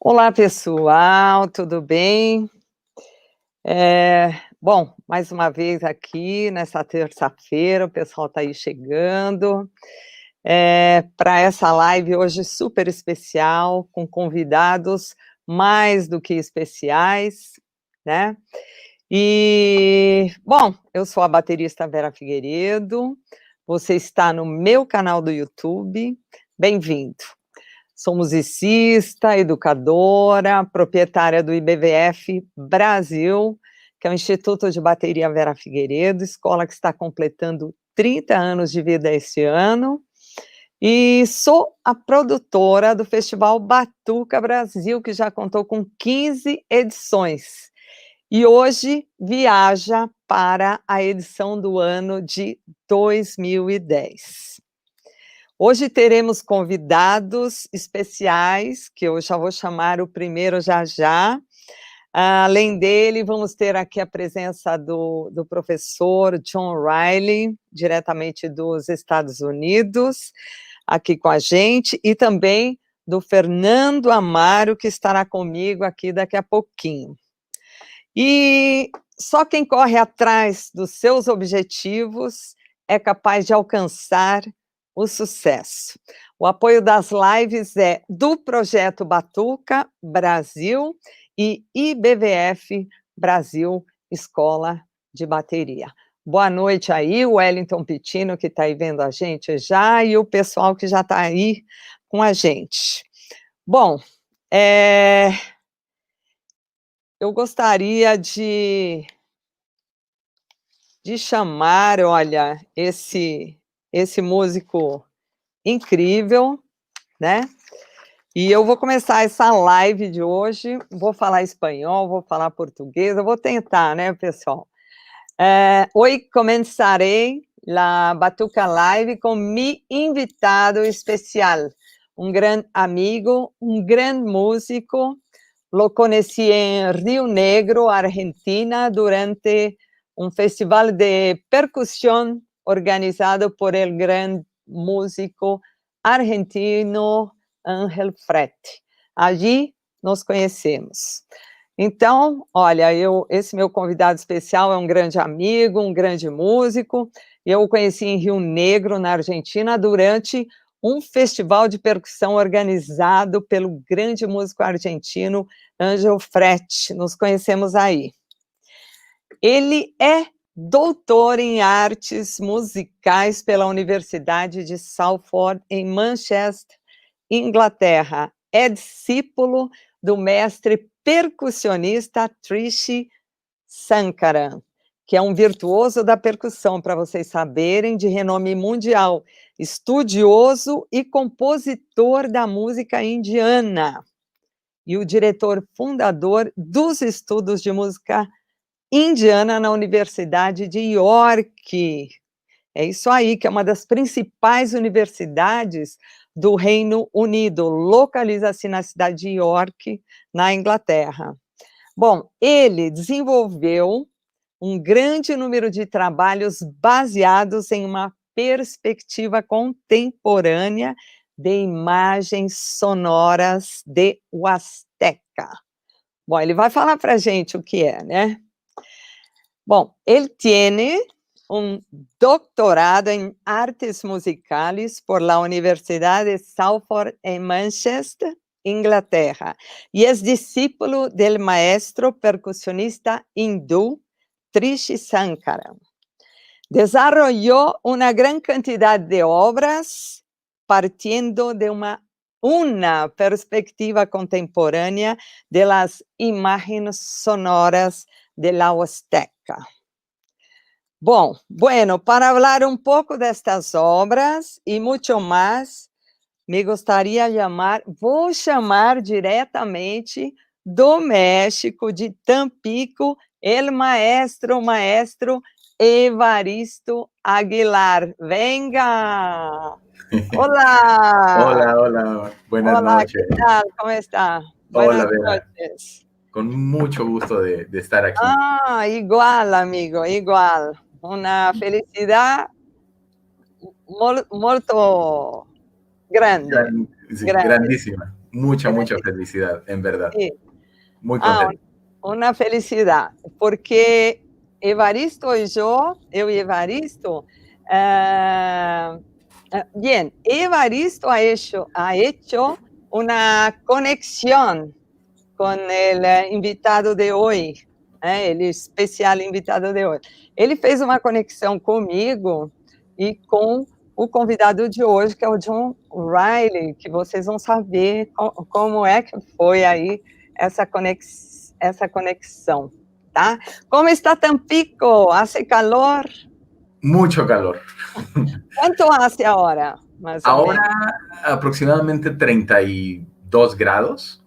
Olá, pessoal, tudo bem? Bom, mais uma vez aqui nessa terça-feira, o pessoal está aí chegando, para essa live hoje super especial, com convidados mais do que especiais, né? Bom, eu sou a baterista Vera Figueiredo, você está no meu canal do YouTube, bem-vindo. Sou musicista, educadora, proprietária do IBVF Brasil, que é o Instituto de Bateria Vera Figueiredo, escola que está completando 30 anos de vida esse ano, e sou a produtora do Festival Batuka Brasil, que já contou com 15 edições, e hoje viaja para a edição do ano de 2010. Hoje teremos convidados especiais, que eu já vou chamar o primeiro já já. Além dele, vamos ter aqui a presença do professor John Riley, diretamente dos Estados Unidos, aqui com a gente, e também do Fernando Amaro, que estará comigo aqui daqui a pouquinho. E só quem corre atrás dos seus objetivos é capaz de alcançar o sucesso. O apoio das lives é do Projeto Batuka Brasil e IBVF Brasil Escola de Bateria. Boa noite aí, o Wellington Pitino, que está aí vendo a gente já, e o pessoal que já está aí com a gente. Bom, eu gostaria de chamar, olha, esse músico incrível, né? E eu vou começar essa live de hoje, vou falar espanhol, vou falar português, eu vou tentar, né, pessoal? Hoy comenzaré la Batuka Live con mi invitado especial, un gran amigo, un gran músico. Lo conocí en Río Negro, Argentina, durante un festival de percusión organizado por el gran músico argentino Ángel Fretti. Allí nos conhecemos. Então, olha, esse meu convidado especial é um grande amigo, um grande músico. Eu o conheci em Rio Negro, na Argentina, durante um festival de percussão organizado pelo grande músico argentino Ángel Fretti. Nos conhecemos aí. Ele é doutor em artes musicais pela Universidade de Salford, em Manchester, Inglaterra. É discípulo do mestre percussionista Trishi Sankaran, que é um virtuoso da percussão, para vocês saberem, de renome mundial, estudioso e compositor da música indiana, e o diretor fundador dos estudos de música indiana na Universidade de York. É isso aí, que é uma das principais universidades do Reino Unido, localiza-se na cidade de York, na Inglaterra. Bom, ele desenvolveu um grande número de trabalhos baseados em uma perspectiva contemporânea de imagens sonoras de Huasteca. Bom, ele vai falar para a gente o que é, né? Bom, ele tiene un doctorado en artes musicales por la Universidad de Salford en Manchester, Inglaterra, y es discípulo del maestro percusionista hindú Trishi Sankaran. Desarrolló una gran cantidad de obras partiendo de una perspectiva contemporánea de las imágenes sonoras de la Huasteca. Bom, bueno, para hablar un poco de estas obras y mucho más, me gostaria vou chamar diretamente do México, de Tampico, el maestro Evaristo Aguilar. Venga! Olá! Hola, buenas Olá, noches. que tal? Como está? Hola, Buenas Vera. noches. Con mucho gusto de estar aquí. Igual, amigo, igual. Una felicidad molto grande. Sí, grandísima. mucha felicidad, en verdad. Sí. Muy contento. Una felicidad, porque Evaristo y yo y Evaristo, bien, Evaristo ha hecho una conexión con el invitado de hoje, ele especial invitado de hoje. Ele fez uma conexão comigo e com o convidado de hoje, que é o John Riley, que vocês vão saber como é que foi aí essa conexão, tá? Como está Tampico? Hace calor? Mucho calor. ¿Cuánto hace ahora, más o menos? Ahora aproximadamente 32 grados,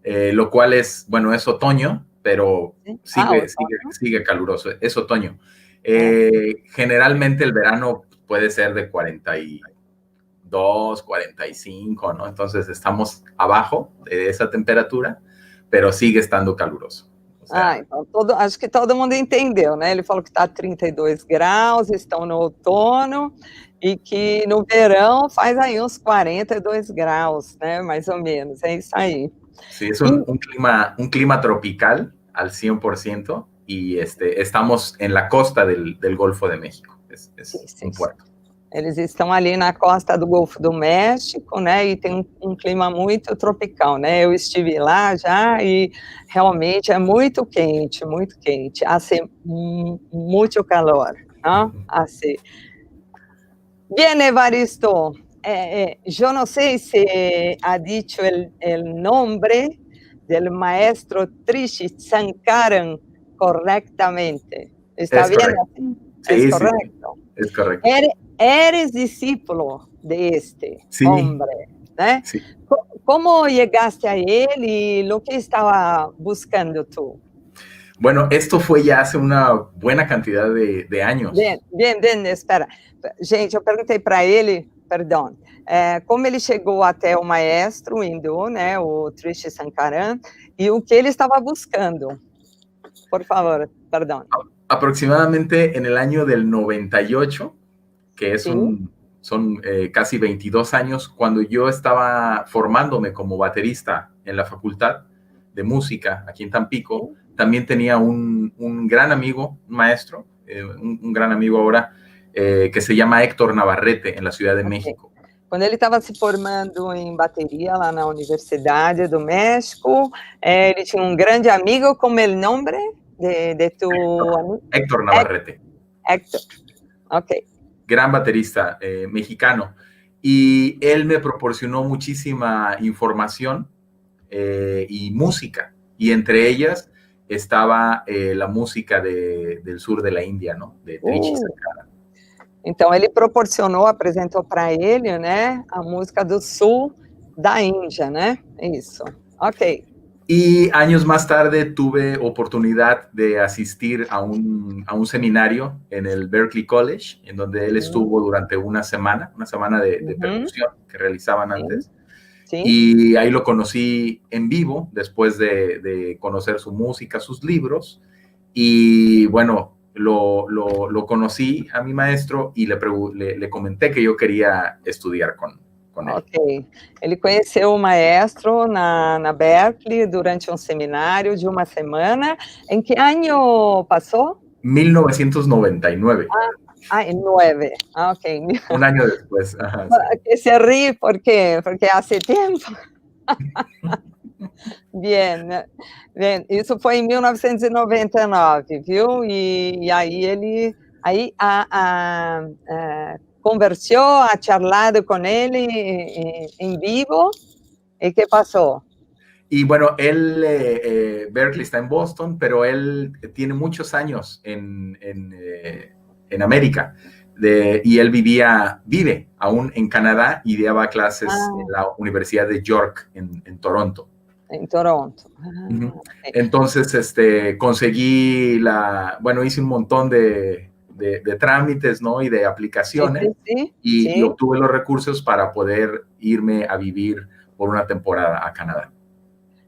lo cual es, bueno, es otoño, pero sigue caluroso, es otoño. Generalmente el verano puede ser de 42, 45, ¿no? Entonces estamos abajo de esa temperatura, pero sigue estando caluroso. O sea, então acho que todo mundo entendeu, né? Ele falou que está a 32 graus, estão no outono, e que no verão faz aí uns 42 graus, né? Mais ou menos, é isso aí. Sí, es un clima tropical al 100%, y estamos en la costa del Golfo de México, es un puerto. Eles estão ali na costa do Golfo do México, né, e tem um clima muito tropical, né, eu estive lá já e realmente é muito quente, hace muito calor, ¿no? Hace. Bien, Evaristo, yo no sé si ha dicho el nombre del maestro Trishi Sankaran correctamente. ¿Está bien? Correcto. Sí, ¿Es correcto? Sí, es correcto. Eres discípulo de este hombre, ¿eh? Sí. ¿Cómo llegaste a él y lo que estaba buscando tú? Bueno, esto fue ya hace una buena cantidad de años. Bien, espera. Gente, eu perguntei para ele, perdão, como ele chegou até o maestro hindu, né, o Trishi Sankaran, e o que ele estaba buscando. Por favor, perdón. Aproximadamente en el año del 98, que es son casi 22 años, cuando yo estaba formándome como baterista en la Facultad de Música aquí en Tampico, también tenía un gran amigo, un maestro, un gran amigo ahora, que se llama Héctor Navarrete, en la Ciudad de México. Quando ele estava se formando em bateria lá na Universidade do México, ele tinha um grande amigo, como é o nome de tu amigo? Héctor Navarrete. Héctor, ok. Gran baterista mexicano. Y él me proporcionó muchísima información y música. Y entre ellas estaba la música del sur de la India, ¿no? De Trishi Sankaran. Então, ele apresentou para ele, né, a música do sul da Índia, né? Isso, ok. Y años más tarde tuve oportunidad de asistir a un seminario en el Berklee College, en donde él estuvo durante una semana de percusión que realizaban antes. Y ahí lo conocí en vivo, después de conocer su música, sus libros. Y bueno, lo conocí a mi maestro y le comenté que yo quería estudiar con ele. Ok. Ele conheceu o maestro na Berklee durante um seminário de uma semana. Em que ano passou? 1999. En 9. Ok. Un año después. Ajá, Que se ríe, ¿por qué? Porque hace tiempo. Bien, isso foi em 1999, viu? E aí ele conversou, ha charlado con él en vivo. ¿Y qué pasó? Y bueno, él, Berklee está en Boston, pero él tiene muchos años en América. Y él vive aún en Canadá y daba clases en la Universidad de York en Toronto. En Toronto. Entonces, conseguí hice un montón de trámites, ¿no? Y de aplicaciones, y obtuve los recursos para poder irme a vivir por una temporada a Canadá.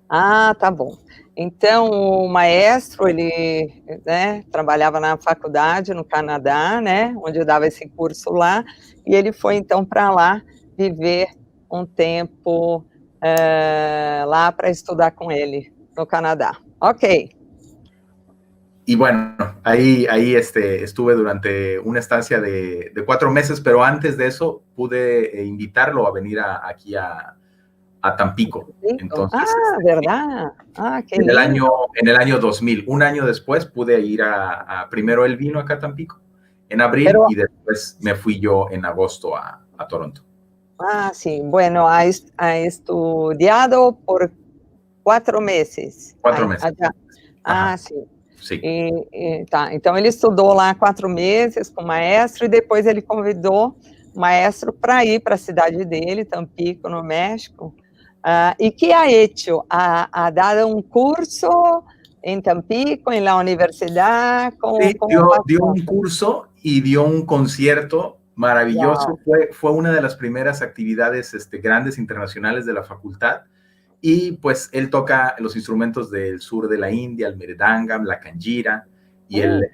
Ah, tá bom. Então, o maestro, ele, né, trabalhava na faculdade no Canadá, né, onde eu dava esse curso lá, e ele foi, então, para lá viver um tempo lá para estudar com ele no Canadá. Ok. Y bueno, ahí estuve durante una estancia de 4 meses, pero antes de eso pude invitarlo a venir aquí a Tampico. Entonces, ¿verdad? Qué en lindo. el año 2000, un año después pude ir primero él vino acá a Tampico en abril y después me fui yo en agosto a Toronto. Sí, bueno, ha estudiado por 4 meses. 4 meses. Sim. Sim. Tá, então ele estudou lá 4 meses com o maestro e depois ele convidou o maestro para ir para a cidade dele, Tampico, no México. ¿Y qué ha hecho? ¿Ha dado un curso en Tampico, en la universidad? Sí, dio un curso y dio un concierto maravilloso. Wow. Fue una de las primeras actividades grandes internacionales de la facultad. Y pues él toca los instrumentos del sur de la India, el mridangam, la kanjira, y él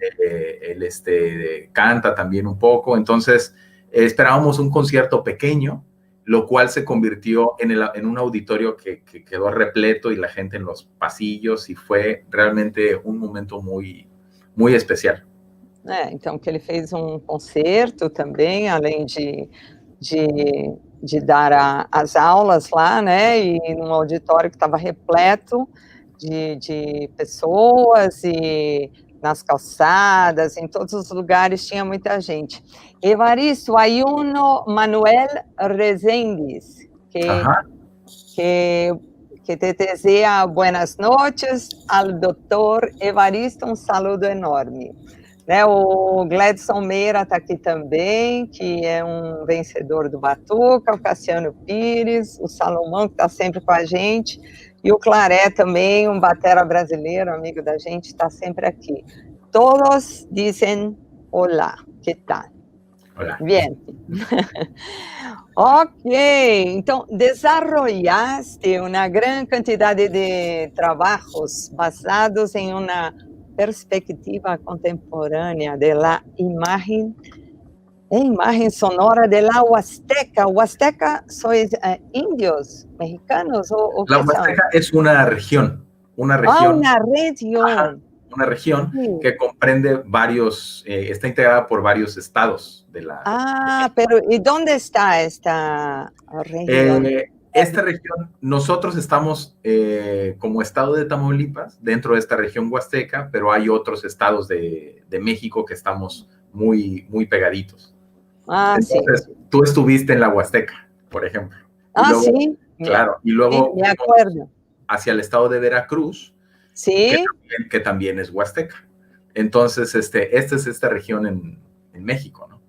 canta también un poco. Entonces esperábamos un concierto pequeño, lo cual se convirtió en un auditorio que quedó repleto y la gente en los pasillos, y fue realmente un momento muy, muy especial. Então, que ele fez concerto também, além de dar as aulas lá, né, e num auditório que estava repleto de pessoas, e nas calçadas, em todos os lugares tinha muita gente. Evaristo, hay uno, Manuel Reséndiz, que te desea buenas noches al doutor Evaristo, um saludo enorme. Né, o Gladson Meira está aqui também, que é um vencedor do Batuka, o Cassiano Pires, o Salomão, que está sempre com a gente, e o Claré também, um batera brasileiro, amigo da gente, está sempre aqui. Todos dizem olá, que tal? Olá. Bien. Ok, então, desarrollaste uma grande quantidade de trabalhos basados em uma perspectiva contemporánea de la imagen sonora de la Huasteca. Huasteca, ¿sois indios, mexicanos o La Huasteca es una región. Una región. Una región que comprende varios, está integrada por varios estados de la... pero ¿y dónde está esta región? Esta región, nosotros estamos como estado de Tamaulipas, dentro de esta región huasteca, pero hay otros estados de México que estamos muy, muy pegaditos. Entonces, sí. Tú estuviste en la Huasteca, por ejemplo. Luego, sí. Claro, y luego me acuerdo. Hacia el estado de Veracruz, sí. que también es Huasteca. Entonces, esta es esta región en México, ¿no?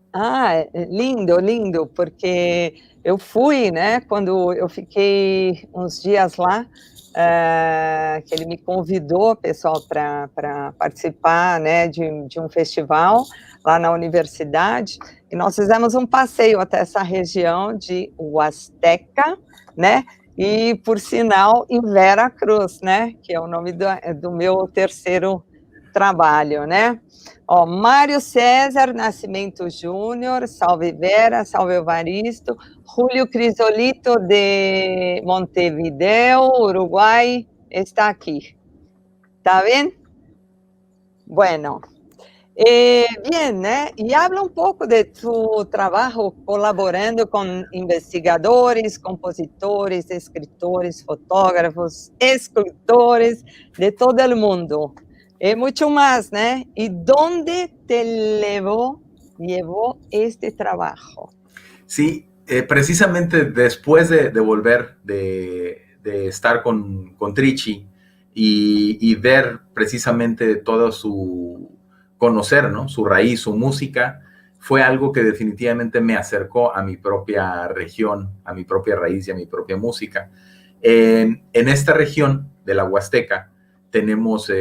Lindo, porque eu fui, né, quando eu fiquei uns dias lá, que ele me convidou, pessoal, para participar, né, de um festival lá na universidade, e nós fizemos um passeio até essa região de Huasteca, né, e, por sinal, em Vera Cruz, né, que é o nome do meu terceiro trabalho, né? Mário César Nascimento Júnior, salve Vera, salve Evaristo. Julio Crisolito de Montevideo, Uruguay, está aquí. ¿Está bien? Bueno, bien, ¿eh? Y habla un poco de tu trabajo colaborando con investigadores, compositores, escritores, fotógrafos, escultores de todo el mundo. Mucho más, ¿no? ¿Y dónde te llevó este trabajo? Sí, precisamente después de volver de estar con Trichi y ver precisamente todo conocer, ¿no? Su raíz, su música, fue algo que definitivamente me acercó a mi propia región, a mi propia raíz y a mi propia música. En esta región de la Huasteca tenemos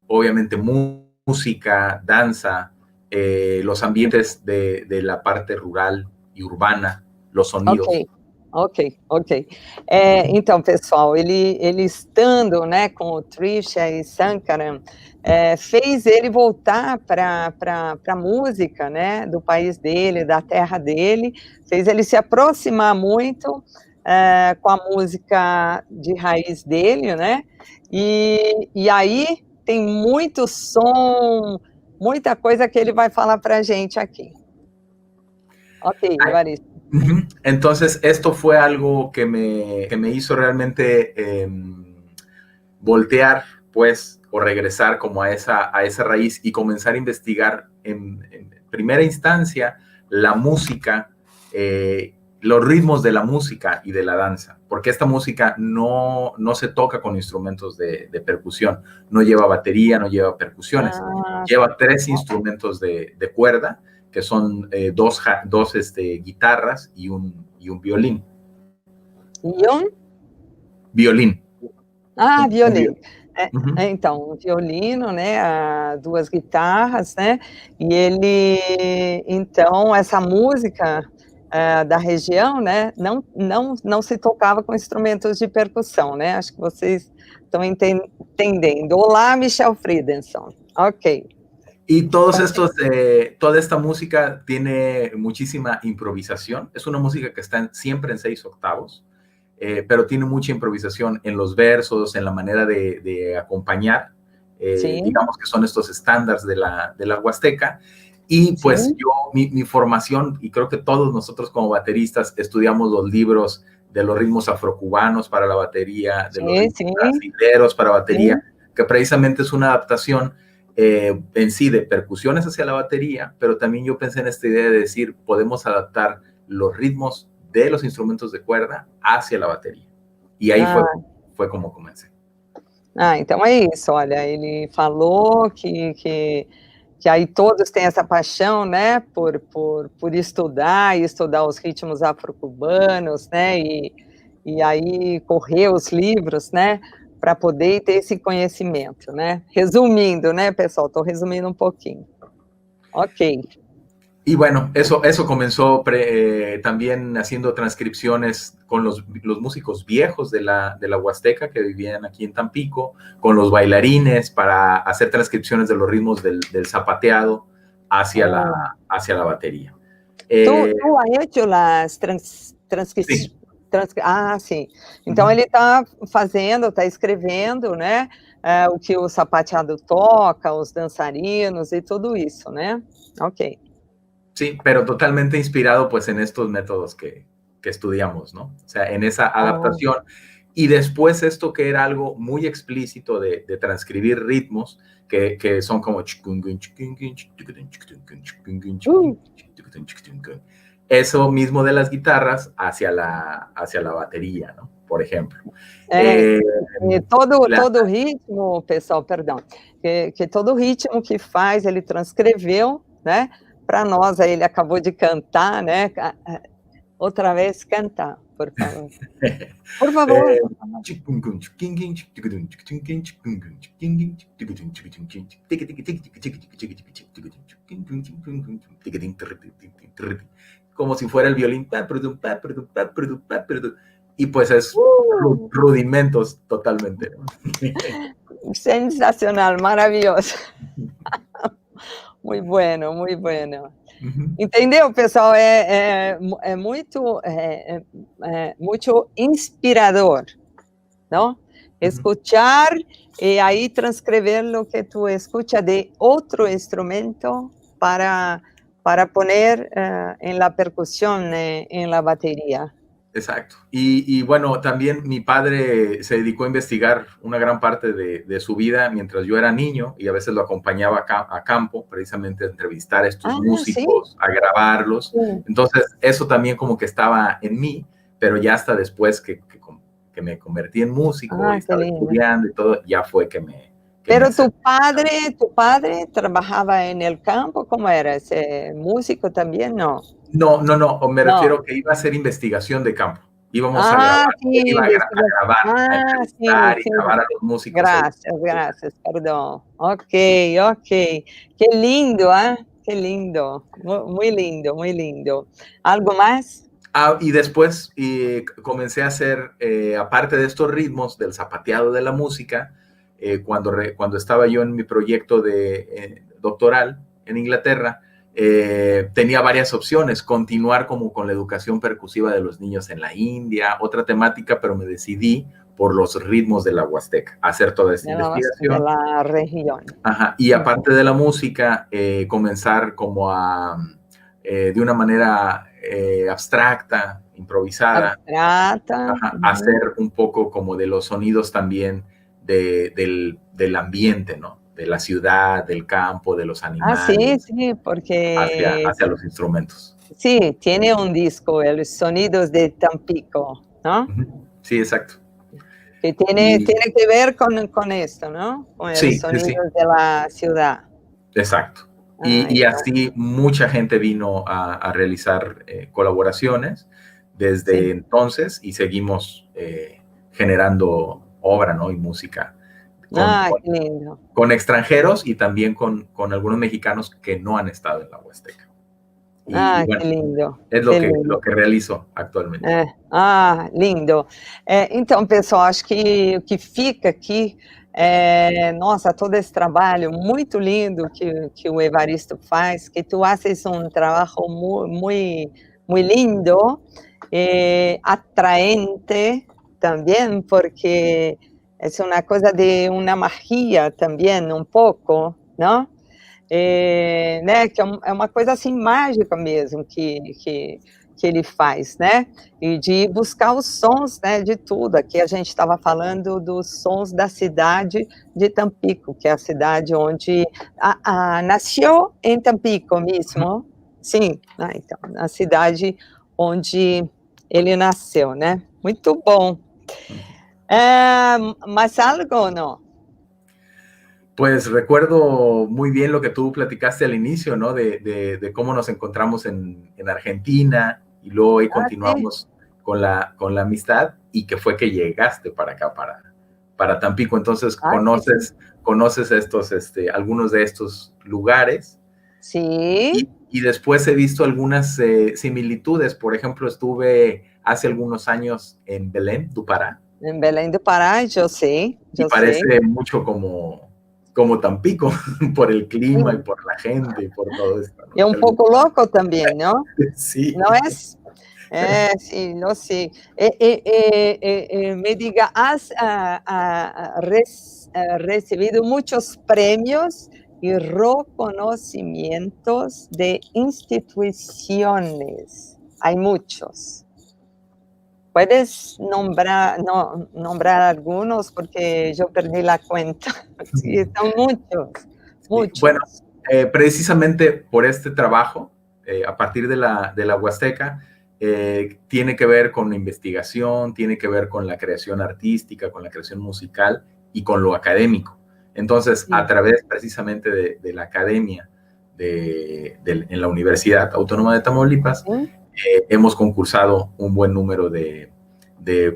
obviamente música, danza, los ambientes de la parte rural e urbana, los sonidos. Ok. Então, pessoal, ele estando, né, com o Trisha e Sankaran, fez ele voltar para a música, né, do país dele, da terra dele, fez ele se aproximar muito com a música de raiz dele, né? E aí tem muito som, muita coisa que ele vai falar para a gente aqui. Ok, Evaristo. Entonces, esto fue algo que me hizo realmente voltear, pues, o regresar como a esa raíz y comenzar a investigar en primera instancia la música, los ritmos de la música y de la danza, porque esta música no se toca con instrumentos de percusión, no lleva batería, no lleva percusiones, lleva 3 instrumentos de cuerda, que son dos guitarras y un violín. E um? Violín. Ah, violino. Uhum. Então, um violino, né, 2 guitarras, né, e ele então, essa música, da região, né, não se tocava com instrumentos de percussão, né, acho que vocês estão entendendo. Olá, Michel Friedenson. Ok. Y toda esta música tiene muchísima improvisación. Es una música que está siempre en 6 octavos, pero tiene mucha improvisación en los versos, en la manera de acompañar, digamos que son estos estándares de la huasteca. Y pues mi formación, y creo que todos nosotros como bateristas estudiamos los libros de los ritmos afrocubanos para la batería, de los ritmos brasileños para batería, que precisamente es una adaptación en sí de percusiones hacia la batería, pero también yo pensé en esta idea de decir, podemos adaptar los ritmos de los instrumentos de cuerda hacia la bateria. E aí foi como comecei. Então é isso, olha, ele falou que aí todos têm essa paixão, né, por estudar os ritmos afro-cubanos, né, e aí correr os livros, né, para poder ter esse conhecimento, né. Resumindo, né, pessoal, estou resumindo um pouquinho. Ok. Y bueno, eso comenzó también haciendo transcripciones con los músicos viejos de la Huasteca que vivían aquí en Tampico, con los bailarines para hacer transcripciones de los ritmos del zapateado hacia la batería. Tu has hecho las transcrições? Sí. Sim. Então ele está fazendo, está escrevendo, né, o que o sapateado toca, os dançarinos e tudo isso, né? Ok. Sí, pero totalmente inspirado pues en estos métodos que estudiamos, ¿no? O sea, en esa adaptación. Y después esto que era algo muy explícito de transcribir ritmos que son como eso mismo de las guitarras hacia la batería, ¿no? Por ejemplo. Todo ritmo, pessoal, perdão, que todo ritmo que faz, ele transcreveu, né? Para nós, aí ele acabou de cantar, né? Outra vez, cantar, por favor. Por favor. Como si fuera el violín. Y pues es rudimentos totalmente. Sensacional, maravilhoso. Muito bueno, muito bueno. Entendeu, pessoal? É muito inspirador, não? Escuchar e aí transcrever o que tu escucha de outro instrumento para poner en la percusión, en la batería. Exacto. Y bueno, también mi padre se dedicó a investigar una gran parte de su vida mientras yo era niño y a veces lo acompañaba a campo, precisamente a entrevistar a estos músicos, a grabarlos. Entonces, eso también como que estaba en mí, pero ya hasta después que me convertí en músico y estaba estudiando y todo, ya fue que me... Pero tu padre trabajaba en el campo, ¿cómo era? ¿Ese músico también? No. No, me refiero que iba a hacer investigación de campo. Íbamos a grabar, iba a grabar, a entrevistar y grabar a los músicos. Gracias, perdón. Ok. Qué lindo, Qué lindo. Muy lindo, muy lindo. ¿Algo más? Y después comencé a hacer, aparte de estos ritmos del zapateado de la música, cuando estaba yo en mi proyecto de doctoral en Inglaterra, tenía varias opciones, continuar como con la educación percusiva de los niños en la India, otra temática, pero me decidí por los ritmos de la Huasteca, hacer toda esta de investigación. la región. Ajá. Y aparte de la música, comenzar como de una manera abstracta, improvisada, Abstrata. hacer un poco como de los sonidos también del ambiente, ¿no? De la ciudad, del campo, de los animales, Sí, porque hacia los instrumentos. sí, tiene un disco, Los Sonidos de Tampico, ¿no? Sí, exacto. Que tiene que ver con esto, ¿no? Con los sonidos de la ciudad. Exacto. Y así mucha gente vino a realizar colaboraciones desde entonces y seguimos generando obra, ¿no? Y música qué lindo. Con extranjeros y también con algunos mexicanos que no han estado en la Huasteca. Y bueno, que lindo. Es lo que realizo atualmente. Lindo. Então, pessoal, acho que o que fica aqui nossa, todo esse trabalho muito lindo que o Evaristo faz, que tu haces um trabalho muito lindo, atraente também, porque é uma coisa de uma magia também, um pouco, não? Né, que é uma coisa assim mágica mesmo que ele faz, né? E de buscar os sons, né, de tudo. Aqui a gente estava falando dos sons da cidade de Tampico, que é a cidade onde nasceu em Tampico mesmo. Sim, então, na cidade onde ele nasceu, né? Muito bom. ¿Más algo o no? Pues recuerdo muy bien lo que tú platicaste al inicio, ¿no? De cómo nos encontramos en Argentina y luego ahí continuamos con la amistad y que fue que llegaste para acá, para Tampico. Entonces conoces estos, algunos de estos lugares. Sí. Y después he visto algunas similitudes. Por ejemplo, estuve hace algunos años en Belém do Pará. En Belém do Pará, yo sé. Y parece mucho como Tampico, por el clima y por la gente y por todo esto, ¿no? Y un poco loco también, ¿no? Sí. ¿No es? Sí, no sé. Me diga, ¿has recibido muchos premios y reconocimientos de instituciones? Hay muchos. ¿Puedes nombrar algunos? Porque yo perdí la cuenta. Sí, son muchos. Bueno, precisamente por este trabajo, a partir de la Huasteca, tiene que ver con la investigación, tiene que ver con la creación artística, con la creación musical y con lo académico. Entonces, a través precisamente de la academia en la Universidad Autónoma de Tamaulipas, hemos concursado un buen número de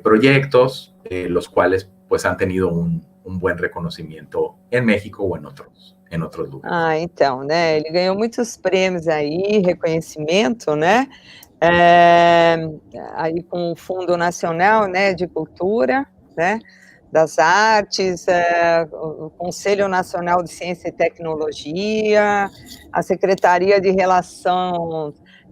proyectos, los cuales pues han tenido un buen reconocimiento en México o en otros lugares. Então, né, ele ganhou muitos prêmios aí, reconhecimento, né, aí com o Fundo Nacional, né, de Cultura, né, das Artes, o Conselho Nacional de Ciência e Tecnologia, a Secretaria de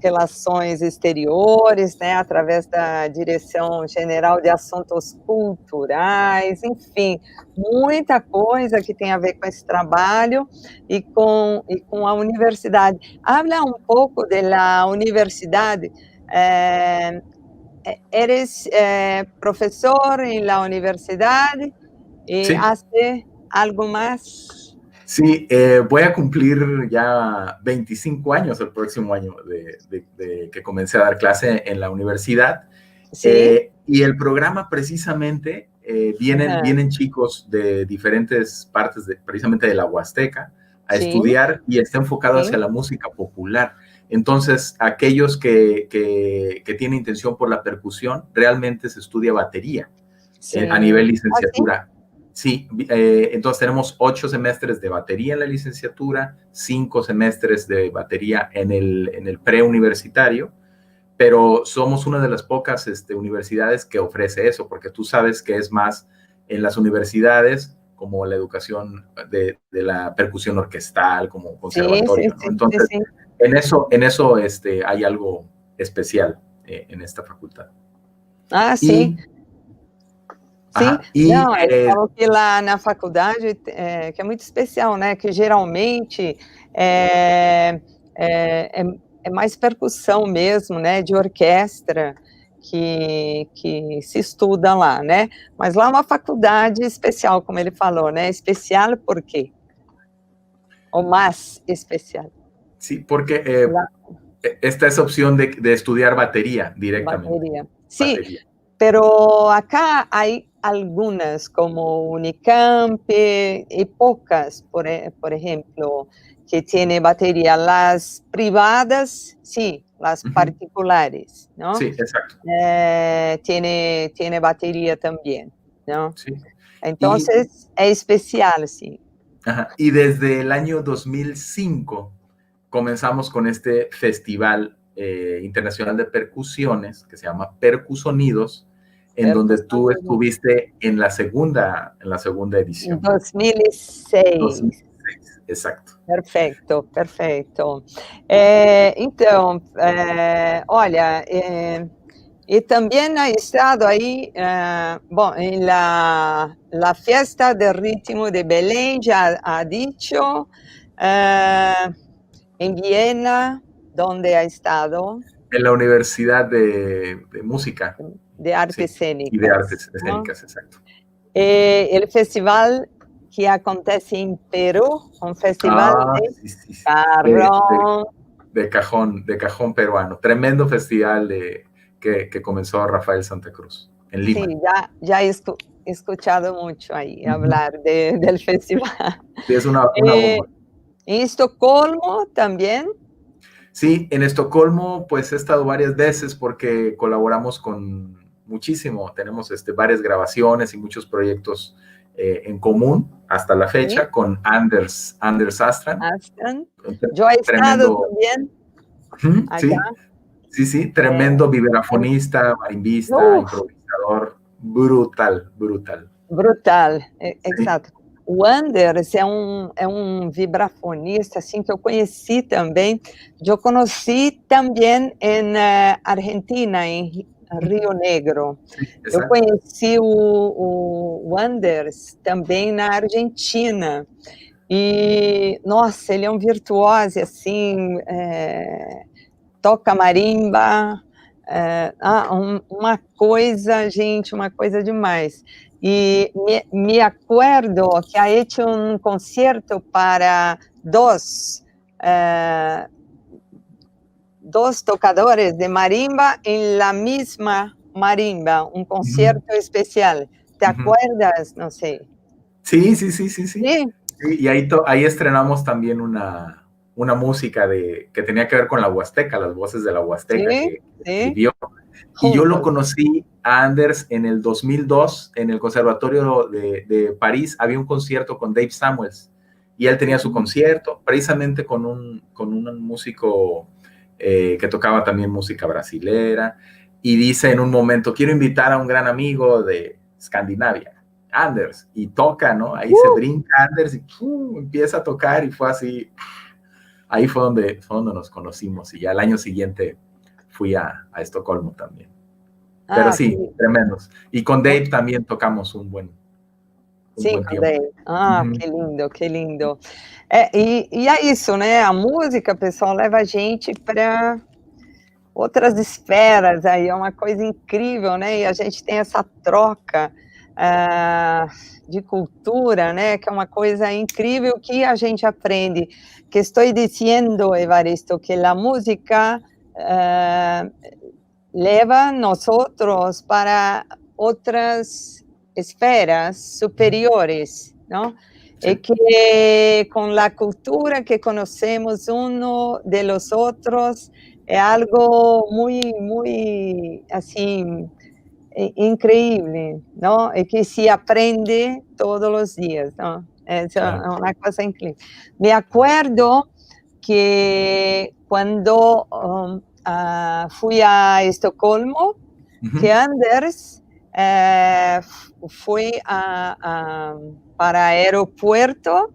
Relações Exteriores, né, através da Direção Geral de Assuntos Culturais, enfim, muita coisa que tem a ver com esse trabalho e com a universidade. Habla um pouco da universidade. Eres profesor en la universidad y hace algo más. Sí, voy a cumplir ya 25 años el próximo año de que comencé a dar clase en la universidad. Sí. Y el programa precisamente vienen chicos de diferentes partes, precisamente de la Huasteca, a estudiar y está enfocado hacia la música popular. Entonces, aquellos que tienen intención por la percusión, realmente se estudia batería a nivel licenciatura. Sí, entonces tenemos 8 semestres de batería en la licenciatura, 5 semestres de batería en el preuniversitario, pero somos una de las pocas universidades que ofrece eso, porque tú sabes que es más en las universidades como la educación de la percusión orquestal, como conservatorio, ¿no? Entonces, En eso hay algo especial en esta facultad. Ah, sim. Sim, não, ele falou que lá na faculdade, que é muito especial, né, que geralmente é mais percussão mesmo, né, de orquestra, que se estuda lá, né, mas lá é uma faculdade especial, como ele falou, né, especial por quê? O más especial. Sí, porque está esa opción de estudiar batería directamente. Batería. Sí, batería. Pero acá hay algunas como Unicamp y pocas, por ejemplo, que tiene batería. Las privadas, sí, las particulares, ¿no? Sí, exacto. Tiene batería también, ¿no? Sí. Entonces, es especial, sí. Ajá. Y desde el año 2005 comenzamos con este festival internacional de percusiones que se llama PercuSonidos, en donde tú estuviste en la segunda edición. 2006. 2006, exacto. Perfeito, perfeito. Então, olha, e também ha estado aí, bom, em la fiesta del ritmo de Belém, já ha dicho, en Viena, donde ha estado. En la Universidad de Música. De Artes Escénicas. Y de Artes Escénicas, ¿no? Exacto. El festival que acontece en Perú, un festival de cajón peruano. Tremendo festival que comenzó Rafael Santa Cruz, en Lima. Sí, ya he escuchado mucho ahí hablar del festival. Sí, es una bomba. ¿En Estocolmo también? Sí, en Estocolmo pues he estado varias veces porque colaboramos con muchísimo. Tenemos varias grabaciones y muchos proyectos en común hasta la fecha, ¿sí? Con Anders Astran. Yo he estado también allá. Sí, tremendo vibrafonista, marimbista, improvisador, brutal. Exato. O Anders é um vibrafonista assim, que eu conheci também. Eu conheci também em Argentina, em Rio Negro. Eu conheci o Anders também na Argentina. E, nossa, ele é um virtuoso, assim, toca marimba, uma coisa, gente, uma coisa demais. Y me acuerdo que ha hecho un concierto para dos tocadores de marimba en la misma marimba, un concierto especial. ¿Te acuerdas? No sé. Sí. Y ahí estrenamos también una música que tenía que ver con la Huasteca, las voces de la Huasteca que escribió. Y yo lo conocí a Anders en el 2002, en el Conservatorio de París. Había un concierto con Dave Samuels y él tenía su concierto precisamente con un músico que tocaba también música brasilera, y dice en un momento: quiero invitar a un gran amigo de Escandinavia, Anders, y toca, ¿no? Ahí se brinca Anders y empieza a tocar, y fue así. Ahí fue donde nos conocimos, y ya el año siguiente fui a Estocolmo también. Pero sí, tremendos. Y con Dave también tocamos un buen tiempo. Dave. Que lindo. E é isso, né? A música, pessoal, leva a gente para outras esferas, aí é uma coisa incrível, né? E a gente tem essa troca de cultura, né? Que é uma coisa incrível que a gente aprende. Que estou dizendo, Evaristo, que a música leva nosotros para otras esferas superiores, ¿no? Sí. Que con la cultura que conocemos uno de los otros es algo muy así increíble, ¿no? Y que se aprende todos los días, ¿no? Es una cosa increíble. Me acuerdo que cuando fui a Estocolmo, que Anders fue para aeropuerto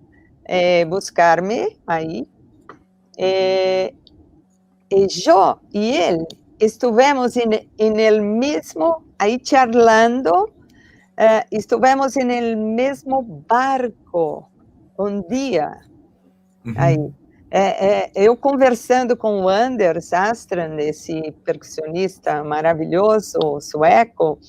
buscarme ahí. yo y él estuvimos en el mismo, ahí charlando, estuvimos en el mismo barco um dia. Aí, eu conversando com o Anders Astrand, esse percussionista maravilhoso sueco,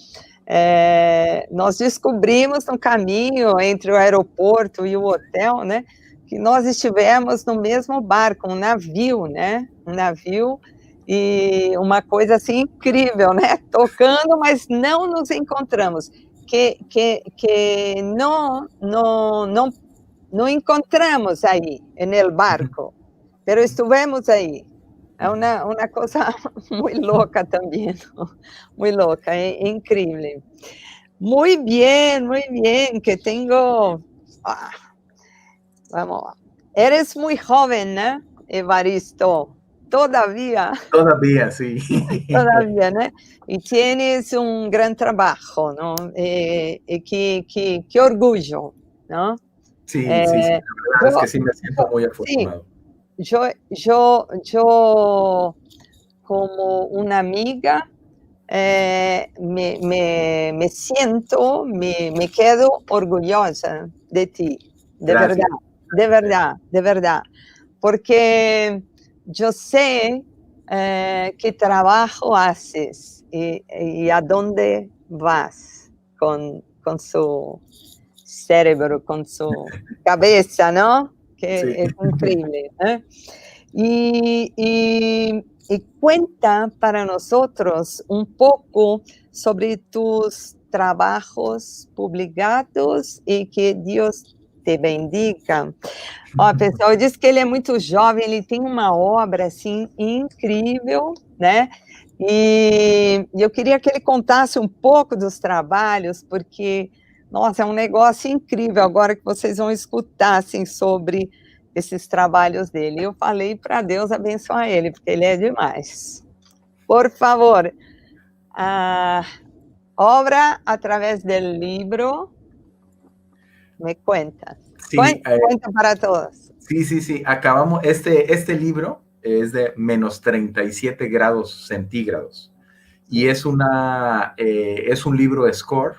nós descobrimos no caminho entre o aeroporto e o hotel, né, que nós estivemos no mesmo barco, um navio, né, um navio, e uma coisa assim incrível, né, tocando, mas não nos encontramos, que não encontramos aí, no barco, pero estivemos aí. É uma coisa muito louca também, muito louca, é incrível. Muito bem, que tenho... vamos lá. Eres muito jovem, né, Evaristo? Todavía. Todavía, sí. Todavía, ¿no? Y tienes un gran trabajo, ¿no? Qué orgullo, ¿no? Sí, sí, sí, la verdad es que sí me siento muy afortunado. Sí, yo como una amiga, me siento, me quedo orgullosa de ti, de Gracias. verdad, de verdad, porque yo sé qué trabajo haces y a dónde vas con su cerebro, con su cabeza, ¿no? Que Sí. es increíble. Y cuenta para nosotros un poco sobre tus trabajos publicados e que Deus te bendiga. Ó, pessoal, eu disse que ele é muito jovem, ele tem uma obra, assim, incrível, né? E eu queria que ele contasse um pouco dos trabalhos, porque, nossa, é um negócio incrível agora que vocês vão escutar, assim, sobre esses trabalhos dele. Eu falei para Deus abençoar ele, porque ele é demais. Por favor, a obra através del libro, me cuentas. Sí, cuenta para todos. Sí. Acabamos, este libro es de menos 37 grados centígrados y es un libro score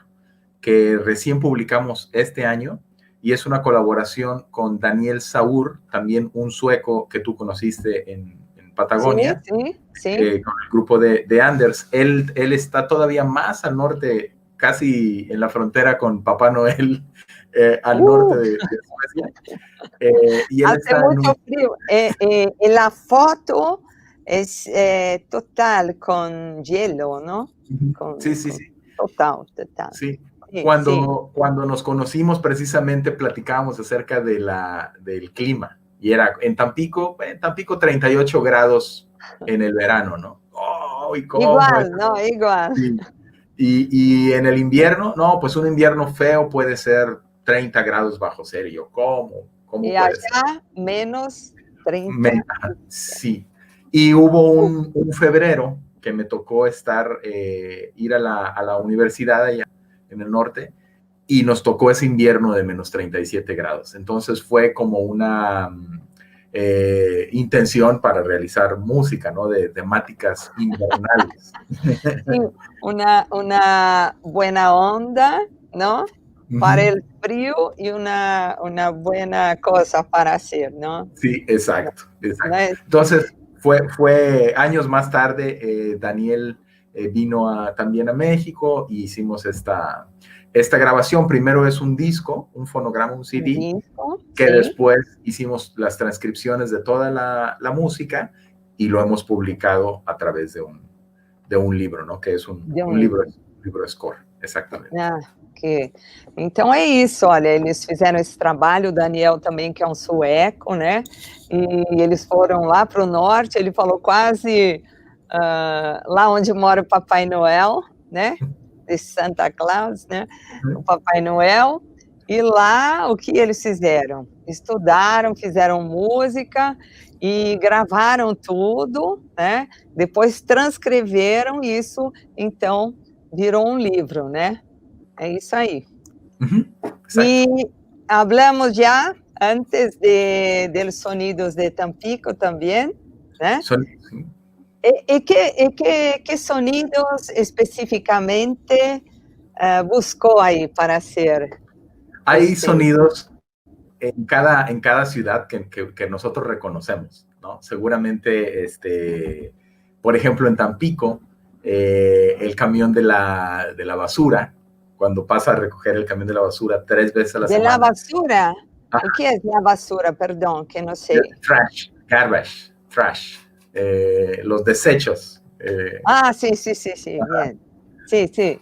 que recién publicamos este año y es una colaboración con Daniel Saur, también un sueco que tú conociste en Patagonia, sí. Con el grupo de Anders. Él está todavía más al norte, casi en la frontera con Papá Noel, al norte de Suecia. Y él hace está mucho frío. La foto es total con hielo, ¿no? Sí. Total. Sí. Cuando nos conocimos, precisamente platicábamos acerca del clima. Y era en Tampico 38 grados en el verano, ¿no? Oh, ¿y cómo igual, ¿no? Igual. Sí. Y en el invierno, no, pues un invierno feo puede ser 30 grados bajo cero. ¿Cómo y puede allá ser? menos 30. Sí. Y hubo un febrero que me tocó ir a la universidad allá en el norte y nos tocó ese invierno de menos 37 grados. Entonces fue como una intención para realizar música, ¿no? De temáticas invernales. Sí, una buena onda, ¿no? Para el frío y una buena cosa para hacer, ¿no? Sí, exacto. Entonces, fue años más tarde, Daniel vino también a México y hicimos esta grabación. Primero es un disco, un fonograma, un CD, que después hicimos las transcripciones de toda la música y lo hemos publicado a través de un libro, ¿no? Que es un libro score, exatamente. Então é isso, olha, eles fizeram esse trabalho, o Daniel também, que é um sueco, né, e eles foram lá para o norte, ele falou quase lá onde mora o Papai Noel, né, de Santa Claus, né, o Papai Noel, e lá o que eles fizeram? Estudaram, fizeram música e gravaram tudo, né, depois transcreveram isso, então virou um livro, né? É isso aí. E hablamos já antes de Sonidos de Tampico também, né? ¿Qué sonidos específicamente buscó ahí para hacer? Hay sonidos en cada ciudad que nosotros reconocemos, ¿no? Seguramente, por ejemplo, en Tampico, el camión de la basura, cuando pasa a recoger el camión de la basura 3 veces a la semana. ¿De la basura? ¿Qué es la basura? Perdón, que no sé. Trash, garbage, trash. Los desechos. Sí, bien. Sí.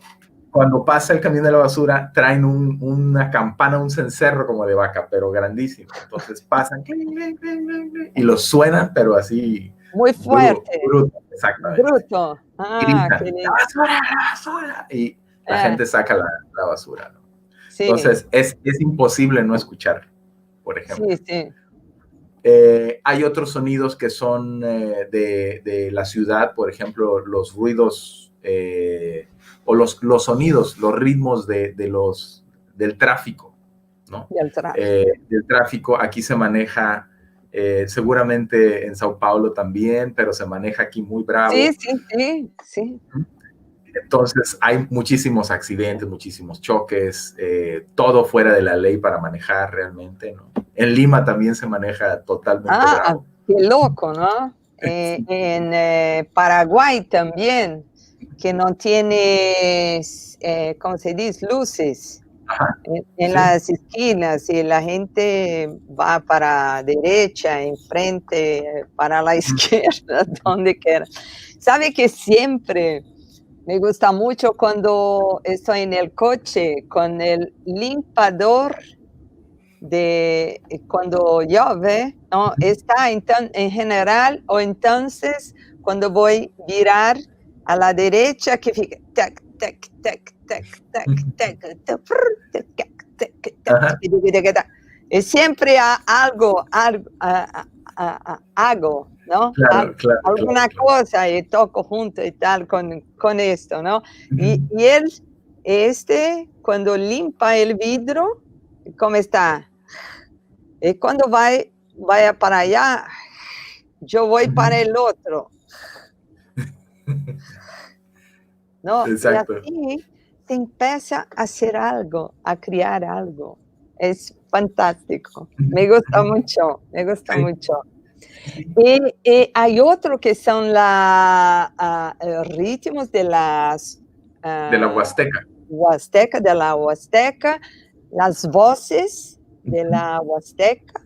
Cuando pasa el camión de la basura, traen una campana, un cencerro como de vaca, pero grandísimo. Entonces pasan y los suenan, pero así. Muy fuerte. Bruto, exactamente. Bruto. Gritan, la basura. Y la gente saca la basura, ¿no? Sí. Entonces es imposible no escuchar, por ejemplo. Sí. Hay otros sonidos que son de la ciudad, por ejemplo, los ruidos o los sonidos, los ritmos del tráfico, ¿no? Del tráfico. Aquí se maneja, seguramente en Sao Paulo también, pero se maneja aquí muy bravo. Sí. Entonces hay muchísimos accidentes, muchísimos choques, todo fuera de la ley para manejar realmente, ¿no? En Lima también se maneja totalmente bravo. Qué loco, ¿no? Sí. En Paraguay también, que no tiene, ¿cómo se dice? Luces. En las esquinas, y la gente va para derecha, enfrente, para la izquierda, donde quiera. ¿Sabe que siempre me gusta mucho cuando estoy en el coche con el limpiador de cuando llueve, ¿no? Está en general, o entonces cuando voy a virar a la derecha, que fica tac, tac, tac, tac, tac, tac, tac, y siempre algo, hago, ¿no? Claro, alguna cosa y toco junto y tal con esto, ¿no? Y él, cuando limpia el vidrio, ¿cómo está? Y cuando vaya para allá, yo voy para el otro. ¿No? Exacto. Y así se empieza a hacer algo, a crear algo. Es fantástico. Me gusta mucho. Y hay otro que son ritmos de las... de la Huasteca. De la Huasteca, las voces de la Huasteca,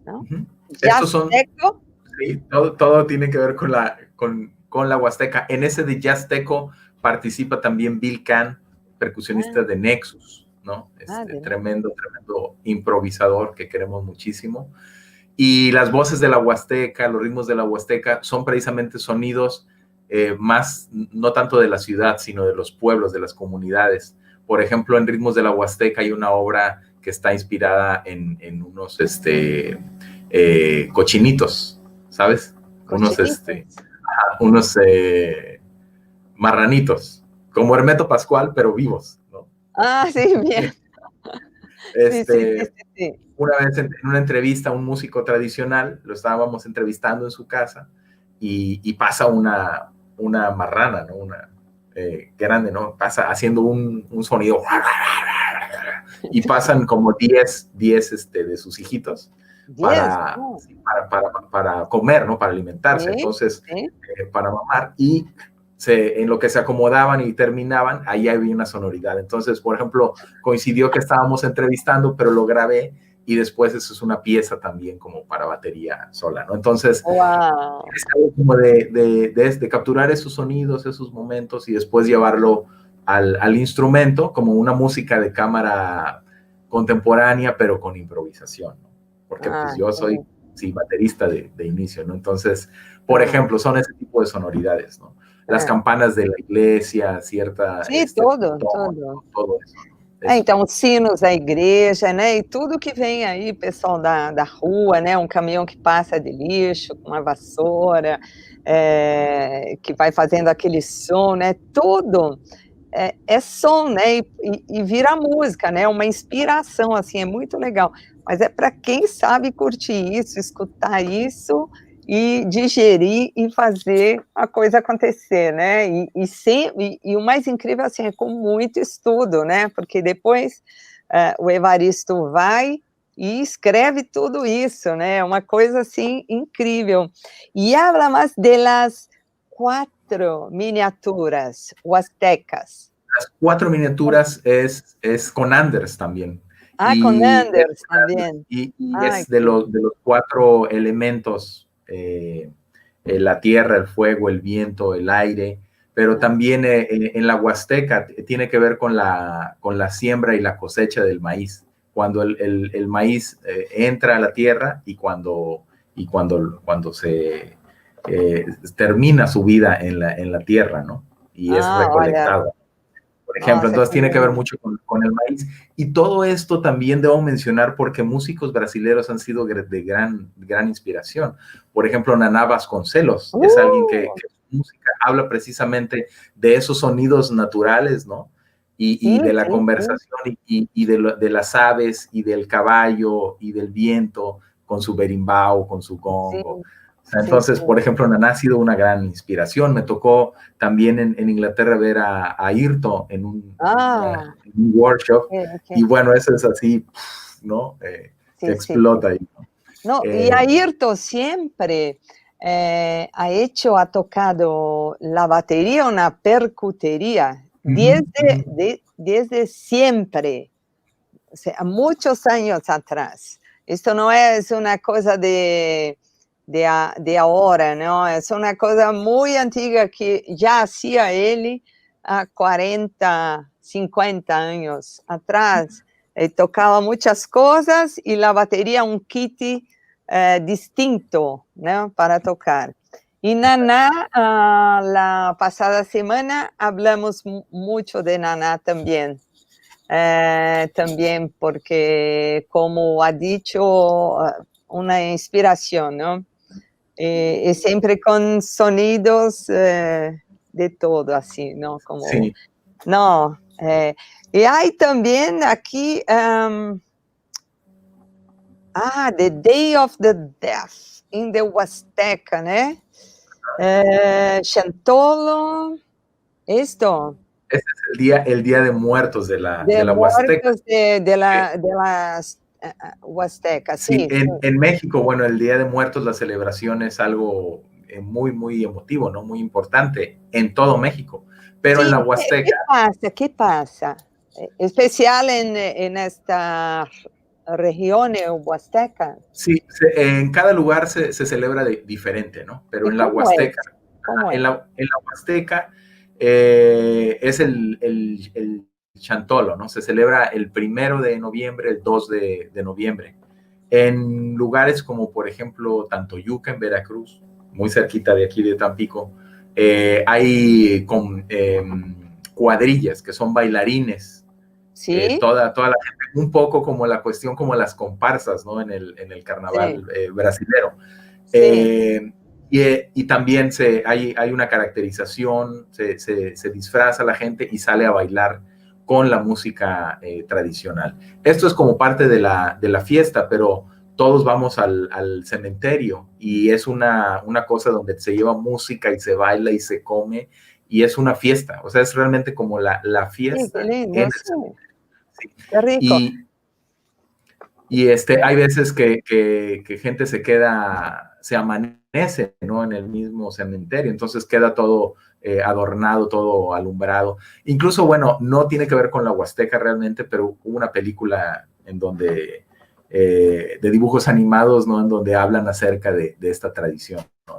¿no? Estos son, sí, todo tiene que ver con la Huasteca. En ese de Yazteco participa también Bill Can, percusionista de Nexus, ¿no? Tremendo improvisador que queremos muchísimo. Y las voces de la Huasteca, los ritmos de la Huasteca son precisamente sonidos más, no tanto de la ciudad, sino de los pueblos, de las comunidades. Por ejemplo, en Ritmos de la Huasteca hay una obra que está inspirada en unos cochinitos, ¿sabes? Unos marranitos, como Hermeto Pascual, pero vivos, ¿no? Sí, bien. Sí. Una vez en una entrevista, un músico tradicional, lo estábamos entrevistando en su casa y pasa una marrana, ¿no? Una grande, ¿no? Pasa haciendo un sonido y pasan como 10 de sus hijitos para comer, ¿no? Para alimentarse, entonces para mamar, y en lo que se acomodaban y terminaban, ahí había una sonoridad. Entonces, por ejemplo, coincidió que estábamos entrevistando, pero lo grabé, y después eso es una pieza también como para batería sola, ¿no? Entonces, es algo como de capturar esos sonidos, esos momentos, y después llevarlo al instrumento como una música de cámara contemporánea, pero con improvisación, ¿no? Porque pues yo soy baterista de inicio, ¿no? Entonces, por ejemplo, son ese tipo de sonoridades, ¿no? Las campanas de la iglesia, cierta... Sim, todo eso. Então, os sinos da igreja, né? E tudo que vem aí, pessoal da rua, né? Um caminhão que passa de lixo, com uma vassoura, que vai fazendo aquele som, né? Tudo é som, né? E vira música, né? Uma inspiração, assim, é muito legal. Mas é para quem sabe curtir isso, escutar isso e digerir e fazer a coisa acontecer, né? E o mais incrível, assim, é com muito estudo, né? Porque depois o Evaristo vai e escreve tudo isso, né? É uma coisa, assim, incrível. E habla mais das 4 miniaturas huastecas. Las 4 miniaturas es con Anders también. Ah, con Anders también. Y Ay, es de los 4 elementos, la tierra, el fuego, el viento, el aire, pero también en la Huasteca tiene que ver con la siembra y la cosecha del maíz. Cuando el maíz entra a la tierra y cuando se termina su vida en la tierra, ¿no? Y es recolectado. Olha. Por ejemplo, Nossa, entonces tiene que ver mucho con el maíz. Y todo esto también debo mencionar porque músicos brasileños han sido de gran inspiración. Por ejemplo, Naná Vasconcelos es alguien que su música habla precisamente de esos sonidos naturales, ¿no? Y de la conversación y de las aves y del caballo y del viento con su berimbau, con su gongo. Entonces, por ejemplo, Naná ha sido una gran inspiración. Me tocó también en Inglaterra ver a Ayrton en un workshop. Y bueno, eso es así, ¿no? Que explota ahí. No, y Ayrton siempre ha tocado la batería, una percutería, desde siempre, o sea, muchos años atrás. Esto no es una cosa de ahora, ¿no? Es una cosa muy antigua que ya hacía él a 40, 50 años atrás. Tocaba muchas cosas y la batería un kit distinto, ¿no? Para tocar. Y Naná, la pasada semana hablamos mucho de Naná también. También porque, como ha dicho, una inspiración, ¿no? Y siempre con sonidos de todo, así, ¿no? Como, sí. No, y hay también aquí, The Day of the Deaf, in the Huasteca, ¿no? Chantolo, esto. Ese es el día de muertos de la Huasteca. De las Huastecas, sí. En México, bueno, el Día de Muertos, la celebración es algo muy, muy emotivo, ¿no? Muy importante en todo México. Pero en la Huasteca... ¿Qué pasa? Especial en esta región huasteca. Sí, en cada lugar se celebra diferente, ¿no? Pero en la Huasteca... En la Huasteca es el Chantolo, ¿no? Se celebra el 1 de noviembre, el 2 de noviembre. En lugares como, por ejemplo, Tantoyuca, en Veracruz, muy cerquita de aquí de Tampico, hay cuadrillas que son bailarines. ¿Sí? Toda la gente, un poco como la cuestión, como las comparsas, ¿no? En el carnaval brasilero. Sí. Y también hay una caracterización, se disfraza la gente y sale a bailar con la música tradicional. Esto es como parte de la fiesta, pero todos vamos al cementerio y es una cosa donde se lleva música y se baila y se come y es una fiesta. O sea, es realmente como la fiesta. Sí, qué lindo, sí. Qué rico. Y hay veces que gente se amanece, ¿no? En el mismo cementerio, entonces queda todo adornado, todo alumbrado. Incluso, bueno, no tiene que ver con la Huasteca realmente, pero hubo una película en donde, de dibujos animados, ¿no? En donde hablan acerca de esta tradición, ¿no?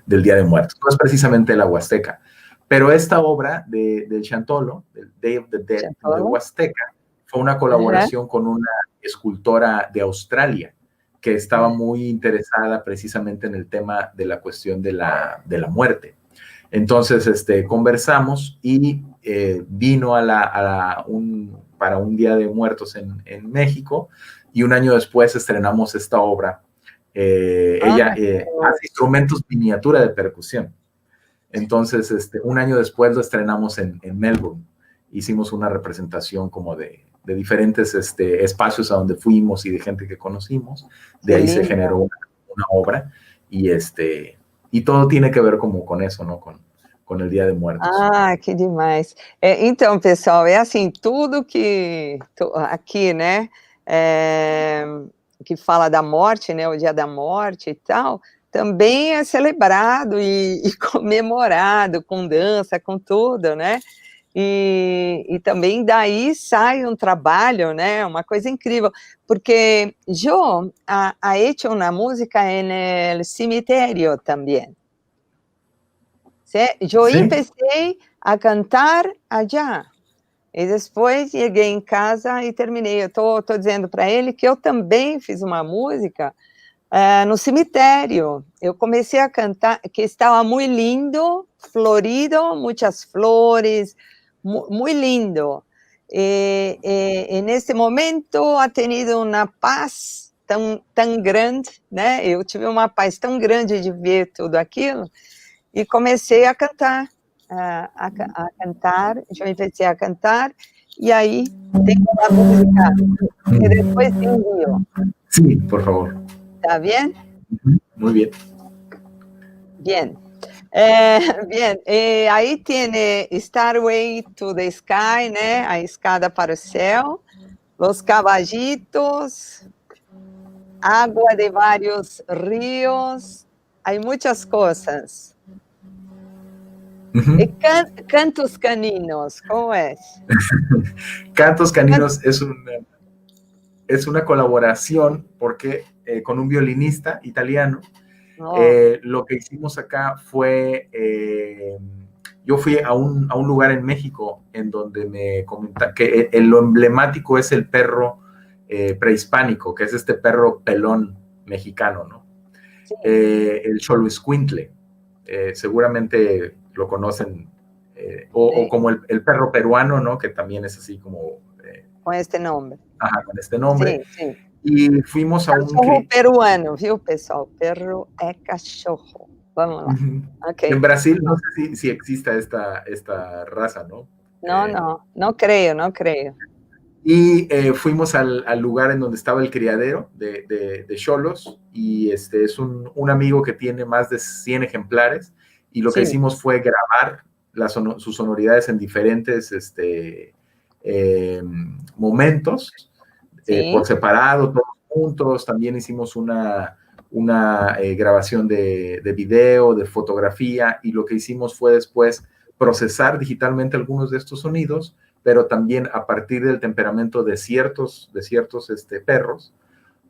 Del Día de Muertos. No es precisamente la Huasteca, pero esta obra del Chantolo, del Day of the Dead de Huasteca, fue una colaboración con una escultora de Australia que estaba muy interesada precisamente en el tema de la cuestión de la muerte. Entonces, conversamos y vino para un Día de Muertos en México y un año después estrenamos esta obra. Ella hace instrumentos miniatura de percusión. Entonces, un año después lo estrenamos en Melbourne. Hicimos una representación como de diferentes espacios a donde fuimos y de gente que conocimos. De ahí se generó una obra. y todo tiene que ver como con eso, ¿no? Con el Día de Muertos. Ah, que demais. Então, pessoal, é assim, tudo que aqui, né, que fala da morte, né, o Dia da Morte e tal, também é celebrado e comemorado com dança, com tudo, né? E também daí sai um trabalho, né, uma coisa incrível, porque eu ha hecho una música en el cemitério também. Eu empecé a cantar allá, e depois cheguei em casa e terminei. Eu estou dizendo para ele que eu também fiz uma música no cemitério. Eu comecei a cantar, que estava muito lindo, florido, muitas flores, muito lindo. E nesse momento ha tenido uma paz tão grande, né? Eu tive uma paz tão grande de ver tudo aquilo, e comecei a cantar, eu empecé a cantar, e aí tem uma música que depois envio. Sí, por favor. ¿Está bien? Muy bien. Bien. Bien, aí tiene Starway to the Sky, né? A escada para o céu, Los Caballitos, Água de vários ríos, hay muchas cosas. Uh-huh. Cantos Caninos, ¿cómo es? Cantos Caninos es una colaboración porque con un violinista italiano. Lo que hicimos acá fue, yo fui a un lugar en México en donde me comentaron que lo emblemático es el perro prehispánico, que es este perro pelón mexicano, ¿no? Sí. El Xoloitzcuintle, seguramente lo conocen, o como el perro peruano, ¿no? Que también es así como... con este nombre. Ajá, con este nombre. Sí, sí. Y fuimos a un... Cachorro peruano, viu, pessoal? Perro é cachorro. Vamos lá. Okay. En Brasil no sé si exista esta raza, ¿no? No creo. Y fuimos al lugar en donde estaba el criadero de xolos, y es un amigo que tiene más de 100 ejemplares, y lo que hicimos fue grabar sus sonoridades en diferentes momentos, por separado, todos juntos. También hicimos una grabación de video, de fotografía, y lo que hicimos fue después procesar digitalmente algunos de estos sonidos, pero también a partir del temperamento de ciertos perros,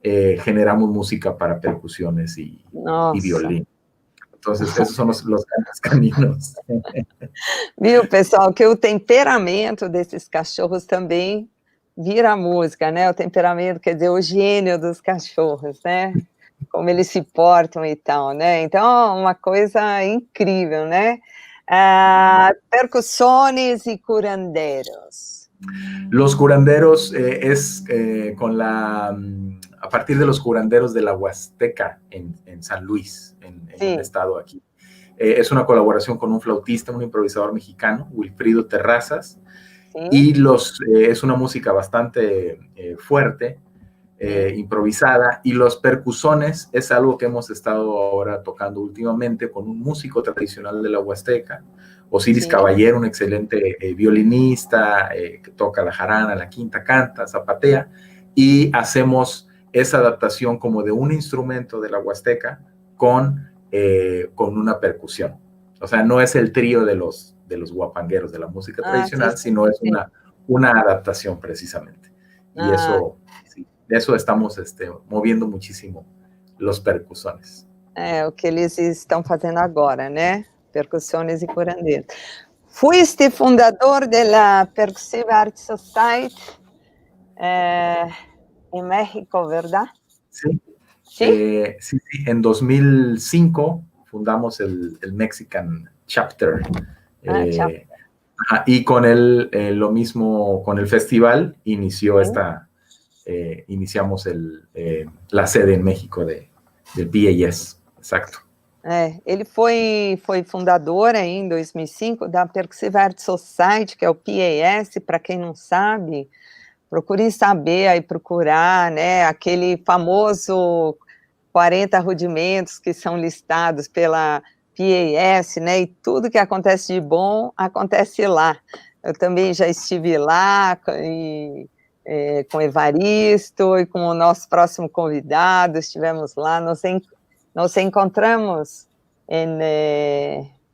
generamos música para percusiones y violín. Entonces, esos son los cantos caninos. Viu, pessoal, que o temperamento desses cachorros também vira música, né? O temperamento, quer dizer, o gênio dos cachorros, né? Como eles se portam e tal, né? Então, uma coisa incrível, né? Percusiones y curanderos. Los curanderos es a partir de los curanderos de la Huasteca en San Luis, en el estado aquí. Es una colaboración con un flautista, un improvisador mexicano, Wilfrido Terrazas, y es una música bastante fuerte, improvisada, y los percusiones es algo que hemos estado ahora tocando últimamente con un músico tradicional de la Huasteca, Osiris Caballero, un excelente violinista que toca la jarana, la quinta, canta, zapatea, y hacemos esa adaptación como de un instrumento de la Huasteca con una percusión. O sea, no es el trío de los guapangueros de la música tradicional, sino es una adaptación precisamente. Y eso estamos moviendo muchísimo los percusiones. O que eles estão fazendo agora, né? Percusiones y curandeiros. Fuiste fundador de la Percussive Art Society en México, ¿verdad? Sí. Sí. En 2005 fundamos el Mexican Chapter. Chapter. Y con lo mismo, con el festival, iniciamos la sede en México del PAS, exacto. Ele foi fundador aí em 2005 da Percussive Art Society, que é o PAS, para quem não sabe, procurem saber aí, procurar, né, aquele famoso 40 rudimentos que são listados pela PAS, né? E tudo que acontece de bom acontece lá. Eu também já estive lá com Evaristo e com o nosso próximo convidado, estivemos lá, nos encontramos em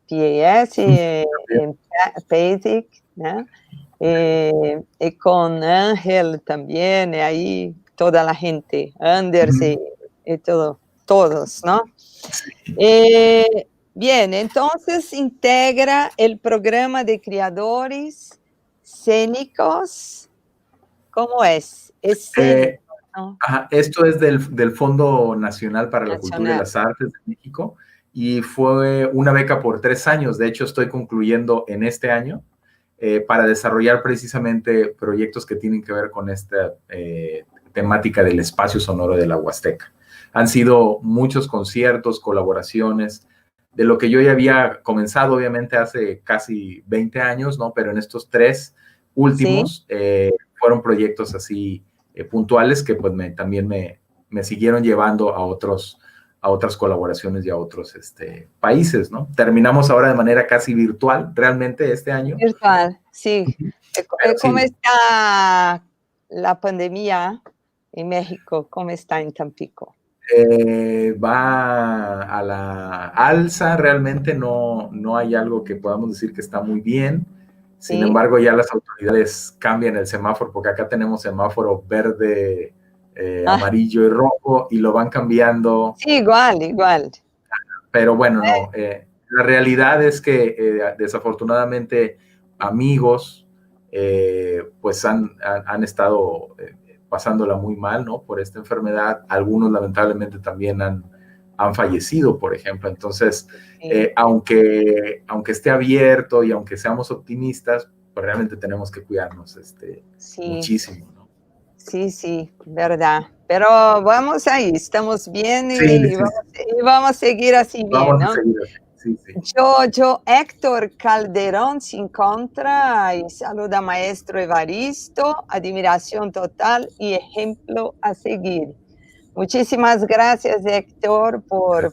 PAS, em PASIC, né? Y con Ángel también, y ahí toda la gente, Anders y todos, ¿no? Bien, entonces integra el programa de creadores escénicos. ¿Cómo es? Escénico, ¿no? Esto es del Fondo Nacional para la Cultura y las Artes de México, y fue una beca por 3 años. De hecho, estoy concluyendo en este año para desarrollar precisamente proyectos que tienen que ver con esta temática del espacio sonoro de la Huasteca. Han sido muchos conciertos, colaboraciones, de lo que yo ya había comenzado, obviamente, hace casi 20 años, ¿no? Pero en estos 3 últimos fueron proyectos así puntuales que pues también me siguieron llevando a otras colaboraciones y a otros países, ¿no? Terminamos ahora de manera casi virtual, realmente, este año. Virtual, sí. ¿Cómo está la pandemia en México? ¿Cómo está en Tampico? Va a la alza, realmente no hay algo que podamos decir que está muy bien. Sin embargo, ya las autoridades cambian el semáforo, porque acá tenemos semáforo verde, amarillo y rojo, y lo van cambiando. Sí, igual. Pero bueno, no. La realidad es que desafortunadamente amigos pues han estado pasándola muy mal, ¿no? Por esta enfermedad. Algunos lamentablemente también han fallecido, por ejemplo. Entonces, aunque esté abierto y aunque seamos optimistas, pues realmente tenemos que cuidarnos muchísimo, ¿no? Sí, verdad. Pero vamos ahí, estamos bien y vamos a seguir así bien, vamos ¿no? a seguir así. Sí. Yo, Héctor Calderón se encontra y saluda a maestro Evaristo, admiración total y ejemplo a seguir. Muchísimas gracias, Héctor, por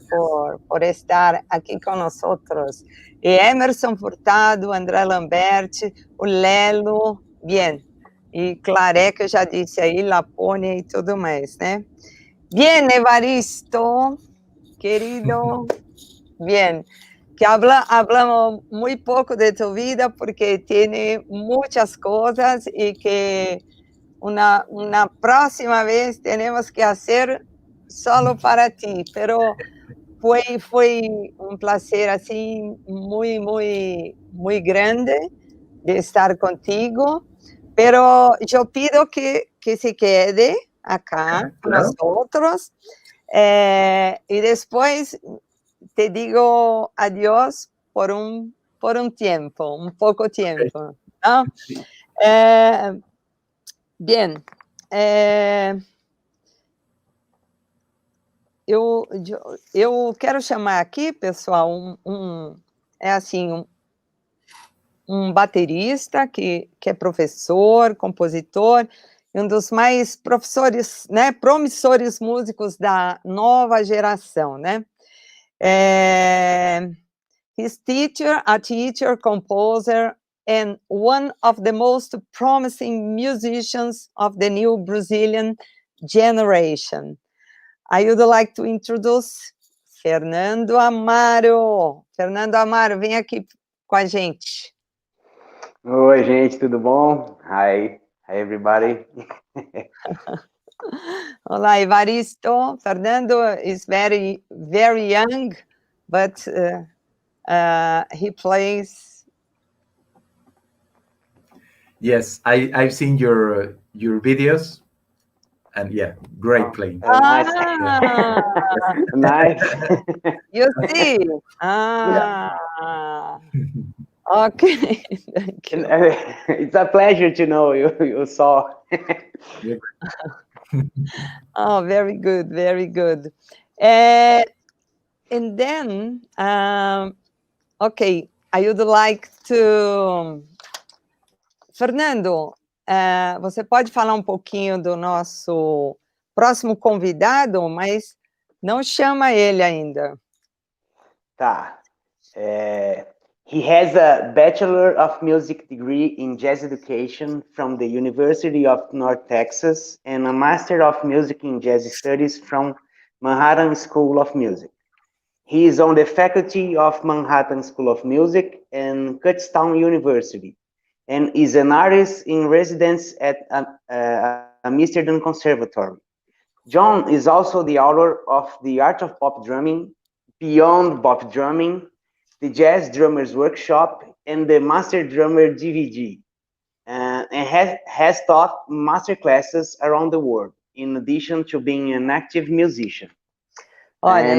estar aquí con nosotros. Y Emerson Furtado, André Lambert, o Lelo, bien. E Claré, que eu já disse aí, Lapônia e tudo mais, né? Bien, Evaristo, querido, bien. Que hablamos muy poco de tu vida porque tiene muchas cosas y que una próxima vez tenemos que hacer solo para ti, pero fue un placer así muy grande de estar contigo, pero yo pido que se quede acá con nosotros y después te digo adiós por un tiempo, un poco tiempo, ¿no? Sí. Bien. Eu quero chamar aqui, pessoal, um baterista que é professor, compositor, e um dos mais professores, né, promissores músicos da nova geração, né? He's a teacher, composer, and one of the most promising musicians of the new Brazilian generation. I would like to introduce Fernando Amaro. Fernando Amaro, vem aqui com a gente. Oi, gente, tudo bom? Hi everybody. Olá, Evaristo. Fernando is very young, but he plays. Yes, I've seen your videos, and yeah, great playing. Nice. Nice. You see? Okay. Thank you. It's a pleasure to know you saw. Oh, very good. And then, okay, I would like to... Fernando, você pode falar um pouquinho do nosso próximo convidado, mas Não chama ele ainda. Tá. He has a Bachelor of Music degree in Jazz Education from the University of North Texas and a Master of Music in Jazz Studies from Manhattan School of Music. He is on the faculty of Manhattan School of Music and Kutztown University and is an artist in residence at Amsterdam Conservatory. John is also the author of The Art of Pop Drumming, Beyond Pop Drumming, the Jazz Drummers Workshop, and the Master Drummer DVD, and has taught master classes around the world, in addition to being an active musician. Olha,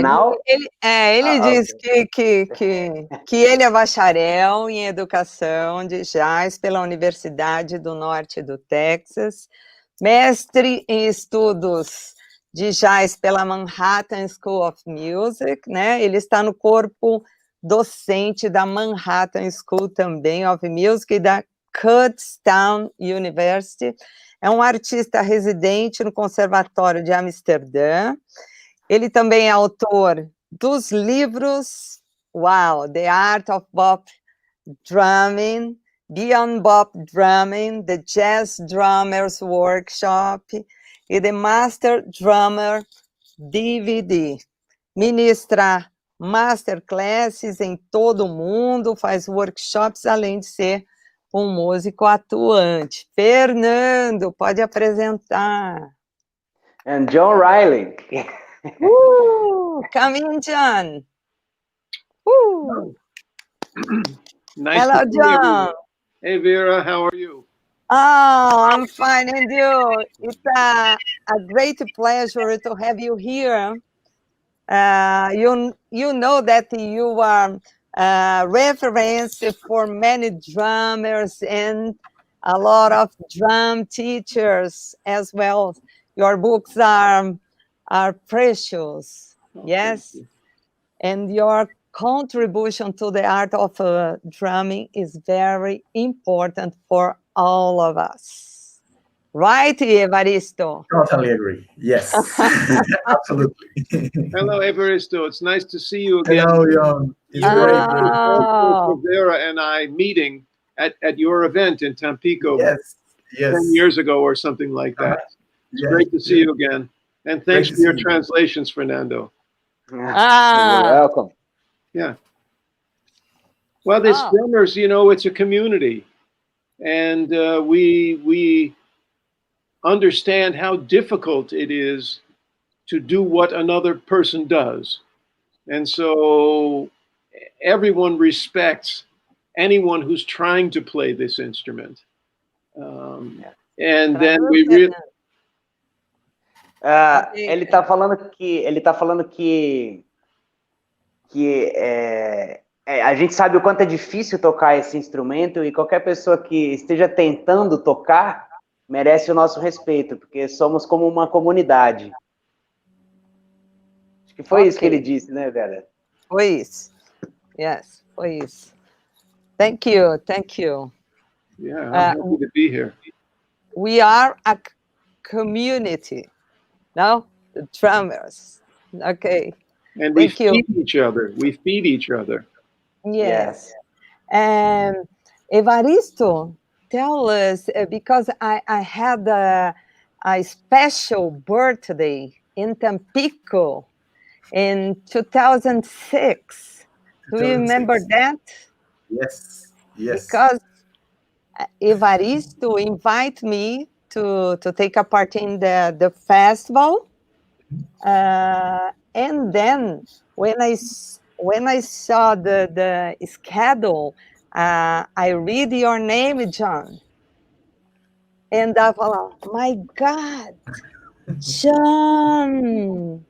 ele diz okay. que ele é bacharel em educação de jazz pela Universidade do Norte do Texas, mestre em estudos de jazz pela Manhattan School of Music, né? Ele está no corpo docente da Manhattan School também of Music e da Kutztown University. É um artista residente no Conservatório de Amsterdã. Ele também é autor dos livros, The Art of Bop Drumming, Beyond Bop Drumming, The Jazz Drummers Workshop e The Master Drummer DVD. Ministra masterclasses em todo o mundo, faz workshops, além de ser um músico atuante. Fernando, pode apresentar. And John Riley. Come in, John. Nice Hello, to see you, John. everyone. Hey, Vera, how are you? Oh, I'm fine, and you? It's a great pleasure to have you here. You know that you are reference for many drummers and a lot of drum teachers as well. Your books are precious, yes, and your contribution to the art of drumming is very important for all of us. Right, Evaristo? Totally agree. Yes, absolutely. Hello, Evaristo. It's nice to see you again. Hello, John. It's great. Vera and I meeting at your event in Tampico 10 years ago or something like that. It's great to see you again. And thanks for your translations, Fernando. You're welcome. Yeah. Well, this drummers, you know, it's a community. And we understand how difficult it is to do what another person does. And so everyone respects anyone who's trying to play this instrument. And then we really... ele tá falando que a gente sabe o quanto é difícil tocar esse instrumento e qualquer pessoa que esteja tentando tocar merece o nosso respeito, porque somos como uma comunidade. Acho que foi isso que ele disse, né, Vera? Foi isso. Yes, foi isso. Thank you, thank you. Yeah, I'm happy to be here. We are a community. No, the drummers. Okay. And we feed each other. We feed each other. Yes. And Evaristo, tell us, because I had a special birthday in Tampico in 2006. Do you remember that? Yes, yes. Because Evaristo invited me to take a part in the festival, and then when I saw the schedule, I read your name, John, and I thought, my God, John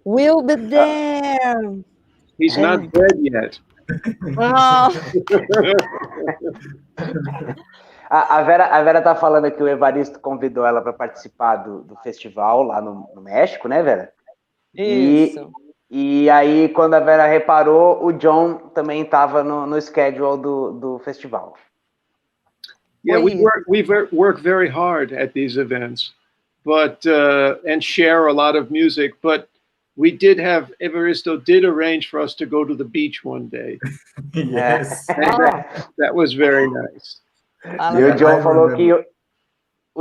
will be there. He's not dead yet. A Vera tá falando que o Evaristo convidou ela para participar do festival lá no México, né, Vera? Isso. E aí, quando a Vera reparou, o John também estava no schedule do festival. Yeah, we work very hard at these events, but and share a lot of music. But we did have Evaristo did arrange for us to go to the beach one day. Yes. That was very nice. E o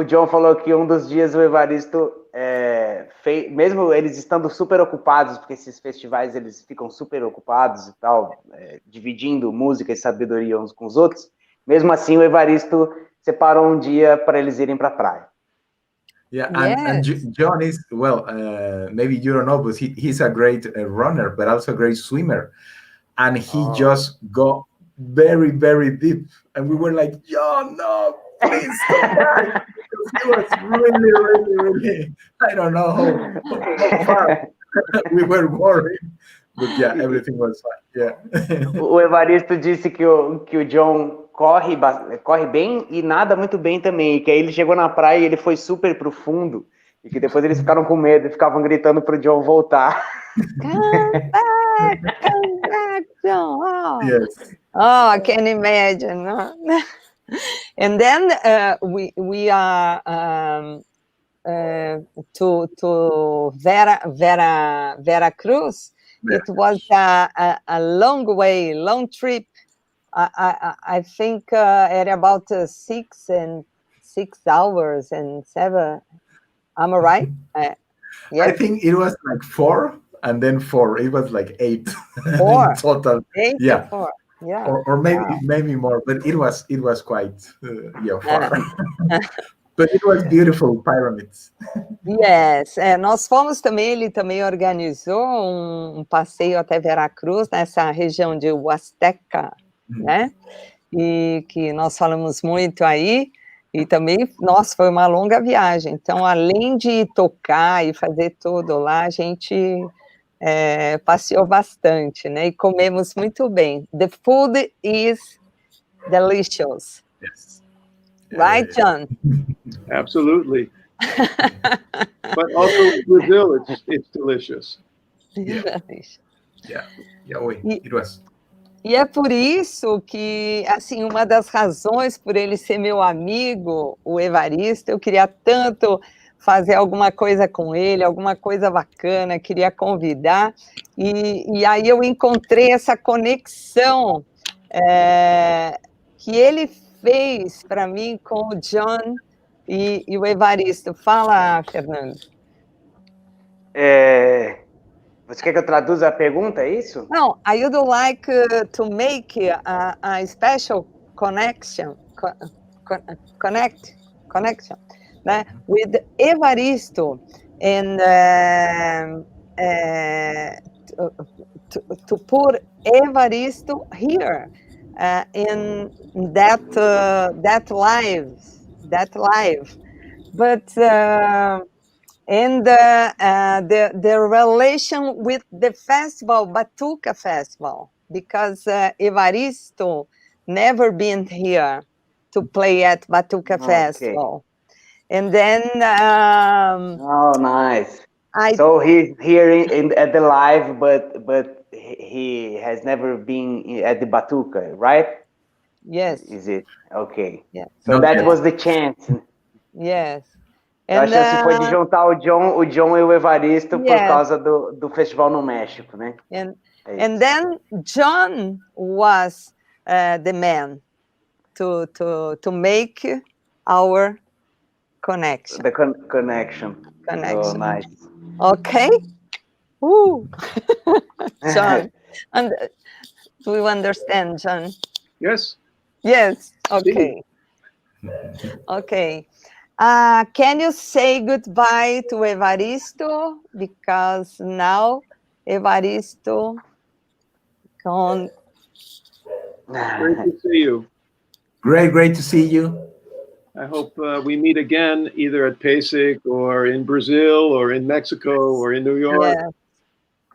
John falou que um dos dias o Evaristo mesmo eles estando super ocupados, porque esses festivais eles ficam super ocupados e tal, dividindo música e sabedoria uns com os outros, mesmo assim o Evaristo separou um dia para eles irem para a praia. Yeah, and John is, well, maybe you don't know, but he's a great runner, but also a great swimmer. And he just got very, very deep. And we were like, John, no, please come back. He was really, really, really, I don't know how far we were worried. But yeah, everything was fine. Yeah. O Evaristo disse que o John corre bem e nada muito bem também. E que aí ele chegou na praia e ele foi super profundo. E que depois eles ficaram com medo e ficavam gritando pro John voltar. Come back, John. Oh. Yes. Oh, I can imagine. And then we are to Vera Cruz. It was a long way, long trip. I think at about 6 hours and 7. Am I right? Yeah. I think it was like 4 and then 4. It was like 8 4 in total. 8 yeah. 4. Yeah. Or maybe more, but it was quite far. But it was beautiful pyramids. Yes, nós fomos também, ele também organizou um passeio até Veracruz, nessa região de Huasteca, né? E que nós falamos muito aí, e também, nossa, foi uma longa viagem. Então, além de tocar e fazer tudo lá, a gente passeou bastante, né? E comemos muito bem. The food is delicious. Yes. Right, John? Absolutely. But also in Brazil, it's delicious. Yeah. It was. E é por isso que, assim, uma das razões por ele ser meu amigo, o Evaristo, eu queria tanto fazer alguma coisa com ele, alguma coisa bacana, queria convidar, e aí eu encontrei essa conexão que ele fez para mim com o John e o Evaristo. Fala, Fernando. Você quer que eu traduza a pergunta, é isso? No, I would like to make a special connection with Evaristo and to put Evaristo here in that live, but and the relation with the festival, Batuka Festival, because Evaristo never been here to play at Batuka Festival. And then... oh, nice. So he's here at the live, but he has never been at the Batuka, right? Yes. Is it? Okay. Yeah. So that was the chance. Yes. A chance foi de juntar o John e o Evaristo por causa do festival no México, né? And then John was the man to make our connection. The connection. Oh, nice. Okay. John, and do you understand, John? Yes. Yes. Okay. Okay. Can you say goodbye to Evaristo? Because now Evaristo gone. Great to see you. Great to see you. I hope we meet again, either at PASIC or in Brazil or in Mexico or in New York. Yeah.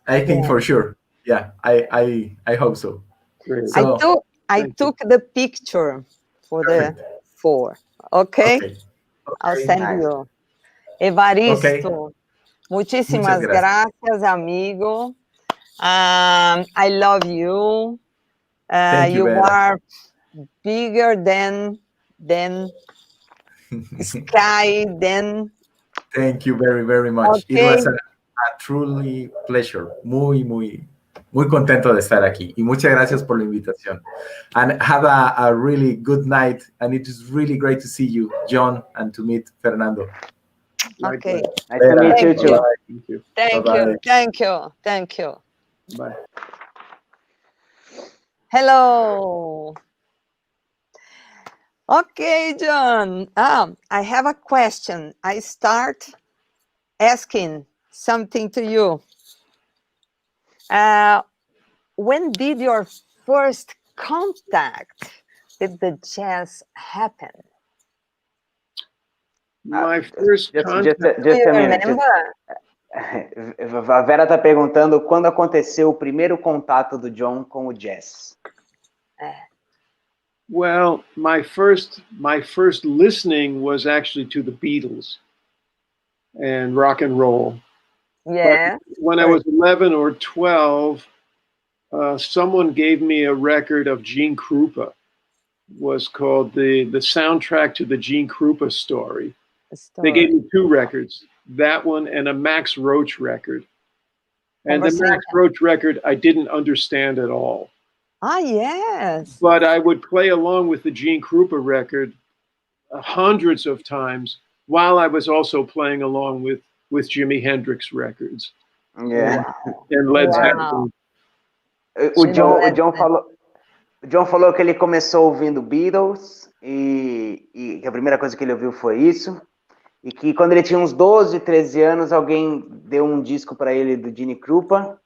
I think for sure. Yeah, I hope so. Great. So, I took the picture for the 4. Okay? I'll send you. Evaristo, muchísimas gracias, amigo. I love you. You are bigger than sky, than... Thank you very, very much. Okay. It was a truly pleasure. Muy contento de estar aquí. Y muchas gracias por la invitación. And have a really good night. And it is really great to see you, John, and to meet Fernando. Okay. Nice to meet you too. Thank you. Thank you. Bye. Hello. Okay, John. I have a question. I start asking something to you. When did your first contact with the jazz happen? My first contact. Just a minute. A Vera está perguntando quando aconteceu o primeiro contato do John com o jazz. Well, my first listening was actually to the Beatles and rock and roll. Yeah. But when I was 11 or 12, someone gave me a record of Gene Krupa. It was called the soundtrack to the Gene Krupa story. They gave me 2 records, that one and a Max Roach record. And the Max Roach record, I didn't understand at all. Ah, yes. But I would play along with the Gene Krupa record hundreds of times while I was also playing along with Jimi Hendrix records. Yeah. And Led Zeppelin. O John falou que ele começou ouvindo Beatles e que a primeira coisa que ele ouviu foi isso. E que quando ele tinha uns 12, 13 anos, alguém deu um disco para ele do Gene Krupa,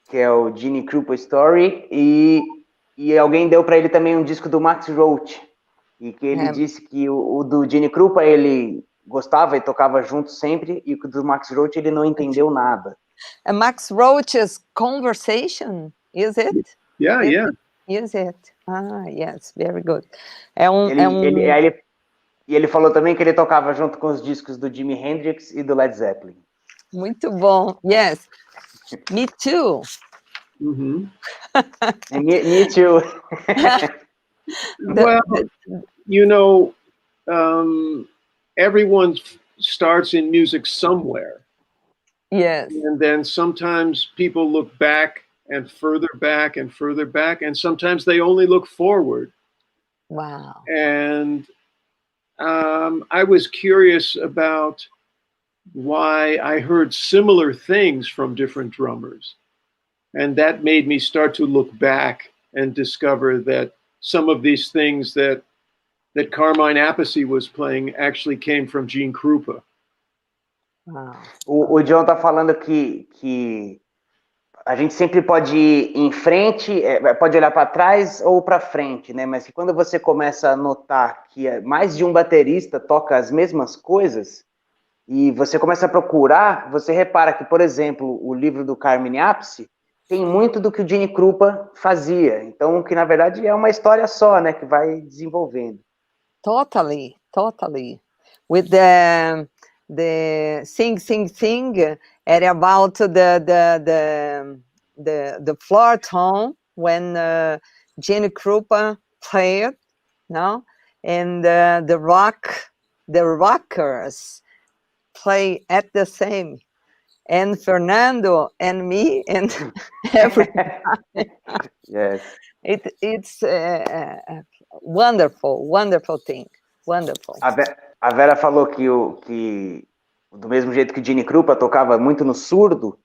que é o Gene Krupa Story, e alguém deu para ele também um disco do Max Roach, e que ele disse que o do Gene Krupa ele gostava e tocava junto sempre, e o do Max Roach ele não entendeu nada. Max Roach's Conversation, is it? Yeah, yeah. Is it? Ah, yes, very good. E ele falou também que ele tocava junto com os discos do Jimi Hendrix e do Led Zeppelin. Muito bom. Yes. Me too. Mm-hmm. me too. Well, you know, everyone starts in music somewhere. Yes. And then sometimes people look back and further back and further back, and sometimes they only look forward. Wow. And I was curious about why I heard similar things from different drummers. And that made me start to look back and discover that some of these things that Carmine Appice was playing actually came from Gene Krupa. Wow. O John tá falando que a gente sempre pode ir em frente, pode olhar para trás ou para frente, né? Mas que quando você começa a notar que mais de um baterista toca as mesmas coisas e você começa a procurar, você repara que, por exemplo, o livro do Carmine Appice tem muito do que o Gene Krupa fazia. Então, que na verdade é uma história só, né? Que vai desenvolvendo. Totally. With the Sing era about the floor tone when Gene Krupa played, no, and the rockers play at the same, and Fernando and me and everybody. Yes, it's wonderful thing, wonderful. A Vera falou que do mesmo jeito que o Gene Krupa tocava muito no surdo,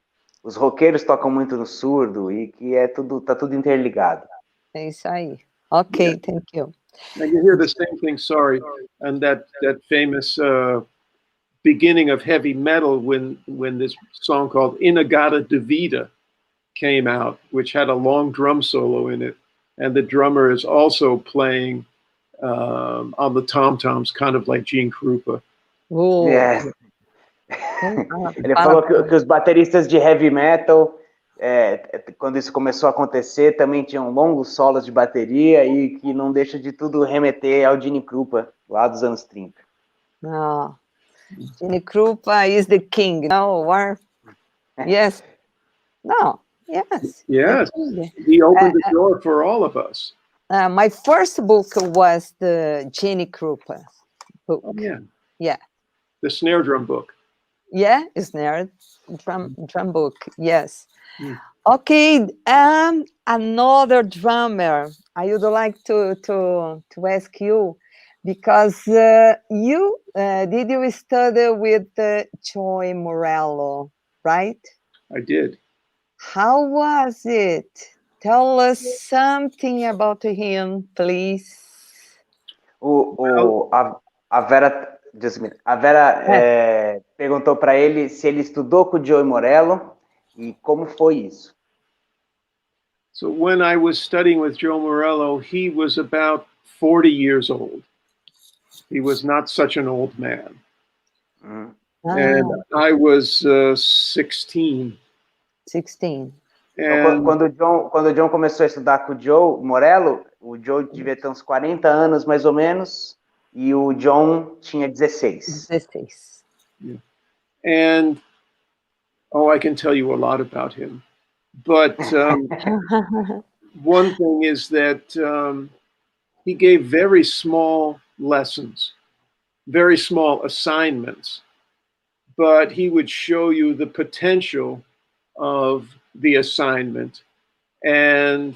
os roqueiros tocam muito no surdo e que tá tudo interligado. É isso aí. Okay, yeah. Thank you. And you hear the same thing, sorry, and that famous beginning of heavy metal when this song called Inagata Devita came out, which had a long drum solo in it, and the drummer is also playing on the tom-toms, kind of like Gene Krupa. Oh. Yes. Ele falou que os bateristas de heavy metal, quando isso começou a acontecer, também tinham longos solos de bateria e que não deixa de tudo remeter ao Gene Krupa, lá dos anos 30. Oh. Gene Krupa is the king, no? Or... Yes. No. Yes. Yes. He opened the door for all of us. My first book was the Gene Krupa book. Oh, yeah. Yeah. The snare drum book. Yeah, snare drum book. Yes. Mm. Okay. Another drummer. I would like to ask you, because you did you study with Joey Morello, right? I did. How was it? Tell us something about him, please. A Vera, perguntou para ele se ele estudou com o Joey Morello e como foi isso. So when I was studying with Joe Morello, he was about 40 years old. He was not such an old man. And I was 16. 16. Então, quando o John começou a estudar com o Joe Morello, o Joe devia ter uns 40 anos, mais ou menos, e o John tinha 16. 16. Yeah. And, I can tell you a lot about him. But one thing is that he gave very small lessons, very small assignments, but he would show you the potential of the assignment, and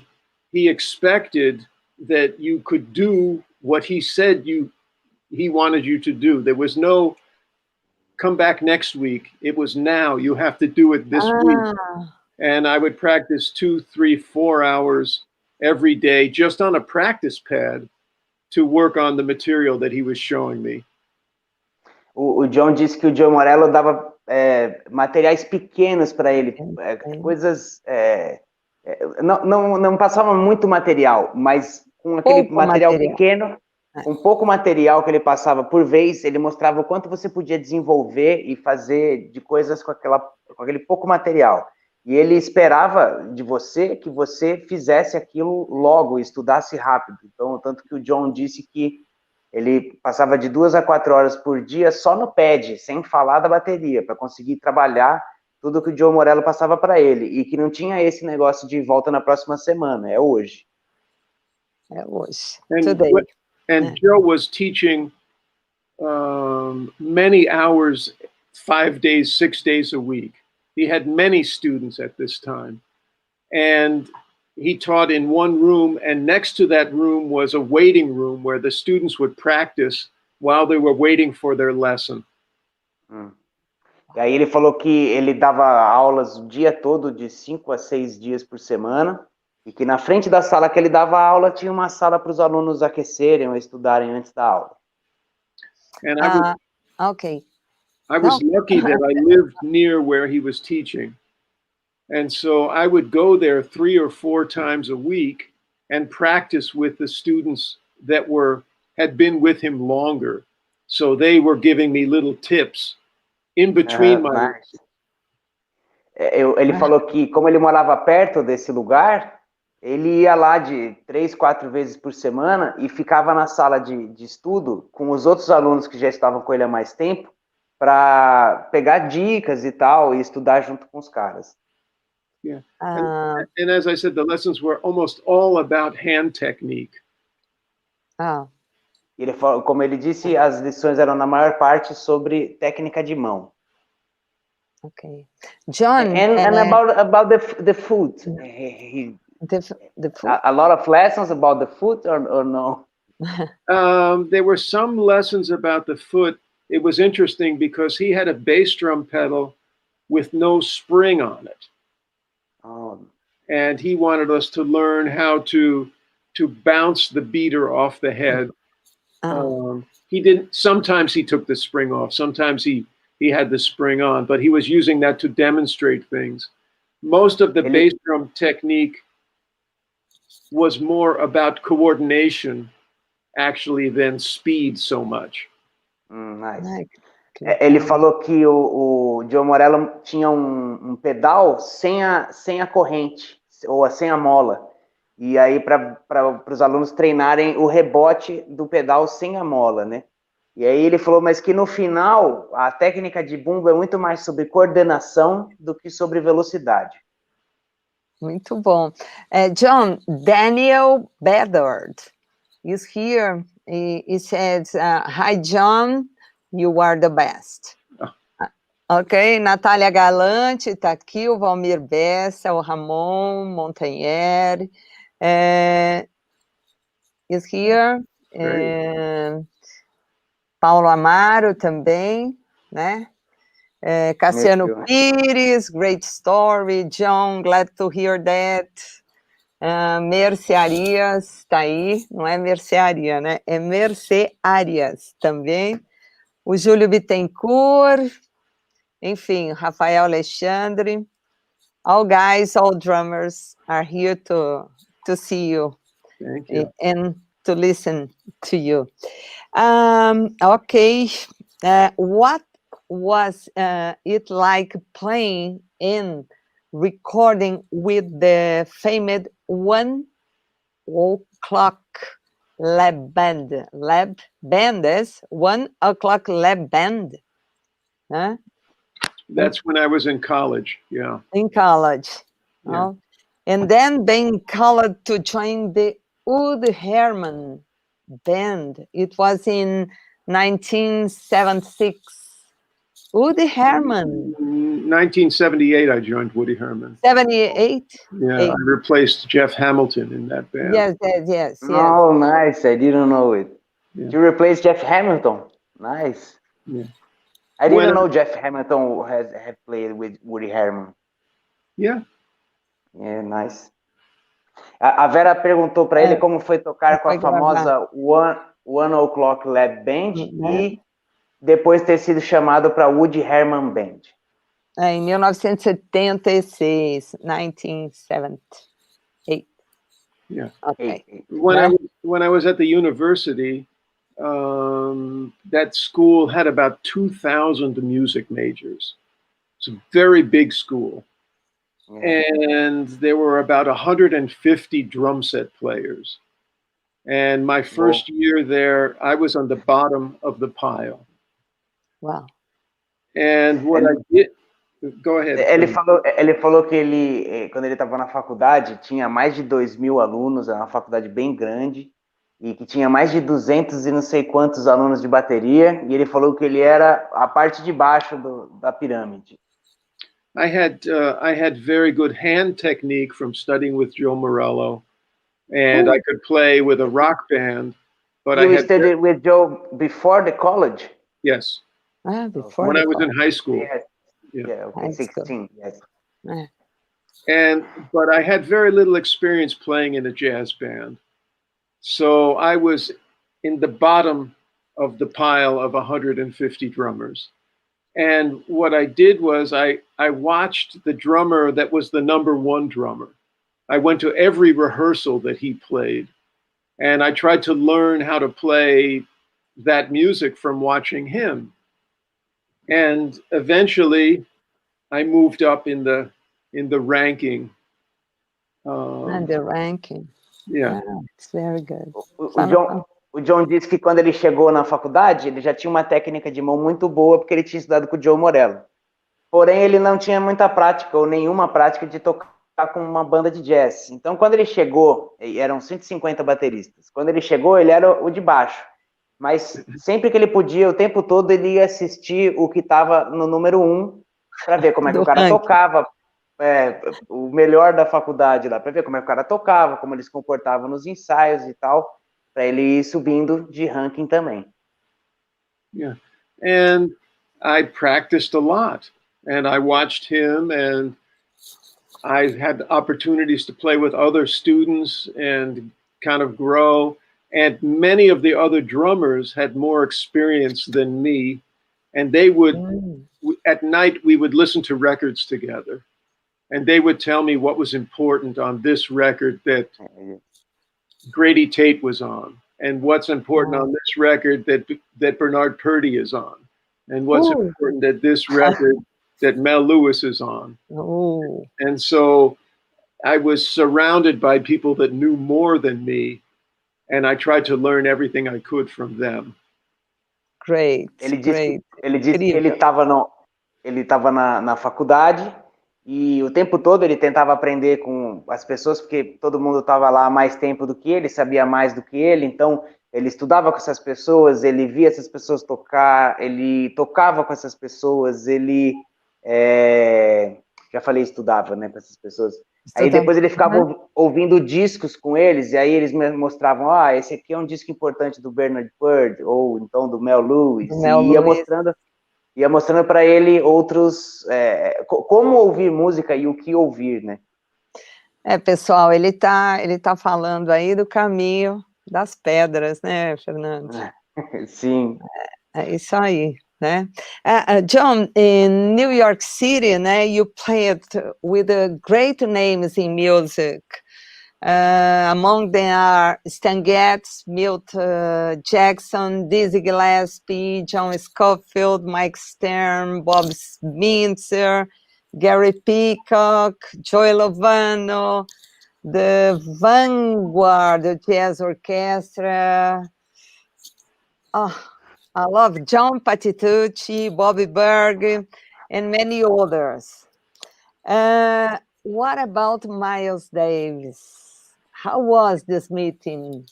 he expected that you could do what he said he wanted you to do. There was no come back next week. It was now. You have to do it this week. And I would practice 2, 3, 4 hours every day just on a practice pad to work on the material that he was showing me. O John disse que o Joe Morello dava materiais pequenos para ele, coisas... não passava muito material, mas com aquele material pequeno, com pouco material que ele passava por vez, ele mostrava o quanto você podia desenvolver e fazer de coisas com aquele pouco material. E ele esperava de você que você fizesse aquilo logo, estudasse rápido. Então, tanto que o John disse que ele passava de 2 a 4 horas por dia só no pad, sem falar da bateria, para conseguir trabalhar tudo que o Joe Morello passava para ele. E que não tinha esse negócio de volta na próxima semana, é hoje. É hoje. And Joe was teaching many hours, 5 days, 6 days a week. He had many students at this time. And he taught in one room, and next to that room was a waiting room where the students would practice while they were waiting for their lesson. E aí ele falou que ele dava aulas o dia todo, de 5 a 6 dias por semana, e que na frente da sala que ele dava aula tinha uma sala para os alunos aquecerem ou estudarem antes da aula. And I was lucky that I lived near where he was teaching. And so I would go there 3 or 4 times a week and practice with the students that had been with him longer. So they were giving me little tips in between my... Ele falou que, como ele morava perto desse lugar, ele ia lá de 3, 4 vezes por semana e ficava na sala de estudo com os outros alunos que já estavam com ele há mais tempo, para pegar dicas e tal, e estudar junto com os caras. Yeah. And as I said, the lessons were almost all about hand technique. Ele falou, como ele disse, as lições eram na maior parte sobre técnica de mão. Okay. John, and about the food. The food. A lot of lessons about the foot or no? There were some lessons about the foot. It was interesting because he had a bass drum pedal with no spring on it. And he wanted us to learn how to bounce the beater off the head. He didn't. Sometimes he took the spring off. Sometimes he had the spring on, but he was using that to demonstrate things. Most of the bass drum technique was more about coordination, actually, than speed so much. Nice. Ele falou que o Joe Morello tinha um pedal sem a corrente, ou sem a mola. E aí, para os alunos treinarem o rebote do pedal sem a mola, né? E aí ele falou, mas que no final, a técnica de bumbo é muito mais sobre coordenação do que sobre velocidade. Muito bom. John, Daniel Bedard is here. He says, hi, John, you are the best. Ok, Natália Galante está aqui, o Valmir Bessa, o Ramon Montanher is here. Paulo Amaro também, né? Cassiano Pires, great story. John, glad to hear that. Mercearias está aí, não é mercearia, né? É Mercearias também. O Júlio Bittencourt, enfim, Rafael Alexandre. All guys, all drummers are here to see you. Thank you. And to listen to you. Okay, what was it like playing in recording with the famous 1 o'clock lab band? Lab band is 1 o'clock lab band. Huh? That's when I was in college, yeah. In college. Yeah. Oh. And then being called to join the Wood Herman band. It was in 1976. Woody Herman. 1978, I joined Woody Herman. 78? Yeah, I replaced Jeff Hamilton in that band. Yes. Oh, nice. I didn't know it. Yeah. You replaced Jeff Hamilton. Nice. Yeah. I didn't know Jeff Hamilton had played with Woody Herman. Yeah. Yeah, nice. A Vera perguntou para ele como foi tocar com a famosa One O'Clock Lab Band e depois ter sido chamado para Woody Herman Band. Em 1976, 1978. Yeah. Okay. When I was at the university, that school had about 2,000 music majors. It's a very big school. Yeah. And there were about 150 drum set players. And my first year there, I was on the bottom of the pile. Wow. And what I did... Go ahead. Ele falou que ele, quando ele estava na faculdade, tinha mais de 2.000 alunos, era uma faculdade bem grande, e que tinha mais de 200 e não sei quantos alunos de bateria, e ele falou que ele era a parte de baixo da pirâmide. I had very good hand technique from studying with Joe Morello, and I could play with a rock band. But you studied with Joe before the college? Yes. Before when I was in high school. Yes. Yeah, okay, 16, yes. But I had very little experience playing in a jazz band. So I was in the bottom of the pile of 150 drummers. And what I did was I watched the drummer that was the #1 drummer. I went to every rehearsal that he played. And I tried to learn how to play that music from watching him. And eventually, I moved up in the ranking. And the ranking. Yeah. It's very good. O John disse que quando ele chegou na faculdade, ele já tinha uma técnica de mão muito boa, porque ele tinha estudado com o Joe Morello. Porém, ele não tinha muita prática, ou nenhuma prática de tocar com uma banda de jazz. Então, quando ele chegou, eram 150 bateristas. Quando ele chegou, ele era o de baixo. Mas sempre que ele podia, o tempo todo, ele ia assistir o que estava no #1 para ver como é que o cara tocava, o melhor da faculdade lá, para ver como é que o cara tocava, como ele se comportava nos ensaios e tal, para ele ir subindo de ranking também. Yeah, and I practiced a lot, and I watched him, and I had opportunities to play with other students and kind of grow. And many of the other drummers had more experience than me. And they would, at night, we would listen to records together. And they would tell me what was important on this record that Grady Tate was on. And what's important on this record that Bernard Purdy is on. And what's important at this record that Mel Lewis is on. And so I was surrounded by people that knew more than me. And I tried to learn everything I could from them. Great. Ele disse que ele estava na faculdade e o tempo todo ele tentava aprender com as pessoas, porque todo mundo estava lá há mais tempo do que ele, sabia mais do que ele. Então, ele estudava com essas pessoas, ele via essas pessoas tocar, ele tocava com essas pessoas, ele... já falei estudava, né, com essas pessoas. Aí depois ele ficava ouvindo discos com eles, e aí eles me mostravam, esse aqui é um disco importante do Bernard Purd, ou então do Mel Lewis, ia mostrando para ele outros, como ouvir música e o que ouvir, né? Pessoal, ele tá falando aí do caminho das pedras, né, Fernando? Sim. É isso aí, né? John, in New York City, né, you played with great names in music. Among them are Stan Getz, Milt Jackson, Dizzy Gillespie, John Scofield, Mike Stern, Bob Mintzer, Gary Peacock, Joey Lovano, the Vanguard Jazz Orchestra. I love John Patitucci, Bobby Berg, and many others. What about Miles Davis? How was this meeting?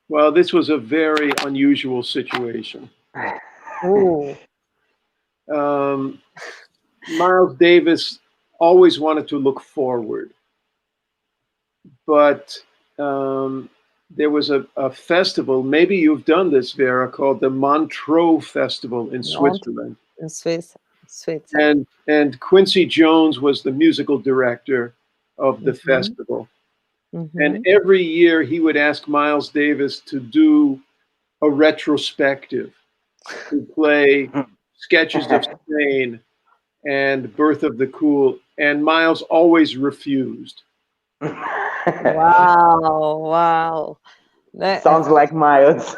Well, this was a very unusual situation. Miles Davis always wanted to look forward, but there was a festival, maybe you've done this, Vera, called the Montreux Festival in Switzerland. In Switzerland. And Quincy Jones was the musical director of the festival. And every year he would ask Miles Davis to do a retrospective, to play Sketches of Spain and Birth of the Cool, and Miles always refused. Wow. Sounds like Miles.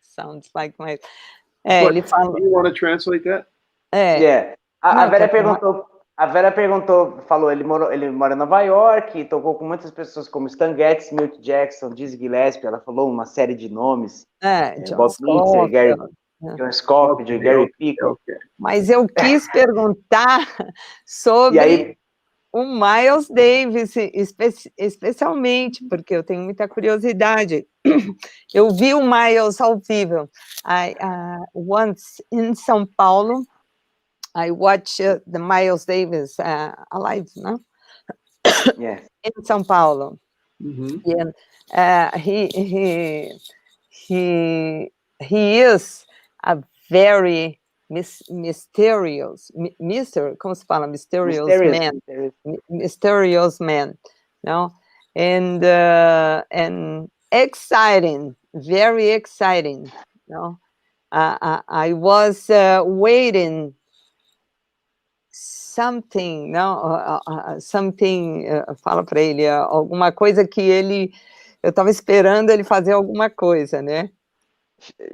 Sounds like Miles. Ele fala... Do you want to translate that? Yeah. A Vera perguntou, falou, ele mora em Nova York, tocou com muitas pessoas como Stan Getz, Milt Jackson, Dizzy Gillespie, ela falou uma série de nomes. Bob Mintzer, John Scofield, Gary Peacock. Mas eu quis perguntar sobre o Miles Davis, especialmente, porque eu tenho muita curiosidade. Eu vi o Miles ao vivo. Once in São Paulo, I watched the Miles Davis alive, no? Yes. In São Paulo. And he is a very mysterious man, no? And exciting, very exciting, no? I was waiting something, não? Fala para ele, alguma coisa que eu estava esperando ele fazer alguma coisa, né?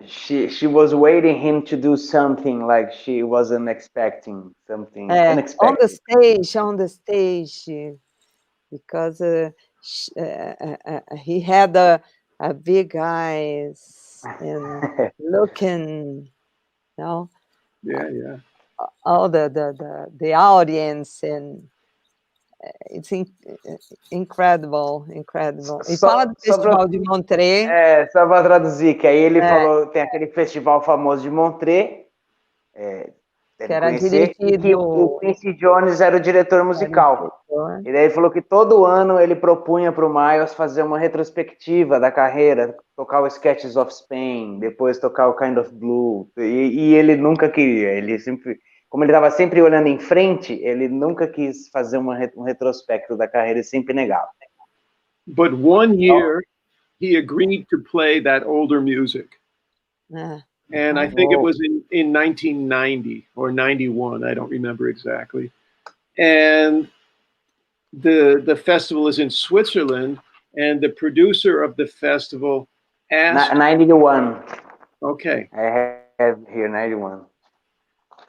She was waiting him to do something like she wasn't expecting something unexpected. On the stage, because he had a big eyes and looking, you know. Yeah. All the audience, and it's incredible. E fala do Festival de Montreux. Só para traduzir, que aí ele falou, tem aquele festival famoso de Montreux, que era dirigido... que o Quincy Jones era o diretor musical. E daí ele falou que todo ano ele propunha para o Miles fazer uma retrospectiva da carreira, tocar o Sketches of Spain, depois tocar o Kind of Blue, e ele nunca queria, como ele estava sempre olhando em frente, ele nunca quis fazer um retrospecto da carreira e sempre negava. But one year he agreed to play that older music. And I think it was in 1990 or 91, I don't remember exactly. And the festival is in Switzerland, and the producer of the festival asked... 91. Okay. I have here 91.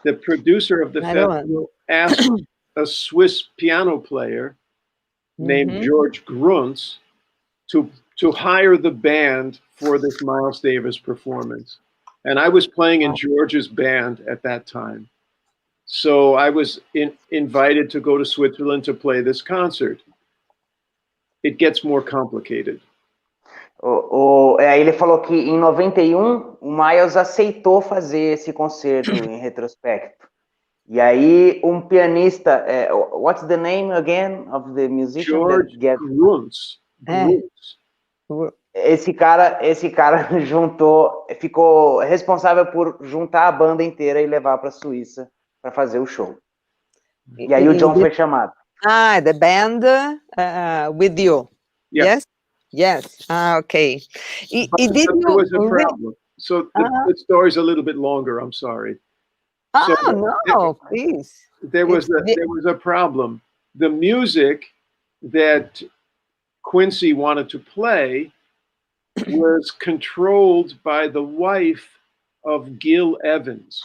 The producer of the festival asked a Swiss piano player named George Gruntz to hire the band for this Miles Davis performance. And I was playing in George's band at that time. So I was invited to go to Switzerland to play this concert. It gets more complicated. Aí ele falou que em 91 o Miles aceitou fazer esse concerto em retrospecto. E aí um pianista, what's the name again of the musician? George Gruntz. Esse cara ficou responsável por juntar a banda inteira e levar para a Suíça para fazer o show. E aí o John foi chamado. The band with you. Yeah. Yes? Yes. Okay. But there was a problem. So the story's a little bit longer, I'm sorry. Please. There was a problem. The music that Quincy wanted to play was controlled by the wife of Gil Evans.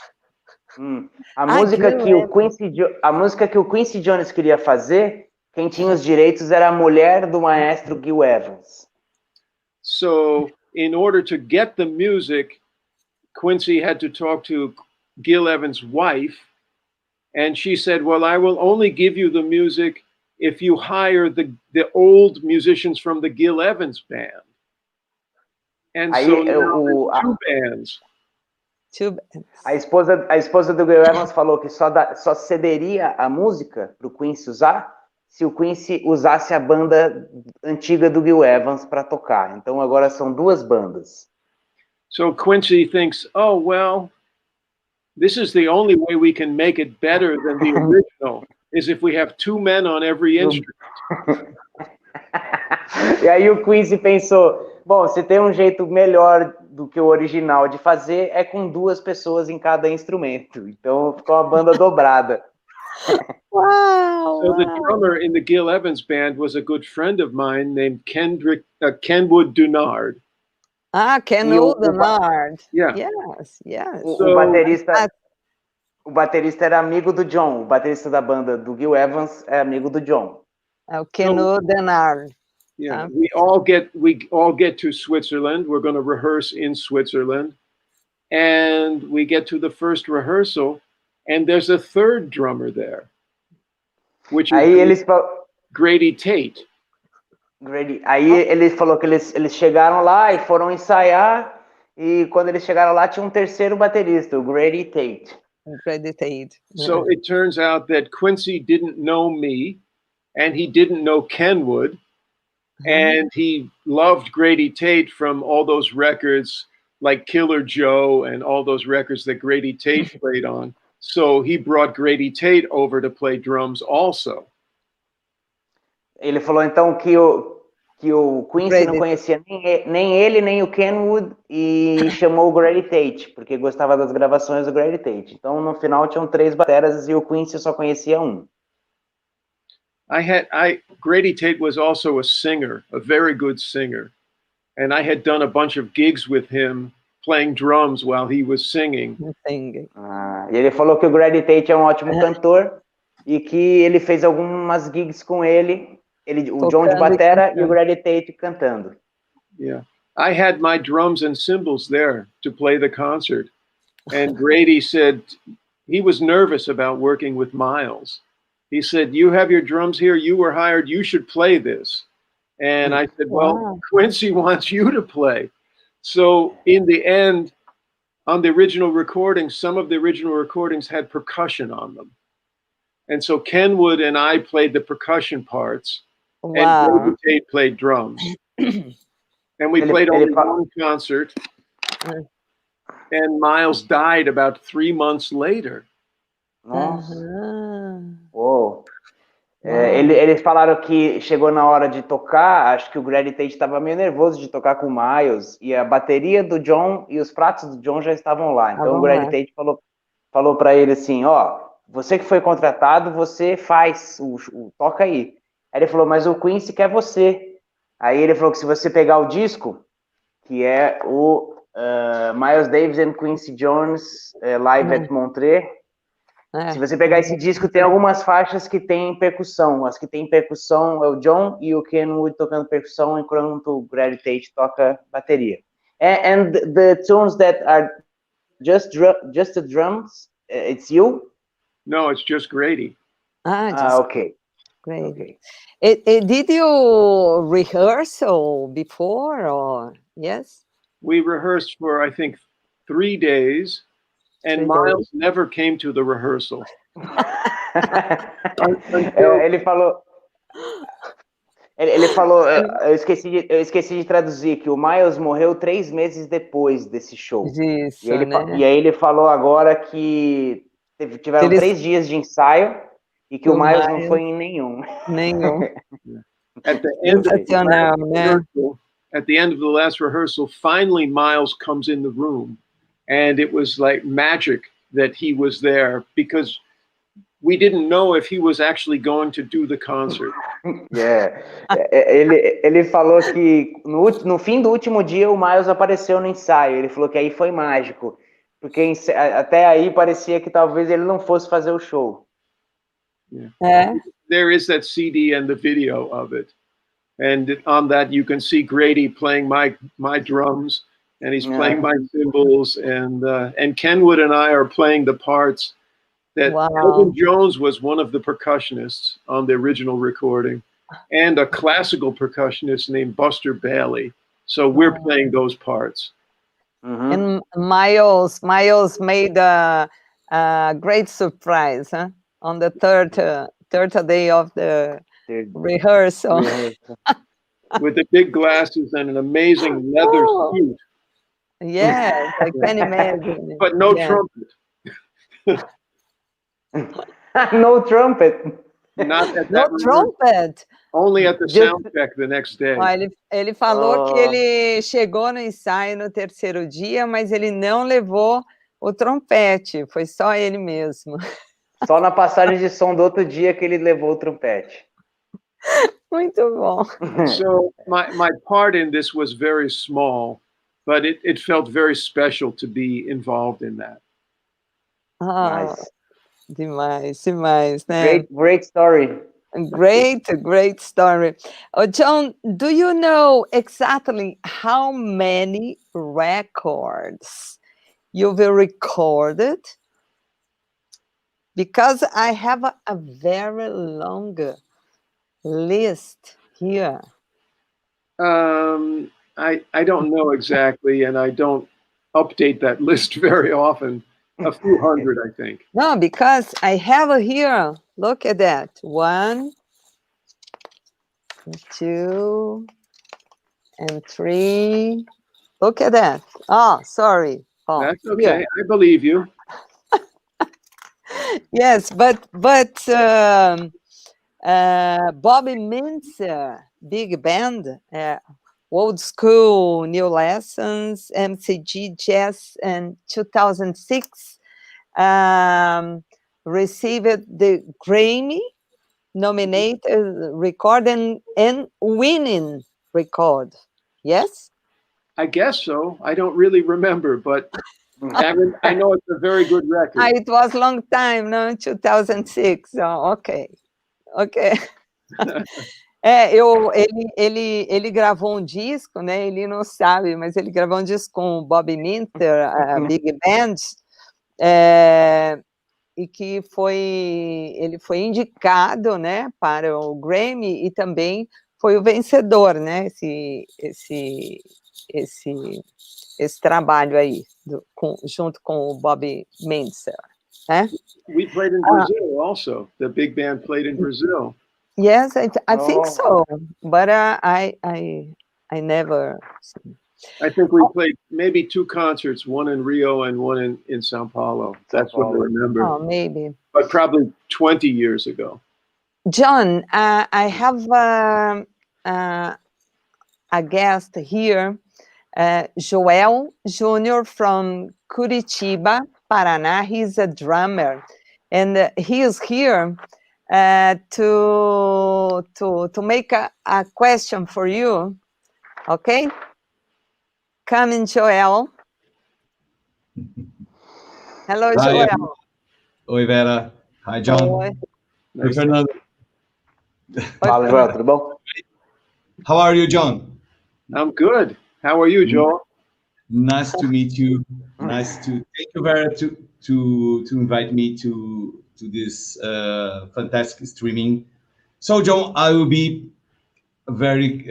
A música que o Quincy Jones queria fazer, quem tinha os direitos era a mulher do maestro Gil Evans. So, in order to get the music, Quincy had to talk to Gil Evans' wife, and she said, well, I will only give you the music if you hire the old musicians from the Gil Evans band. And so now two bands. A esposa do Gil Evans falou que só cederia a música para o Quincy usar se o Quincy usasse a banda antiga do Gil Evans para tocar. Então agora são duas bandas. So Quincy thinks, oh, well, this is the only way we can make it better than the original, is if we have two men on every instrument. E aí o Quincy pensou, bom, se tem um jeito melhor do que o original de fazer, é com duas pessoas em cada instrumento. Então ficou uma banda dobrada. So the drummer in the Gil Evans band was a good friend of mine named Kenwood Dunard. Kenwood Dunard. Yeah. Yes. O baterista era amigo do John. O baterista da banda do Gil Evans é amigo do John. Kenwood Dunard. Yeah, we all get to Switzerland. We're going to rehearse in Switzerland, and we get to the first rehearsal, and there's a third drummer there, which is Grady Tate. Aí ele falou que eles chegaram lá e foram ensaiar, e quando eles chegaram lá tinha um terceiro baterista, o Grady Tate. So it turns out that Quincy didn't know me, and he didn't know Kenwood. And he loved Grady Tate from all those records like Killer Joe and all those records that Grady Tate played on. So he brought Grady Tate over to play drums also. Ele falou então que o Quincy não conhecia nem ele, nem o Kenwood, e chamou o Grady Tate, porque gostava das gravações do Grady Tate. Então no final tinham 3 bateras e o Quincy só conhecia um. Grady Tate was also a singer, a very good singer. And I had done a bunch of gigs with him playing drums while he was singing. E ele falou que o Grady Tate é um ótimo cantor e que ele fez algumas gigs com ele, o John de batera e o Grady Tate cantando. Yeah. I had my drums and cymbals there to play the concert. And Grady said he was nervous about working with Miles. He said, you have your drums here, you were hired, you should play this. And I said, well, Quincy wants you to play. So in the end, on the original recordings, some of the original recordings had percussion on them. And so Kenwood and I played the percussion parts, and Grady Tate played drums. And we played only one concert, and Miles died about 3 months later. Eles falaram que chegou na hora de tocar, acho que o Grady Tate estava meio nervoso de tocar com o Miles, e a bateria do John e os pratos do John já estavam lá. Então o Grady Tate falou para ele assim, você que foi contratado, você faz, toca aí. Aí ele falou, mas o Quincy quer você. Aí ele falou que se você pegar o disco, que é o Miles Davis and Quincy Jones Live at Montreux, se você pegar esse disco, tem algumas faixas que tem percussão. As que tem percussão é o John e o Kenwood tocando percussão, enquanto o Grady Tate toca bateria. And the tunes that are just the drums, it's you? No, it's just Grady. Okay. great. Okay. Did you rehearsal before, or yes? We rehearsed for, I think, 3 days, and 3 Miles never came to the rehearsal. Ele falou. Ele falou, eu esqueci de traduzir, que o Miles morreu 3 meses depois desse show. Isso, E né? aí ele falou agora que tiveram 3 dias de ensaio e que o Miles não foi em nenhum. Nenhum. At the end Sensacional, né? At the end of the last rehearsal, finally Miles comes in the room, and it was like magic that he was there, because we didn't know if he was actually going to do the concert. Ele falou que no fim do último dia o Miles apareceu no ensaio. Ele falou que aí foi mágico, porque até aí parecia que talvez ele não fosse fazer o show. There is that CD and the video of it, and on that you can see Grady playing my drums, and he's playing my cymbals, and Kenwood and I are playing the parts. That Elvin Jones was one of the percussionists on the original recording, and a classical percussionist named Buster Bailey. So we're playing those parts. And Miles made a great surprise, huh? On the third day of the rehearsal. With the big glasses and an amazing leather suit. Yes, I can imagine. But no trumpet. No trumpet. Not at no trumpet. Only at the sound check the next day. Ele falou que ele chegou no ensaio no terceiro dia, mas ele não levou o trompete, foi só ele mesmo. Só na passagem de som do outro dia que ele levou o trompete. Muito bom. So my part in this was very small, but it felt very special to be involved in that. Nice. Demais, né? Great story. Great story. John, do you know exactly how many records you've recorded? Because I have a very long list here. I don't know exactly, and I don't update that list very often. A few hundred, I think. No, because I have here, look at that. 1, 2, and 3. Look at that. Oh, sorry. Oh, that's okay. Yeah. I believe you. Yes, but Bobby Mintzer, big band, old school, new lessons, MCG Jazz, and 2006 received the Grammy nominated record and winning record. Yes? I guess so. I don't really remember, but I know it's a very good record. It was a long time, no? 2006. Oh, okay. Ele gravou um disco, né? Ele não sabe, mas ele gravou um disco com o Bobby Mintzer, a Big Band, e que ele foi indicado, né, para o Grammy, e também foi o vencedor, né? Esse trabalho aí, junto com o Bobby Mintzer, né? We played in Brazil also. The big band played in Brazil. Yes, I think so, but I never. I think we played maybe 2 concerts, one in Rio and one in Sao Paulo. That's what I remember. Oh, maybe. But probably 20 years ago. John, I have a guest here, Joel Jr. from Curitiba, Paraná. He's a drummer, and he is here to make a question for you. Okay? Come in, Joel. Hello, Hi, Joel. Oi, Vera. Hi, John. Oi, Fernando. Fala, Joel, tudo bom? How are you, John? I'm good. How are you, Joel? Nice to meet you. Thank you, Vera, to invite me to this fantastic streaming. So, John, I will be very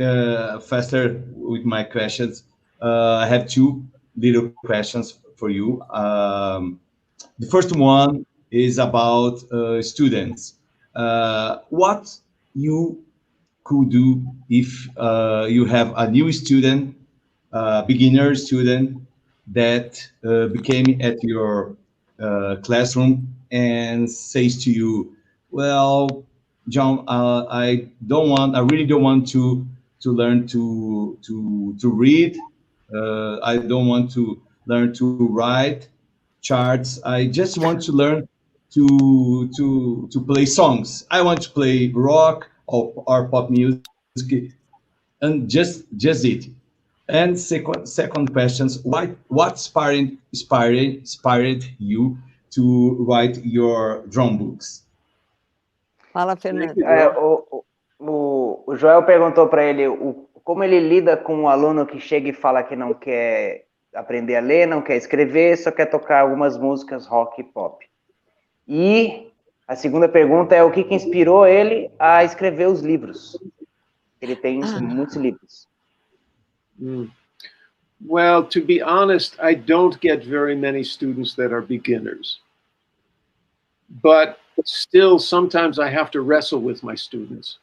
faster with my questions. I have two little questions for you. The first one is about students. What you could do if you have a new student, beginner student that became at your classroom and says to you, "Well, John, I really don't want to learn to read. I don't want to learn to write charts. I just want to learn to play songs. I want to play rock or pop music, and just it." And second questions, what inspired you to write your drum books? Fala, Fernando. O Joel perguntou para ele como ele lida com um aluno que chega e fala que não quer aprender a ler, não quer escrever, só quer tocar algumas músicas rock e pop. E a segunda pergunta é o que inspirou ele a escrever os livros. Ele tem muitos livros. Well, to be honest, I don't get very many students that are beginners. But still, sometimes I have to wrestle with my students.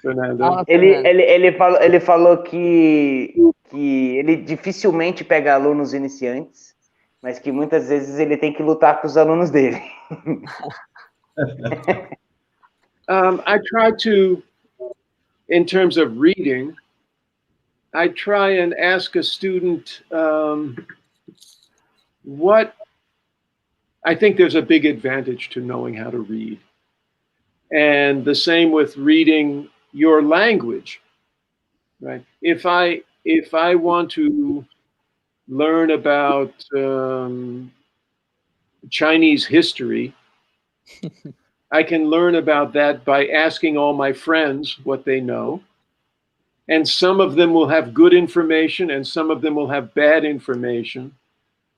Fernando? Ele falou que ele dificilmente pega alunos iniciantes, mas que muitas vezes ele tem que lutar com os alunos dele. I try to, in terms of reading, I try and ask a student what. I think there's a big advantage to knowing how to read. And the same with reading your language, right? If I want to learn about Chinese history, I can learn about that by asking all my friends what they know. And some of them will have good information and some of them will have bad information,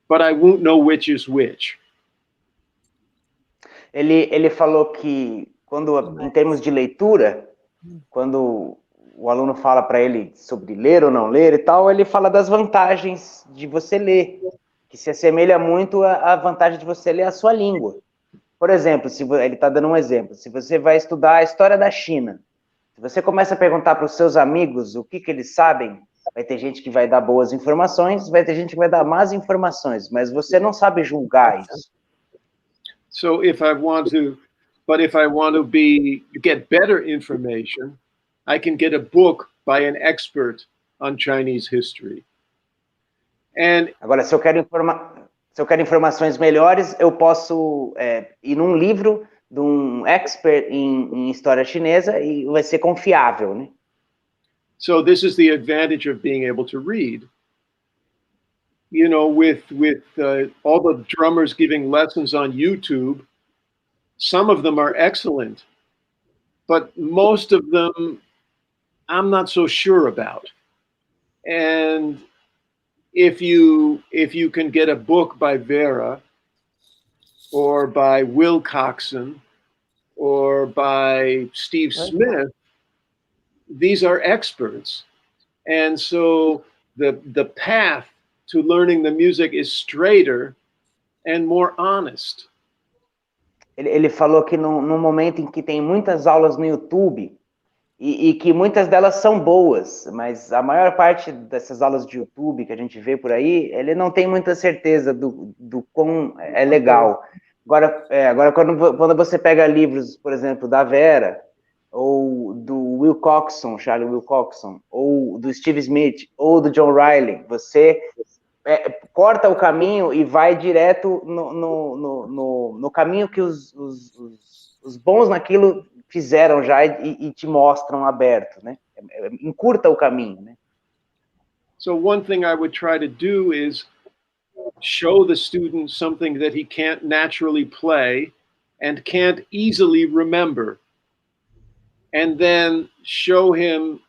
but I won't know which is which. Ele falou que em termos de leitura, quando o aluno fala para ele sobre ler ou não ler e tal, ele fala das vantagens de você ler, que se assemelha muito à vantagem de você ler a sua língua. Por exemplo, ele está dando um exemplo, se você vai estudar a história da China, se você começa a perguntar para os seus amigos o que eles sabem, vai ter gente que vai dar boas informações, vai ter gente que vai dar más informações, mas você não sabe julgar isso. So if I want to get better information, I can get a book by an expert on Chinese history. And agora, se eu quero informações melhores, eu posso ir num livro de um expert em história chinesa e vai ser confiável, né? So this is the advantage of being able to read. You know, with all the drummers giving lessons on YouTube, some of them are excellent, but most of them I'm not so sure about. And if you can get a book by Vera or by Will Coxon or by Steve Smith, these are experts. And so the path to learning the music is straighter and more honest. Ele falou que no momento em que tem muitas aulas no YouTube e que muitas delas são boas, mas a maior parte dessas aulas de YouTube que a gente vê por aí, ele não tem muita certeza do quão é legal. Agora quando você pega livros, por exemplo, da Vera, ou do Will Coxon, Charlie Will Coxon, ou do Steve Smith, ou do John Riley, você corta o caminho e vai direto no caminho que os bons naquilo fizeram já e te mostram aberto, né? Encurta o caminho, né? So one thing I would try to do is show the student something that he can't naturally play and can't easily remember. And then show him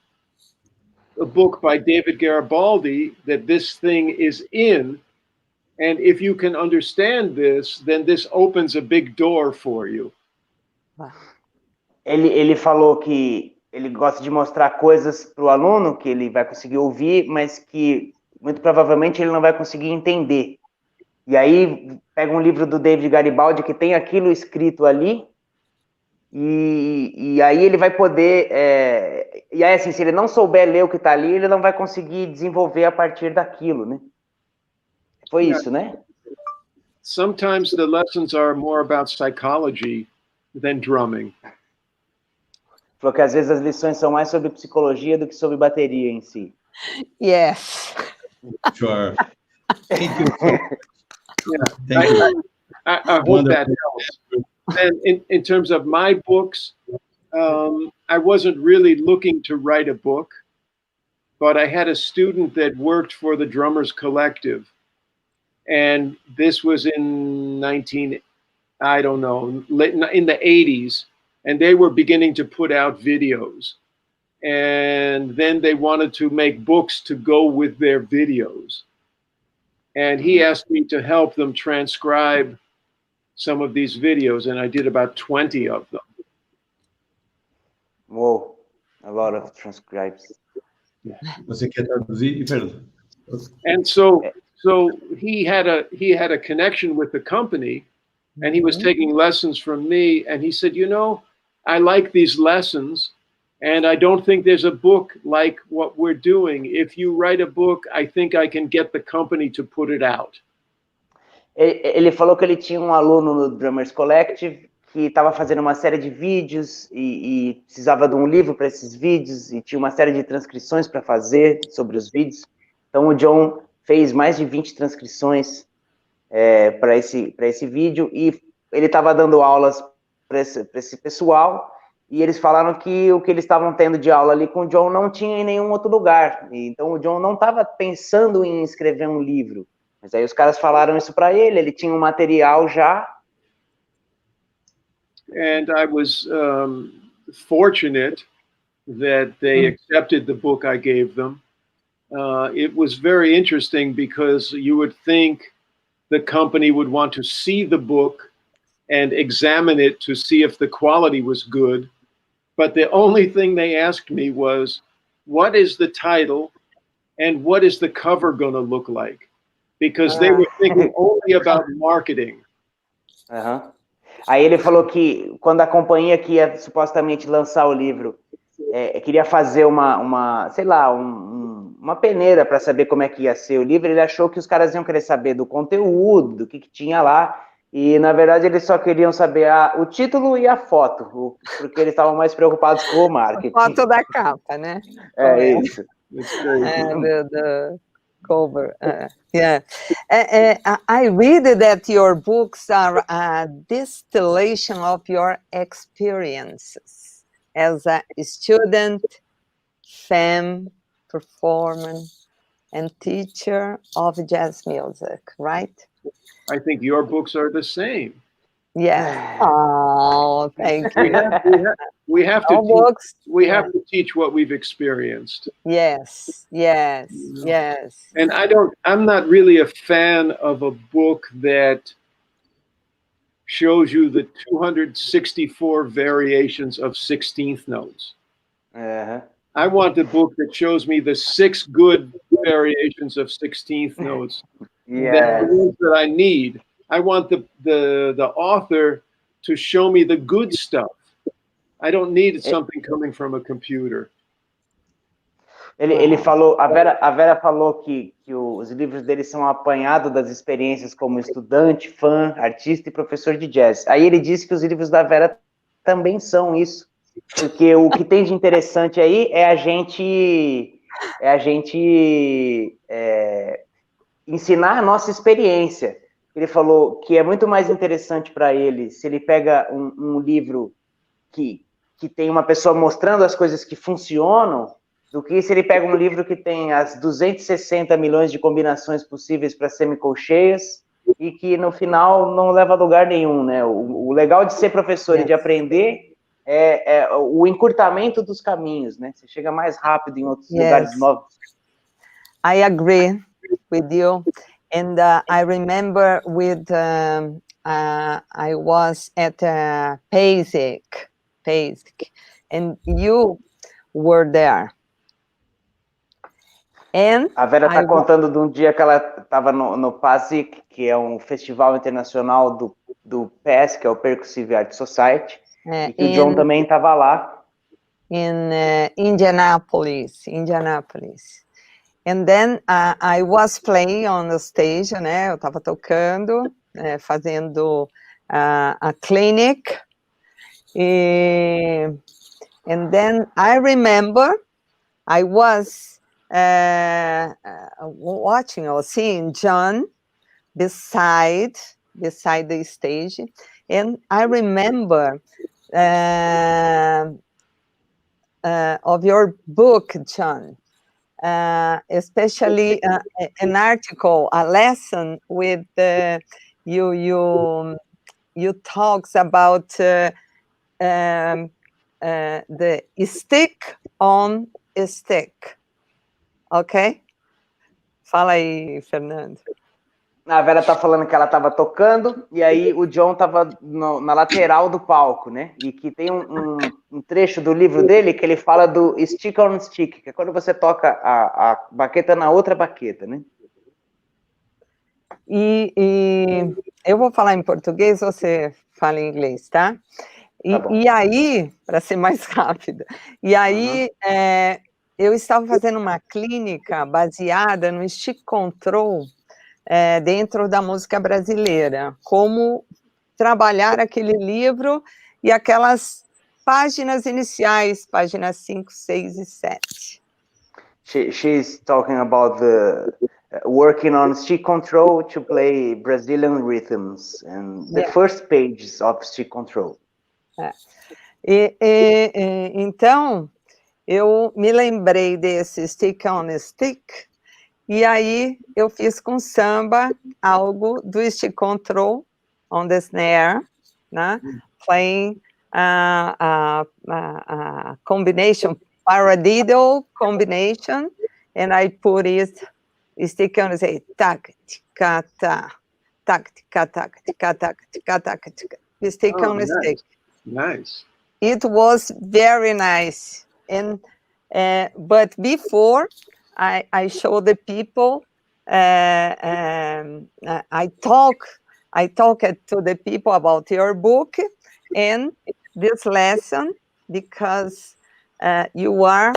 a book by David Garibaldi that this thing is in, And if you can understand this, then this opens a big door for you. Ele falou que ele gosta de mostrar coisas para o aluno que ele vai conseguir ouvir, mas que muito provavelmente ele não vai conseguir entender. E aí pega um livro do David Garibaldi que tem aquilo escrito ali, e aí ele vai poder... e aí, assim, se ele não souber ler o que está ali, ele não vai conseguir desenvolver a partir daquilo, né? Foi isso, né? Sometimes the lessons are more about psychology than drumming. Falou que às vezes as lições são mais sobre psicologia do que sobre bateria em si. Yes. Sure. Thank you. Yeah. Thank you. I hope that helps. And in terms of my books, I wasn't really looking to write a book, but I had a student that worked for the Drummers Collective. And this was in in the 80s. And they were beginning to put out videos. And then they wanted to make books to go with their videos. And he asked me to help them transcribe some of these videos, and I did about 20 of them. Whoa, a lot of transcribes. Você quer traduzir, Fernando? And so he had a connection with the company, and he was taking lessons from me, and he said, you know, I like these lessons, and I don't think there's a book like what we're doing. If you write a book, I think I can get the company to put it out. Ele falou que ele tinha um aluno no Drummers Collective que estava fazendo uma série de vídeos e precisava de um livro para esses vídeos e tinha uma série de transcrições para fazer sobre os vídeos. Então o John fez mais de 20 transcrições para esse vídeo e ele estava dando aulas para esse pessoal e eles falaram que o que eles estavam tendo de aula ali com o John não tinha em nenhum outro lugar. Então o John não estava pensando em escrever um livro. Mas aí os caras falaram isso para ele tinha um material já. And I was fortunate that they accepted the book I gave them. It was very interesting because you would think the company would want to see the book and examine it to see if the quality was good. But the only thing they asked me was, what is the title and what is the cover going to look like? Because they were thinking only about marketing. Aí ele falou que quando a companhia que ia supostamente lançar o livro queria fazer uma peneira para saber como é que ia ser o livro, ele achou que os caras iam querer saber do conteúdo, do que tinha lá, e na verdade eles só queriam saber o título e a foto, porque eles estavam mais preocupados com o marketing. A foto da capa, né? Isso. The cover. Yeah. I read that your books are a distillation of your experiences as a student, fan, performer, and teacher of jazz music, right? I think your books are the same. Yeah. Oh, thank you. We have to teach what we've experienced. Yes. And I'm not really a fan of a book that shows you the 264 variations of 16th notes. I want a book that shows me the 6 good variations of 16th notes. Yeah. The ones that I need. I want the author to show me the good stuff. I don't need something coming from a computer. Ele falou, a Vera falou que os livros dele são um apanhado das experiências como estudante, fã, artista e professor de jazz. Aí ele disse que os livros da Vera também são isso, porque o que tem de interessante aí é a gente ensinar a nossa experiência. Ele falou que é muito mais interessante para ele se ele pega um livro que tem uma pessoa mostrando as coisas que funcionam, do que se ele pega um livro que tem as 260 milhões de combinações possíveis para semicolcheias e que no final não leva a lugar nenhum, né? O legal de ser professor e de aprender é o encurtamento dos caminhos, né? Você chega mais rápido em outros lugares novos. I agree with you. And I remember with I was at PASIC, and you were there. And a Vera está contando de um dia que ela estava no PASIC, que é um festival internacional do PES, que é o Percussive Art Society, e que o John também estava lá. In Indianapolis. And then I was playing on the stage, né? Eu estava tocando, fazendo a clinic. And then I remember I was watching or seeing John beside the stage, and I remember of your book, John, especially an article, a lesson with you talks about the stick on a stick. Ok? Fala aí, Fernando. A Vera tá falando que ela estava tocando, e aí o John estava na lateral do palco, né? E que tem um trecho do livro dele que ele fala do stick on stick, que é quando você toca a baqueta na outra baqueta, né? E eu vou falar em português, você fala em inglês, tá? E aí, para ser mais rápida, e aí eu estava fazendo uma clínica baseada no stick control dentro da música brasileira, como trabalhar aquele livro e aquelas páginas iniciais, páginas 5, 6 e 7. She's talking about the working on stick control to play Brazilian rhythms and the first pages of stick control. Então, eu me lembrei desse stick on a stick, e aí eu fiz com samba algo do stick control on the snare, né? Playing a combination, paradiddle combination, and I put it stick on the say tac tica ta, tac tica tac tica tac tica tac tica. Stick on the stick. Nice. It was very nice, and but before I show the people, I talked to the people about your book and this lesson, because you are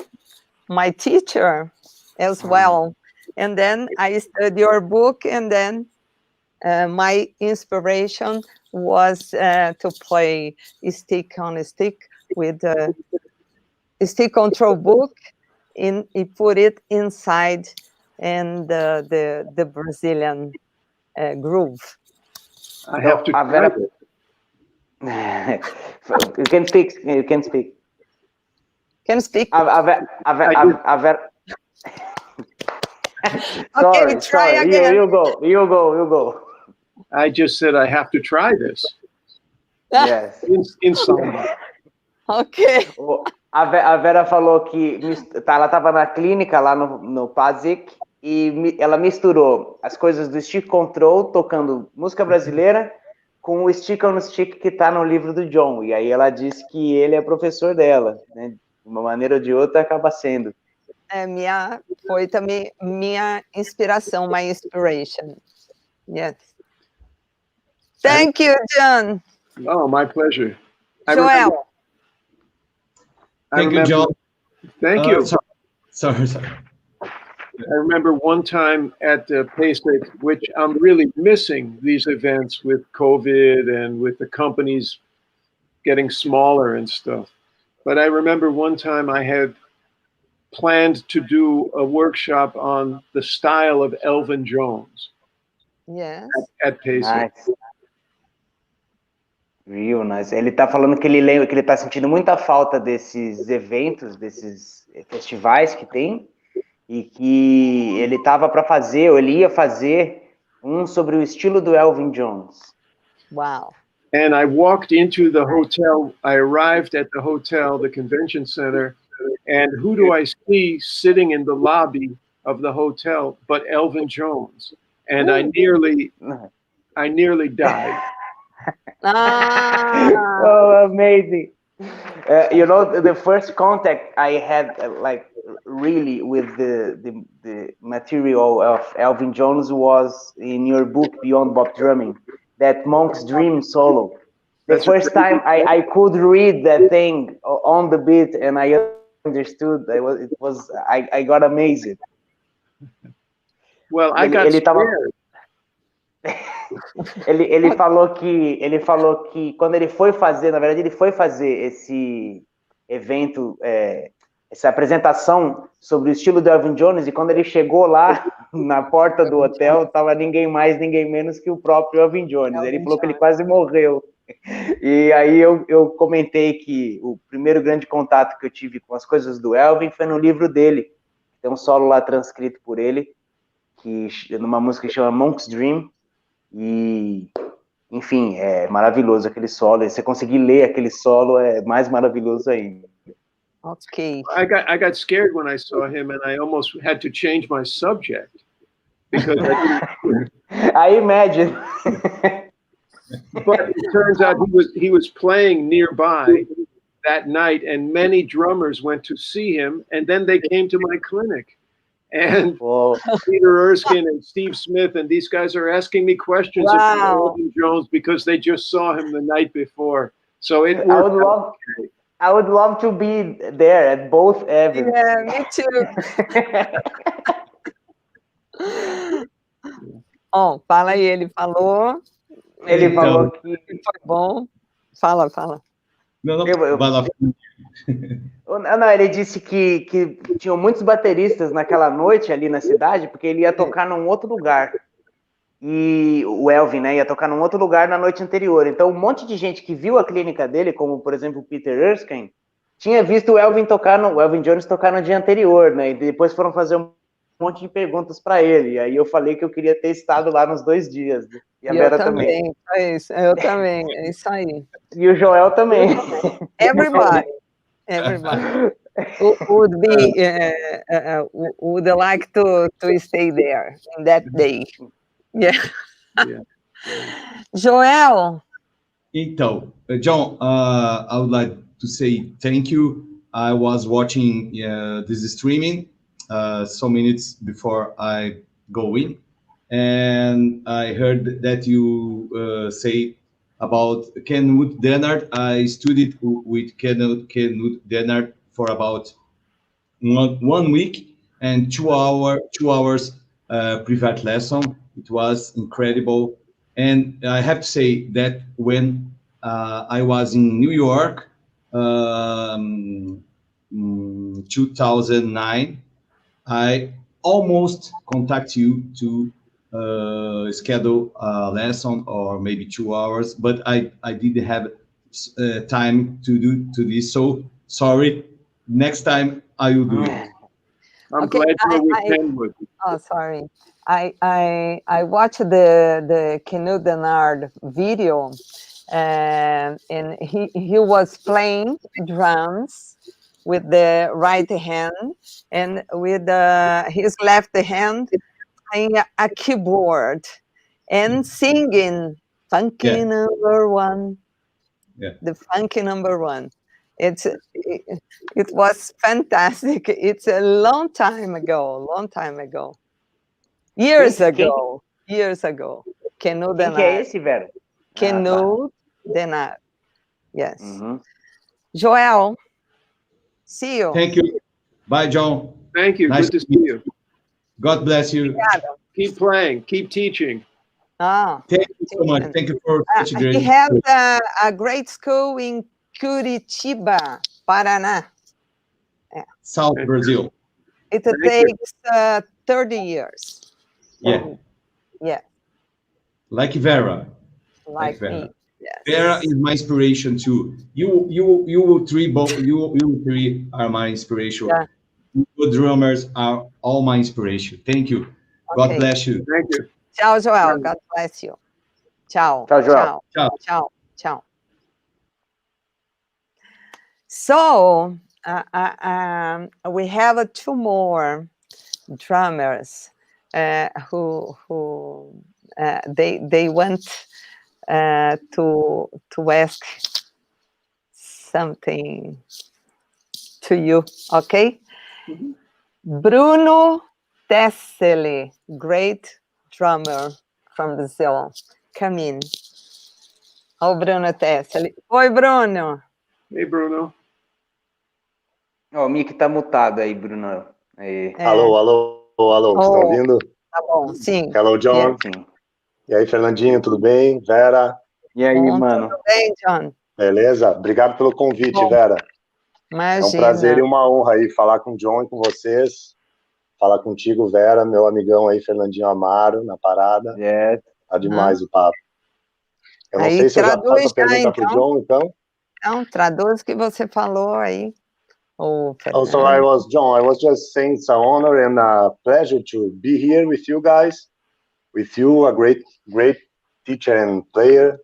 my teacher as well. And then I studied your book, and then my inspiration was to play stick on a stick with the stick control book, and put it inside and the Brazilian groove. I have to try it. You can speak. You can speak. Can speak. Sorry, try again. You go. I just said I have to try this. Yes. In samba. Ok. A Vera falou que ela estava na clínica lá no PASIC e ela misturou as coisas do stick control, tocando música brasileira, com o stick on stick que está no livro do John. E aí ela disse que ele é professor dela, né? De uma maneira ou de outra acaba sendo. Foi também minha inspiração, my inspiration. Yes. Thank you, John. Oh, my pleasure. Joel. Thank you, John. Thank you. Sorry. I remember one time at PASIC, which I'm really missing these events with COVID and with the companies getting smaller and stuff. But I remember one time I had planned to do a workshop on the style of Elvin Jones. Yes. At PASIC. Nice. Real nice. Ele tá falando que ele lembra que ele tá sentindo muita falta desses eventos, desses festivais que tem, e que ele tava para fazer, ou ele ia fazer sobre o estilo do Elvin Jones. Wow. And I walked into the hotel. I arrived at the hotel, the convention center, and who do I see sitting in the lobby of the hotel but Elvin Jones? and I nearly died. Oh, amazing. You know, the first contact I had, like, really with the material of Elvin Jones was in your book, Beyond Bop Drumming, that Monk's Dream solo. The first time I could read that thing on the beat and I understood, I got amazed. Well, I got scared. Ele falou que quando ele foi fazer, na verdade, ele foi fazer esse evento, essa apresentação sobre o estilo do Elvin Jones, e quando ele chegou lá na porta do hotel, tava ninguém mais, ninguém menos que o próprio Elvin Jones. Ele falou que ele quase morreu. E aí eu comentei que o primeiro grande contato que eu tive com as coisas do Elvin foi no livro dele. Tem um solo lá transcrito por ele, numa música que chama Monk's Dream. E, enfim, é maravilhoso aquele solo. E você conseguir ler aquele solo é mais maravilhoso ainda. Okay. I got scared when I saw him, and I almost had to change my subject because I imagine. But it turns out he was playing nearby that night, and many drummers went to see him, and then they came to my clinic. And Peter Erskine and Steve Smith and these guys are asking me questions about Elvin Jones because they just saw him the night before. So it worked. I would love to be there at both events. Yeah, me too. Fala aí, ele falou. Ele falou que foi bom. Fala. Não, ele disse que tinham muitos bateristas naquela noite ali na cidade, porque ele ia tocar num outro lugar. E o Elvin, né, ia tocar num outro lugar na noite anterior. Então, um monte de gente que viu a clínica dele, como, por exemplo, o Peter Erskine, tinha visto o Elvin Jones tocar no dia anterior, né? E depois foram fazer um monte de perguntas para ele. E aí eu falei que eu queria ter estado lá nos 2 dias. Né? E a Vera também. Eu também, é isso aí. E o Joel também. Everybody would be would like to stay there in that day. Yeah. Joel. Então, John, I would like to say thank you. I was watching this streaming some minutes before I go in, and I heard that you say about Ken Wood Dennard. I studied with Ken Wood Dennard for about 1 week and 2 hours private lesson. It was incredible. And I have to say that when I was in New York, 2009, I almost contact you to schedule a lesson or maybe 2 hours, but I didn't have time to do this. So sorry. Next time I will do it. I'm glad you're with Kenwood. Oh, sorry. I watched the Knut Dennard video, and he was playing drums with the right hand, and with his left hand playing a keyboard and singing funky number one. The funky number one. It was fantastic. It's a long time ago. Years ago. Knut Dennard. Quem que é esse, Vera? Knut Dennard. Yes. Joel, see you. Thank you. Bye, John. Thank you. Nice Good to see you. God bless you. Keep playing. Keep teaching. Thank you so much. Thank you for such a great. He had a great school in Curitiba, Paraná. South Brazil. It takes 30 years. Yeah. Yeah. Like Vera. Like Vera. Me. Yes. Vera is my inspiration too. You three are my inspiration. Yeah. You drummers are all my inspiration. Thank you. God bless you. Thank you. Ciao, Joel. God bless you. Ciao. Ciao, Joel. Ciao. So we have 2 more drummers they want to ask something to you, okay? Bruno Tesseli, great drummer from Brazil. Come in. Oh, Bruno Tesseli. Oi, Bruno. Hey, Bruno. O mic tá mutado aí, Bruno. Aí. Alô, alô, alô, estão ouvindo? Tá bom, sim. Hello, John. Sim. E aí, Fernandinho, tudo bem? Vera? E aí, Bom, mano? tudo bem, John? Beleza? Obrigado pelo convite, Bom, Vera. imagina. É um prazer e uma honra aí falar com o John e com vocês. Falar contigo, Vera, meu amigão aí, Fernandinho Amaro, na parada. Tá demais o papo. Eu não Aí, sei se eu já faço a pergunta então. pro John, então. Então, traduz o que você falou aí. Oh, so I was just saying it's an honor and a pleasure to be here with you guys, with you, a great teacher and player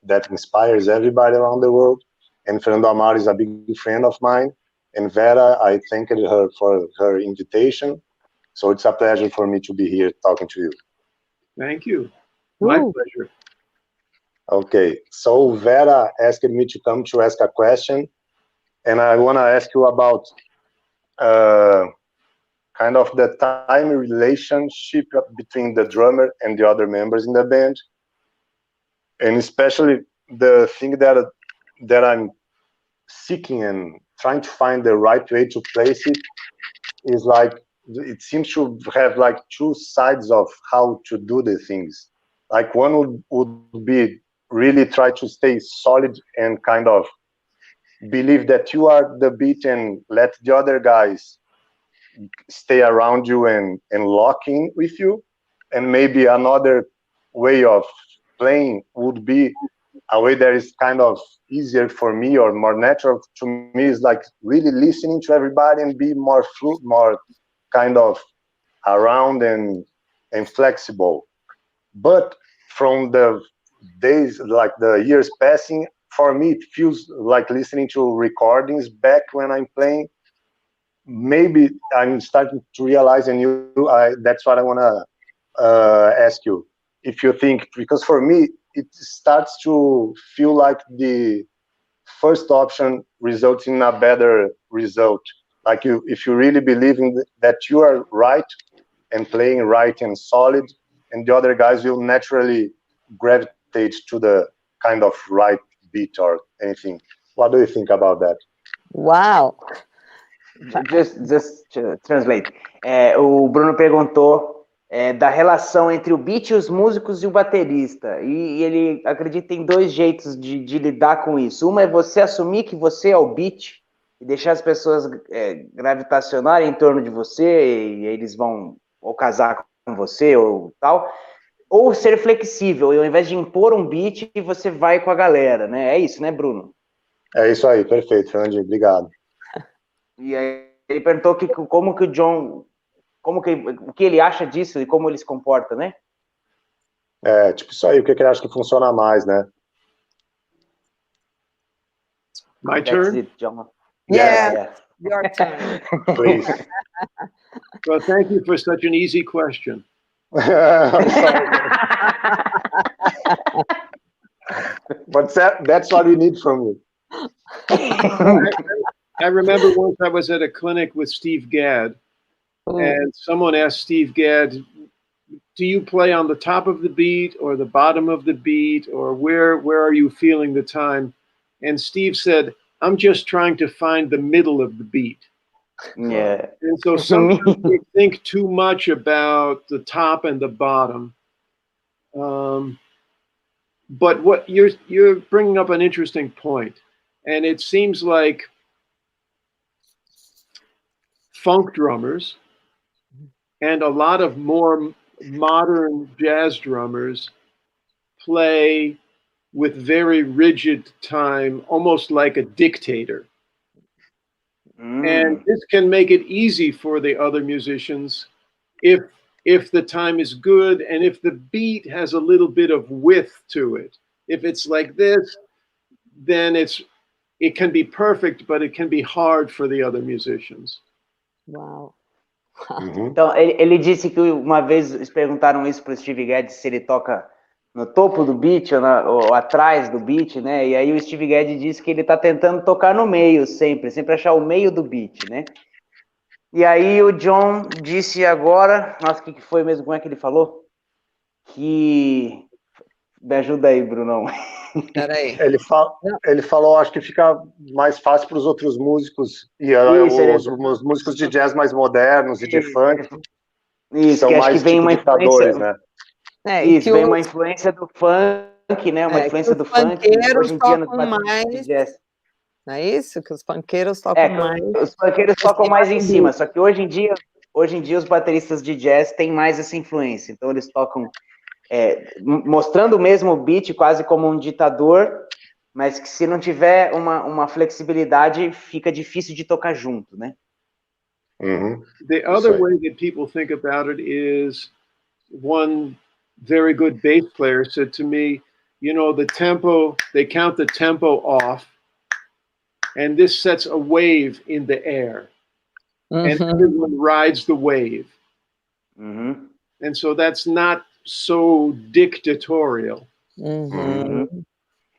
that inspires everybody around the world. And Fernando Amaro is a big friend of mine. And Vera, I thanked her for her invitation. So it's a pleasure for me to be here talking to you. Thank you. My pleasure. Okay, so Vera asked me to come to ask a question. And I want to ask you about kind of the time relationship between the drummer and the other members in the band. And especially the thing that I'm seeking and trying to find the right way to place it is like, it seems to have like two sides of how to do the things. Like one would be really try to stay solid and kind of believe that you are the beat and let the other guys stay around you and lock in with you. And maybe another way of playing would be a way that is kind of easier for me or more natural to me, is like really listening to everybody and be more fluid, more kind of around and flexible. But from the days, like the years passing, for me it feels like listening to recordings back when I'm playing. Maybe I'm starting to realize, and that's what I want to ask you, if you think, because for me it starts to feel like the first option results in a better result. Like if you really believe in that you are right and playing right and solid, and the other guys will naturally gravitate to the kind of right beat or anything. What do you think about that? Wow. Just to translate. O Bruno perguntou da relação entre o beat, os músicos e o baterista. E ele acredita que tem dois jeitos de lidar com isso. Uma é você assumir que você é o beat e deixar as pessoas gravitacionarem em torno de você e eles vão ou casar com você ou tal. Ou ser flexível, e ao invés de impor um beat, você vai com a galera, né? É isso, né, Bruno? É isso aí, perfeito, Fernandinho, obrigado. E aí ele perguntou como que o John, o que ele acha disso e como ele se comporta, né? Tipo isso aí, o que ele acha que funciona mais, né? My turn? That's it, John. Yeah. Your turn. Please. Well, thank you for such an easy question. I'm sorry. But that's what we need from you. I remember once I was at a clinic with Steve Gadd, and someone asked Steve Gadd, do you play on the top of the beat or the bottom of the beat, or where are you feeling the time? And Steve said, I'm just trying to find the middle of the beat. Yeah. And so sometimes we think too much about the top and the bottom. But what you're bringing up an interesting point, and it seems like funk drummers and a lot of more modern jazz drummers play with very rigid time, almost like a dictator. And this can make it easy for the other musicians if the time is good and if the beat has a little bit of width to it. If it's like this, then it can be perfect, but it can be hard for the other musicians. Wow. Então, ele disse que uma vez eles perguntaram isso para o Steve Gadd se ele toca no topo do beat ou atrás do beat, né? E aí o Steve Gadd disse que ele está tentando tocar no meio sempre achar o meio do beat, né? E aí o John disse agora, nossa, o que foi mesmo? Como é que ele falou? Que... Me ajuda aí, Brunão. Peraí. Ele falou, acho que fica mais fácil para os outros músicos, e os músicos de jazz mais modernos e de funk, isso, são que acho mais que vem tipo uma ditadores, né? Isso, vem uma influência do funk, né? Uma influência do funk, hoje em dia nos bateristas de jazz. Não é isso? Que os funkeiros tocam mais. Os funkeiros tocam mais em cima, só que hoje em dia os bateristas de jazz têm mais essa influência. Então eles tocam mostrando mesmo o beat quase como um ditador, mas que se não tiver uma flexibilidade, fica difícil de tocar junto, né? The other way that people think about it is one very good bass player said to me, you know, the tempo, they count the tempo off, and this sets a wave in the air, and everyone rides the wave. And so that's not so dictatorial.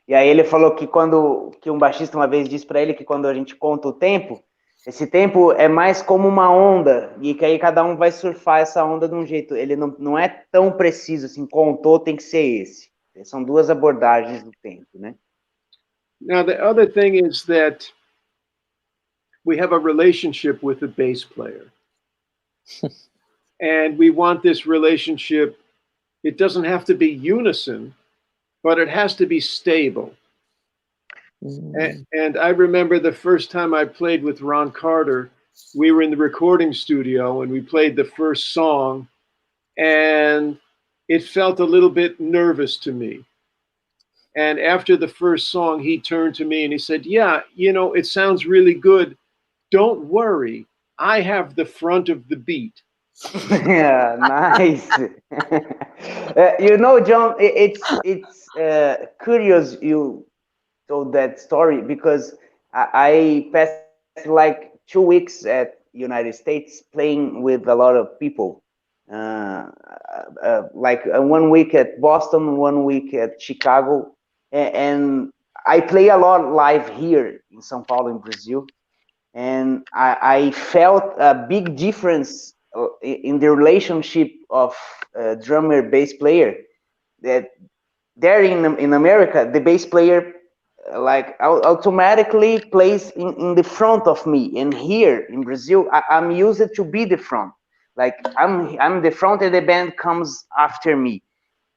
E aí ele falou que um baixista uma vez disse para ele que quando a gente conta o tempo, esse tempo é mais como uma onda, e que aí cada um vai surfar essa onda de um jeito. Ele não é tão preciso, assim, contou, tem que ser esse. São duas abordagens do tempo, né? Now, the other thing is that we have a relationship with the bass player. And we want this relationship, it doesn't have to be unison, but it has to be stable. And I remember the first time I played with Ron Carter, we were in the recording studio and we played the first song, and it felt a little bit nervous to me. And after the first song, he turned to me and he said, yeah, you know, it sounds really good. Don't worry, I have the front of the beat. Yeah, nice. You know, John, it's curious you told that story, because I passed like 2 weeks at United States playing with a lot of people. Like 1 week at Boston, 1 week at Chicago, and I play a lot live here in São Paulo, in Brazil, and I felt a big difference in the relationship of drummer bass player. That there in America, the bass player like automatically plays in the front of me, and here in Brazil I'm used to be the front, like I'm the front and the band comes after me.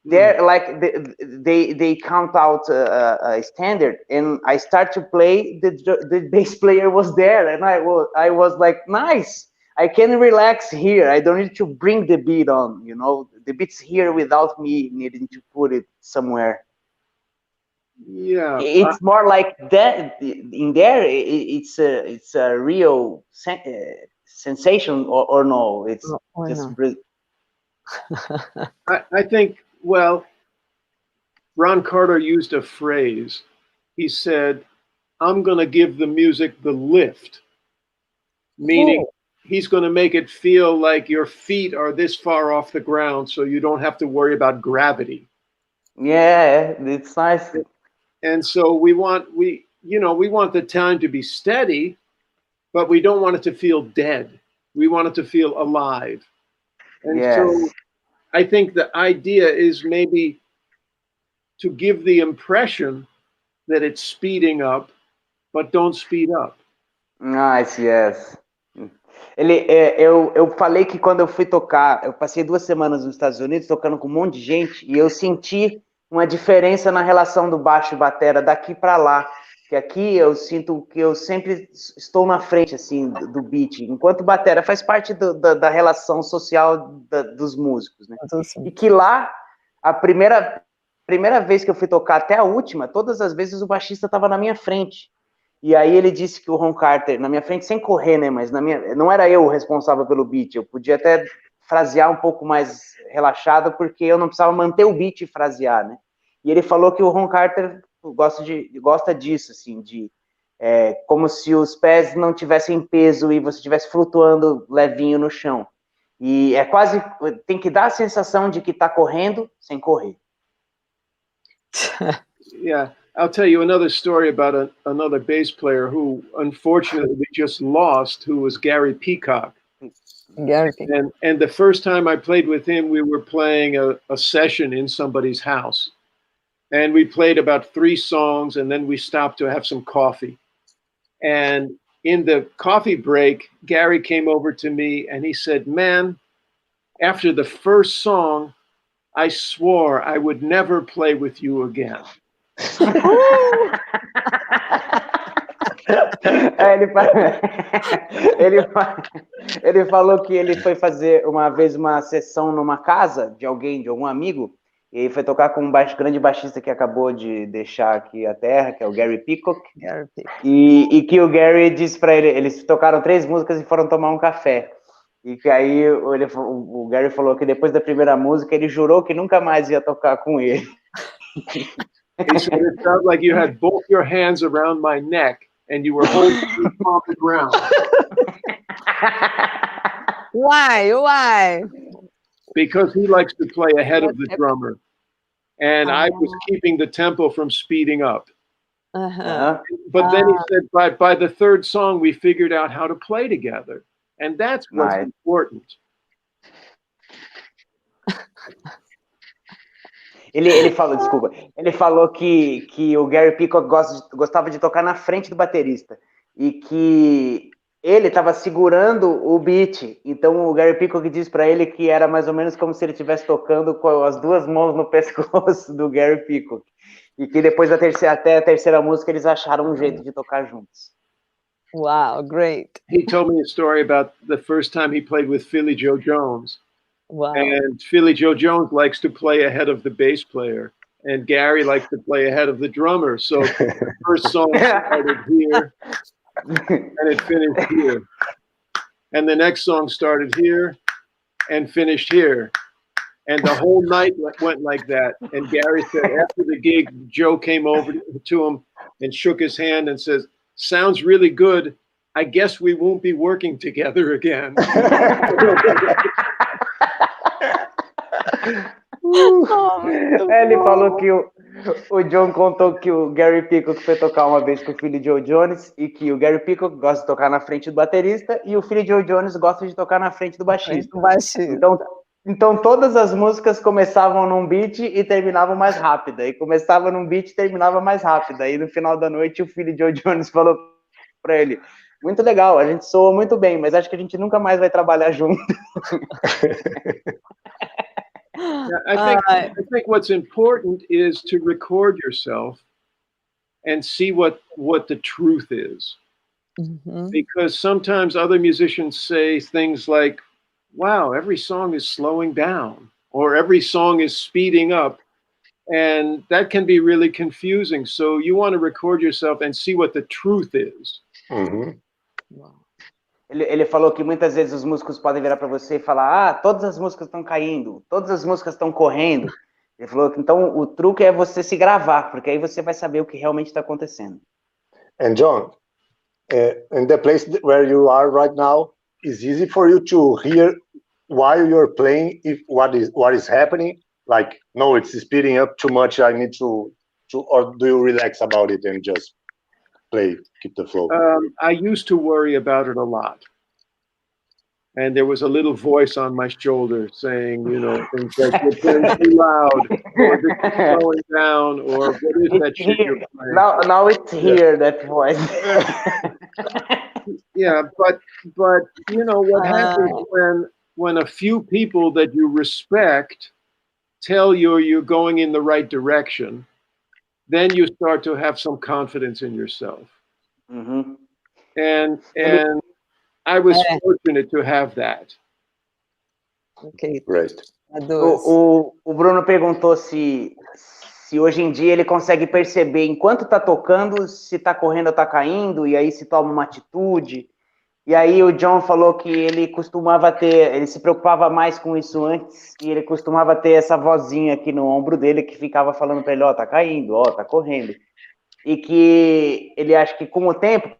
There, like they count out a standard, and I start to play, the bass player was there, and I was like, nice, I can relax here, I don't need to bring the beat on, you know, the beat's here without me needing to put it somewhere. Yeah, it's more like that in there. It's a real sensation, or no? It's just. No. I think. Well, Ron Carter used a phrase. He said, "I'm going to give the music the lift," meaning he's going to make it feel like your feet are this far off the ground, so you don't have to worry about gravity. Yeah, it's nice. And so we want the time to be steady, but we don't want it to feel dead. We want it to feel alive. And so I think the idea is maybe to give the impression that it's speeding up, but don't speed up. Nice, yes. Eu falei que quando eu fui tocar, eu passei 2 semanas nos Estados Unidos tocando com um monte de gente, e eu senti uma diferença na relação do baixo e batera daqui para lá, que aqui eu sinto que eu sempre estou na frente, assim, do beat, enquanto batera faz parte da relação social dos músicos, né? E que lá, a primeira vez que eu fui tocar até a última, todas as vezes o baixista estava na minha frente. E aí ele disse que o Ron Carter, na minha frente, sem correr, né, mas não era eu o responsável pelo beat, eu podia até frasear um pouco mais relaxado, porque eu não precisava manter o beat e frasear, né? E ele falou que o Ron Carter gosta disso, assim, como se os pés não tivessem peso e você estivesse flutuando levinho no chão. E é quase, tem que dar a sensação de que está correndo sem correr. Yeah, I'll tell you another story about another bass player who unfortunately we just lost, who was Gary Peacock. Gary Peacock. And the first time I played with him, we were playing a session in somebody's house. And we played about 3 songs, and then we stopped to have some coffee. And in the coffee break, Gary came over to me and he said, "Man, after the first song, I swore I would never play with you again." Ele falou que ele foi fazer uma vez uma sessão numa casa de alguém, de algum amigo, e ele foi tocar com um grande baixista que acabou de deixar aqui a terra, que é o Gary Peacock. E que o Gary disse para ele, eles tocaram 3 músicas e foram tomar um café. E que aí o Gary falou que depois da primeira música ele jurou que nunca mais ia tocar com ele. He said, "It sounded like you had both your hands around my neck and you were holding me on the ground." Why? Because he likes to play ahead of the drummer. And I was keeping the tempo from speeding up. But then he said, by the 3rd song, we figured out how to play together. And that's what's important. Ele falou, desculpa, ele falou que o Gary Peacock gostava de tocar na frente do baterista e que ele estava segurando o beat, então o Gary Peacock disse para ele que era mais ou menos como se ele estivesse tocando com as 2 mãos no pescoço do Gary Peacock, e que depois até a terceira música eles acharam um jeito de tocar juntos. Wow, great. He told me a story about the first time he played with Philly Joe Jones. Wow. And Philly Joe Jones likes to play ahead of the bass player, and Gary likes to play ahead of the drummer. So the first song started here, and it finished here. And the next song started here, and finished here. And the whole night went like that. And Gary said after the gig, Joe came over to him and shook his hand and says, "Sounds really good. I guess we won't be working together again." Ele falou que o John contou que o Gary Peacock foi tocar uma vez com o Philly Joe Jones e que o Gary Peacock gosta de tocar na frente do baterista e o Philly Joe Jones gosta de tocar na frente do baixista. Então todas as músicas começavam num beat e terminavam mais rápida, e começava num beat e terminava mais rápida, e no final da noite o Philly Joe Jones falou para ele: "Muito legal, a gente soa muito bem, mas acho que a gente nunca mais vai trabalhar junto." I think what's important is to record yourself and see what the truth is. Because sometimes other musicians say things like, "Wow, every song is slowing down," or "every song is speeding up." And that can be really confusing. So you want to record yourself and see what the truth is. Ele falou que muitas vezes os músicos podem virar para você e falar: todas as músicas estão caindo, todas as músicas estão correndo. Ele falou que então o truque é você se gravar, porque aí você vai saber o que realmente está acontecendo. And John, in the place where you are right now, is easy for you to hear while you're playing what is happening? Like, no, it's speeding up too much, I need to or do you relax about it and just play, keep the flow? I used to worry about it a lot. And there was a little voice on my shoulder saying, things like, "You're playing too loud," or "This is slowing down," or "What is that shit you're playing?" Now it's here, that voice. Yeah, but what happens when a few people that you respect tell you you're going in the right direction, then you start to have some confidence in yourself. And I was fortunate to have that. Okay. Great. O Bruno perguntou se hoje em dia ele consegue perceber enquanto tá tocando, se tá correndo ou tá caindo, e aí se toma uma atitude. E aí o John falou que ele se preocupava mais com isso antes, e ele costumava ter essa vozinha aqui no ombro dele que ficava falando para ele: tá caindo, tá correndo. E que ele acha que com o tempo,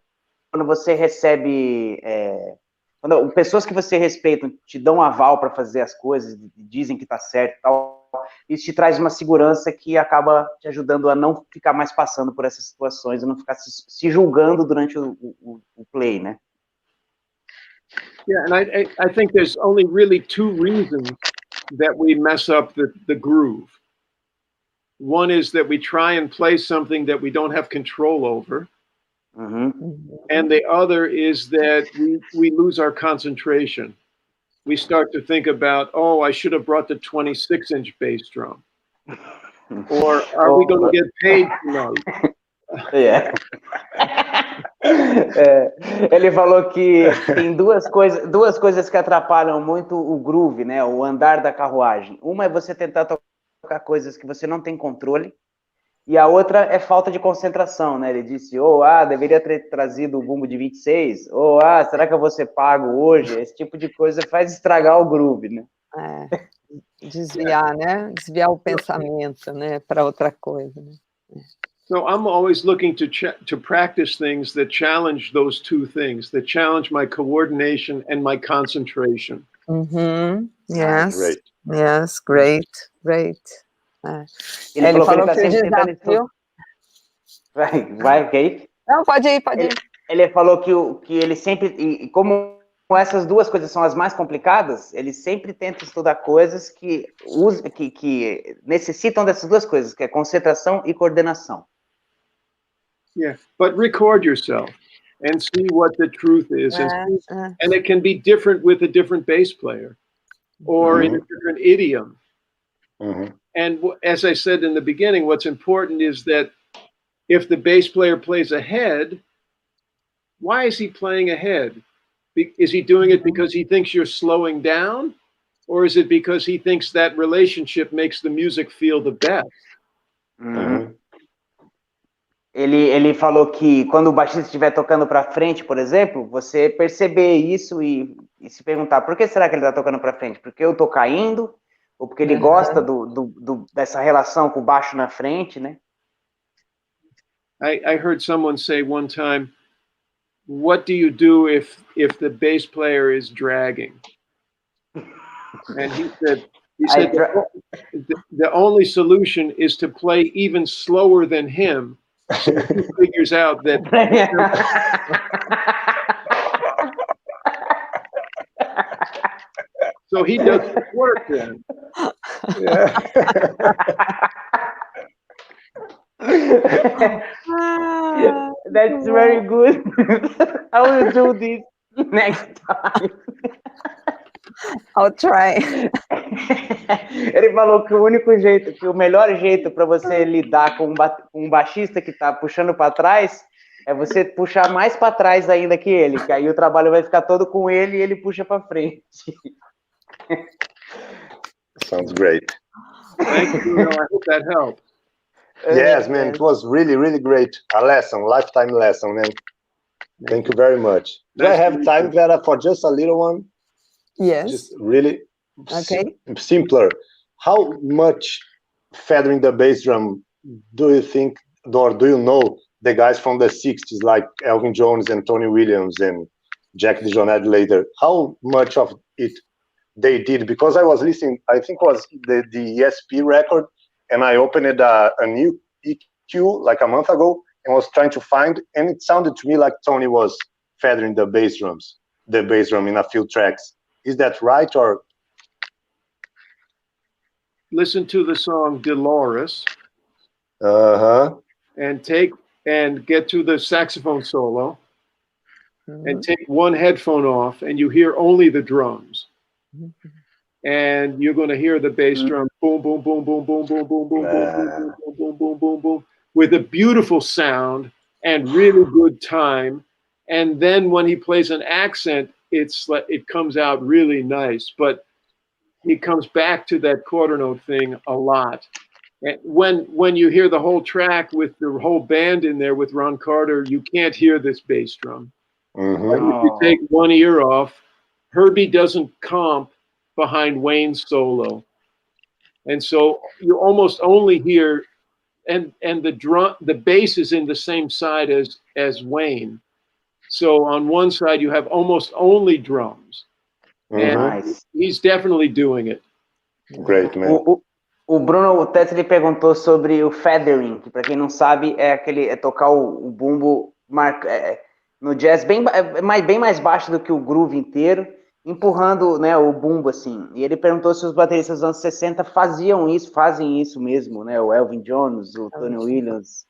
quando você recebe quando pessoas que você respeita te dão um aval para fazer as coisas, dizem que tá certo e tal, isso te traz uma segurança que acaba te ajudando a não ficar mais passando por essas situações e não ficar se julgando durante o play, né? Yeah, and I think there's only really two reasons that we mess up the groove. One is that we try and play something that we don't have control over. And the other is that we lose our concentration. We start to think about, oh, I should have brought the 26-inch bass drum. Or are we going to get paid tonight? Yeah. Ele falou que tem duas coisas que atrapalham muito o groove, né? O andar da carruagem. Uma é você tentar tocar coisas que você não tem controle. E a outra é falta de concentração, né? Ele disse, deveria ter trazido o bumbo de 26, será que eu vou ser pago hoje? Esse tipo de coisa faz estragar o groove, né? Desviar, né? Desviar o pensamento, né? Para outra coisa, né? So I'm always looking to practice things that challenge those two things, that challenge my coordination and my concentration. Yes, Great. Yes, great. Ele falou que ele tá sempre tentando... Vai, Kate? Não, pode ir. Ele falou que ele sempre... E como essas duas coisas são as mais complicadas, ele sempre tenta estudar coisas que necessitam dessas duas coisas, que é concentração e coordenação. Yeah, but record yourself and see what the truth is. And it can be different with a different bass player or in a different idiom. And as I said in the beginning, what's important is that if the bass player plays ahead, why is he playing ahead? Is he doing it because he thinks you're slowing down? Or is it because he thinks that relationship makes the music feel the best? Ele falou que quando o baixista estiver tocando para frente, por exemplo, você perceber isso e se perguntar por que será que ele está tocando para frente? Porque eu estou caindo? Ou porque ele gosta dessa relação com o baixo na frente, né? I heard someone say one time, what do you do if the bass player is dragging? And he said the only solution is to play even slower than him, so he figures out that. So he does work then. That's very good. I will do this next time. I'll try. Ele falou que o melhor jeito para você lidar com um baixista que tá puxando para trás é você puxar mais para trás ainda que ele, que aí o trabalho vai ficar todo com ele e ele puxa para frente. Sounds great. Thank you. I hope that helped. Yes, man, it was really, really great. A lifetime lesson, man. Thank you very much. Do I have time, Vera, for just a little one? Yes. Just really simpler. How much feathering the bass drum do you think, or do you know the guys from the 60s like Elvin Jones and Tony Williams and Jack DeJohnette later? How much of it they did? Because I was listening, I think it was the ESP record, and I opened a new EQ like a month ago and was trying to find, and it sounded to me like Tony was feathering the bass drum in a few tracks. Is that right? Or listen to the song Dolores. And get to the saxophone solo and take one headphone off and you hear only the drums. And you're going to hear the bass drum boom, boom, boom, boom, boom, boom, boom, boom, boom, boom, boom, boom, boom, boom, boom, with a beautiful sound and really good time. And then when he plays an accent, it comes out really nice. But he comes back to that quarter note thing a lot. And when you hear the whole track with the whole band in there with Ron Carter, you can't hear this bass drum. If you take one ear off, Herbie doesn't comp behind Wayne's solo. And so you almost only hear, and the bass is in the same side as Wayne. So on one side, you have almost only drums. And Nice. he's definitely doing it. Great, man. O Bruno, o Tess, ele perguntou sobre o feathering, que para quem não sabe é tocar o bumbo no jazz bem mais baixo do que o groove inteiro, empurrando, né, o bumbo assim. E ele perguntou se os bateristas dos anos 60 fazem isso mesmo, né? O Elvin Jones, o Tony Williams,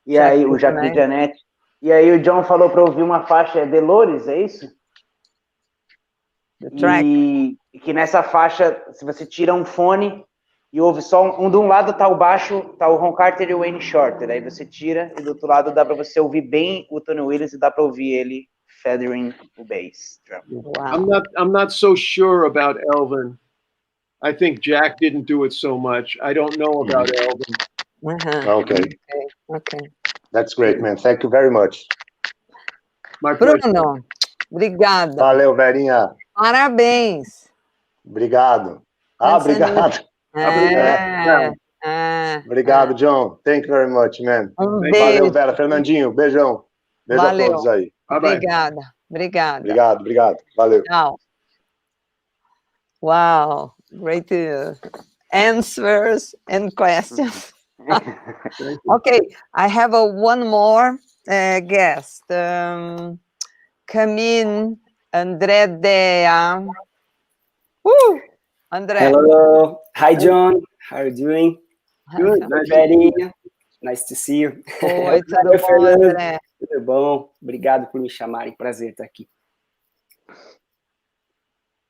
e aí o Jacques Janet. E aí o John falou para ouvir uma faixa Dolores, é isso? E que nessa faixa, se você tira um fone e ouve só de um lado tá o baixo, tá o Ron Carter e o Wayne Shorter, aí você tira e do outro lado dá para você ouvir bem o Tony Williams e dá para ouvir ele feathering o bass drum. Wow. I'm not so sure about Elvin. I think Jack didn't do it so much. I don't know about Elvin. Okay. That's great, man. Thank you very much. My pleasure. Bruno, obrigada. Valeu, Verinha. Parabéns. Obrigado. Obrigado. Obrigado, John. Thank you very much, man. Beijo. Valeu, Vera. Fernandinho, beijão. Beijo Valeu. a todos aí. Obrigada. Obrigado. Valeu. Tchau. Wow, great answers and questions. Okay, I have one more guest. Come in, André Dea. André. Hello. Hi, John. How are you doing? Good. Nice to see you. Oi, tudo bom, André? Tudo bom. Obrigado por me chamarem. Prazer estar aqui.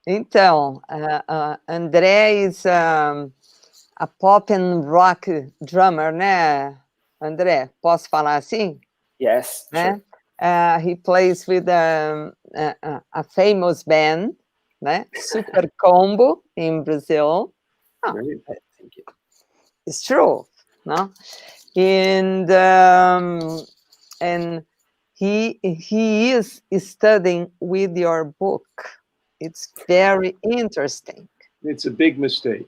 Então, André is a pop and rock drummer, né, André? Posso falar assim? Yes. Né? Sure. He plays with a famous band, né? Super Combo in Brazil. Great. Thank you. It's true, no? And he is studying with your book. It's very interesting. It's a big mistake.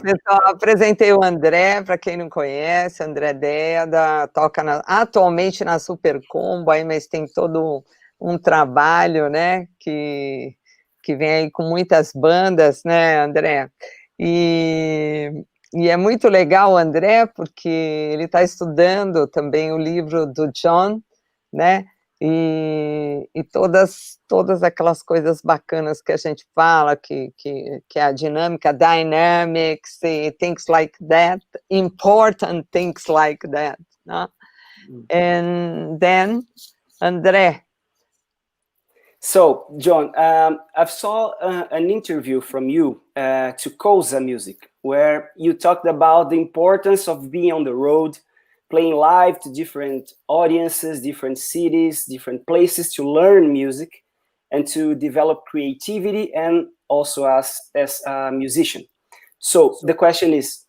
Pessoal, apresentei o André, para quem não conhece, André Deda, toca atualmente na Super Combo, aí, mas tem todo um trabalho, né, que vem aí com muitas bandas, né, André? E é muito legal, André, porque ele está estudando também o livro do John, né? E todas aquelas coisas bacanas que a gente fala, que é a dinâmica, dynamics, things like that, important things like that. Né? And then, André. So, John, I saw an interview from you to Cosa Music, where you talked about the importance of being on the road, playing live to different audiences, different cities, different places to learn music and to develop creativity and also as a musician. So the question is,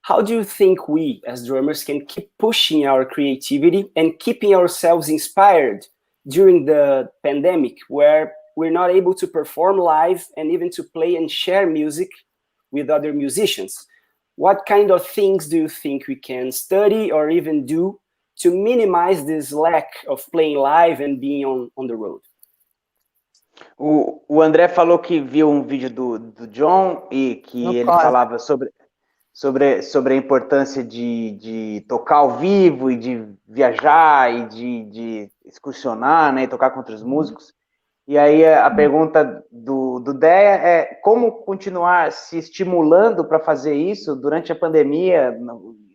how do you think we as drummers can keep pushing our creativity and keeping ourselves inspired during the pandemic, where we're not able to perform live and even to play and share music with other musicians? What kind of things do you think we can study or even do to minimize this lack of playing live and being on the road? O André falou que viu um vídeo do John e que ele falava sobre a importância de tocar ao vivo e de viajar e de excursionar, né, e tocar com outros músicos. E aí a pergunta do Deia é como continuar se estimulando para fazer isso durante a pandemia,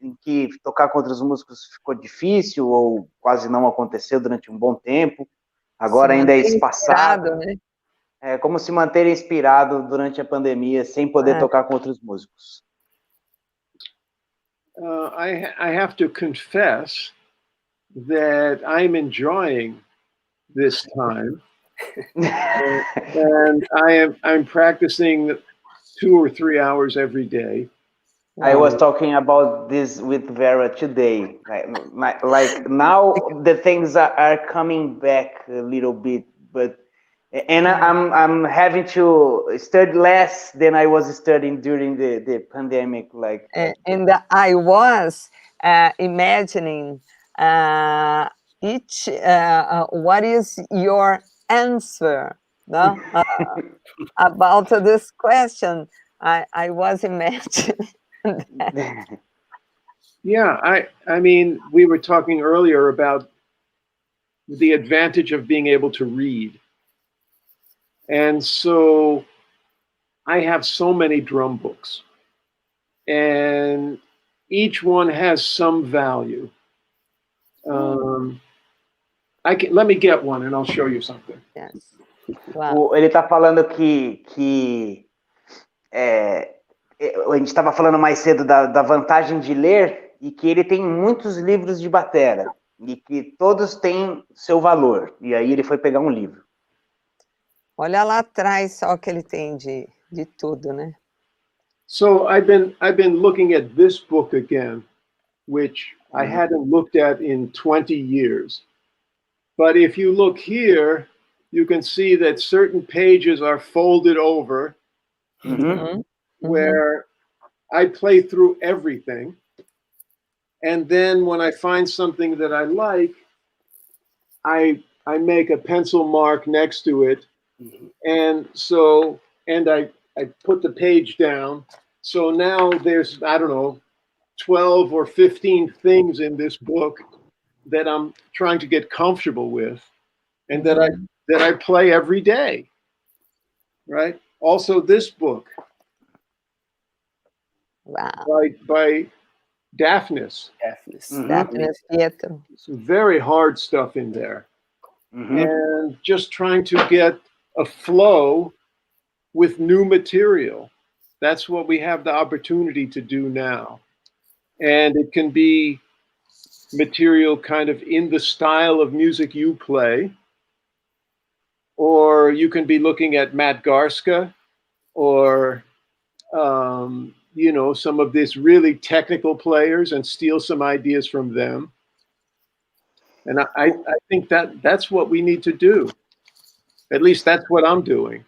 em que tocar com outros músicos ficou difícil ou quase não aconteceu durante um bom tempo, agora ainda é espaçado. Né? Como se manter inspirado durante a pandemia sem poder tocar com outros músicos. I have to confess that I'm enjoying this time. And I'm practicing 2 or 3 hours every day. I was talking about this with Vera today. Like now the things are coming back a little bit, but And I'm having to study less than I was studying during the pandemic. Like, and I was imagining what is your answer, no? About this question. I was imagining that. Yeah, I mean, we were talking earlier about the advantage of being able to read. And so I have so many drum books, and each one has some value. Let me get one and I'll show you something. Yes. Wow. Ele tá falando que a gente estava falando mais cedo da vantagem de ler e que ele tem muitos livros de batera e que todos têm seu valor. E aí ele foi pegar um livro. Olha lá atrás só o que ele tem de tudo, né? So I've been looking at this book again, which I hadn't looked at in 20 years. But if you look here, you can see that certain pages are folded over, where I play through everything. And then when I find something that I like, I make a pencil mark next to it. And I put the page down. So now there's, I don't know, 12 or 15 things in this book that I'm trying to get comfortable with and that I play every day, right? Also this book. Wow. By Daphnis. Daphnis Pietro. Some very hard stuff in there. And just trying to get a flow with new material. That's what we have the opportunity to do now. And it can be material kind of in the style of music you play, or you can be looking at Matt Garska, or you know, some of these really technical players and steal some ideas from them. And I think that's what we need to do. At least that's what I'm doing.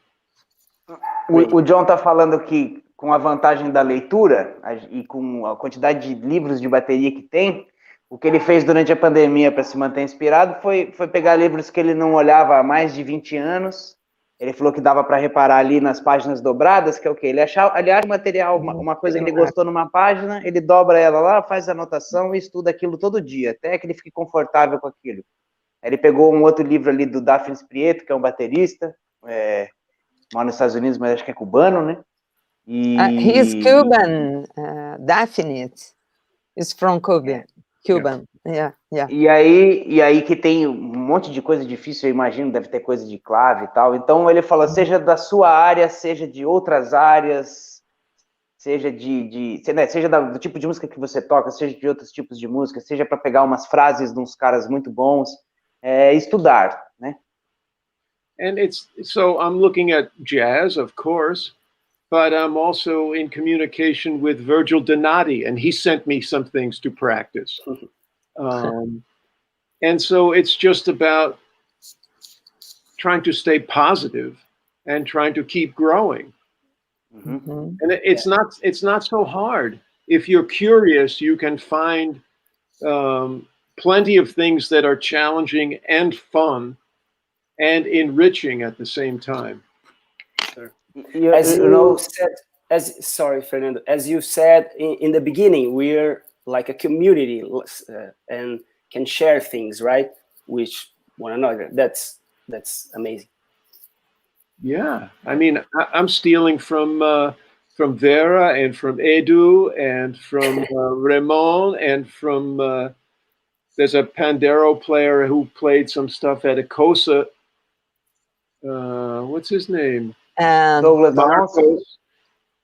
O John tá falando que com a vantagem da leitura e com a quantidade de livros de bateria que tem, o que ele fez durante a pandemia para se manter inspirado foi pegar livros que ele não olhava há mais de 20 anos. Ele falou que dava para reparar ali nas páginas dobradas, que é o quê? Ele acha o material, uma coisa que ele gostou numa página, ele dobra ela lá, faz a anotação e estuda aquilo todo dia, até que ele fique confortável com aquilo. Aí ele pegou um outro livro ali do Daphnis Pietro, que é um baterista, mora nos Estados Unidos, mas acho que é cubano, né? He's Cuban, Daphnis is from Cuba. Cuban, yeah. E aí que tem um monte de coisa difícil, eu imagino, deve ter coisa de clave e tal. Então ele fala, seja da sua área, seja de outras áreas, seja seja do tipo de música que você toca, seja de outros tipos de música, seja para pegar umas frases de uns caras muito bons, estudar, né? And so I'm looking at jazz, of course, but I'm also in communication with Virgil Donati, and he sent me some things to practice. And so it's just about trying to stay positive and trying to keep growing. And it's not so hard. If you're curious, you can find plenty of things that are challenging and fun and enriching at the same time. Sorry, Fernando, as you said in the beginning, we're like a community and can share things, right? With one another. That's amazing. Yeah, I mean, I'm stealing from Vera and from Edu and from Ramon and from there's a Pandero player who played some stuff at Acosa. What's his name? Douglas Marcos.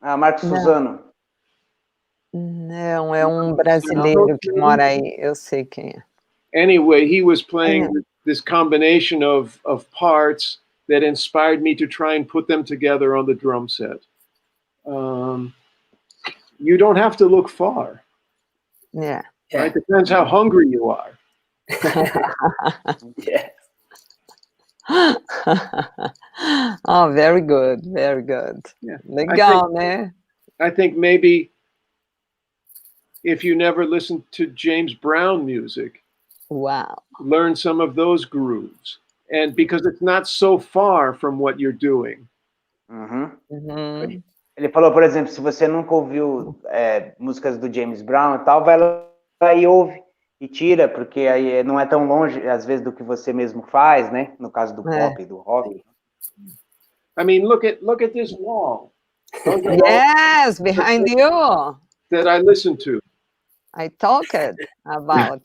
Marcos Suzano. Não, é brasileiro que mora aí, eu sei quem é. Anyway, he was playing this combination of parts that inspired me to try and put them together on the drum set. You don't have to look far. Yeah. Right? Depends how hungry you are. Yeah. Oh, very good, very good. Yeah. Legal, né? I think maybe if you never listened to James Brown music, Wow. learn some of those grooves. And because it's not so far from what you're doing. Uhum. Ele falou, por exemplo, se você nunca ouviu músicas do James Brown e tal, vai lá e ouve e tira, porque aí não é tão longe, às vezes, do que você mesmo faz, né? No caso do pop e do rock. I mean, look at this wall. Yes, behind you. That I listen to. I talked about.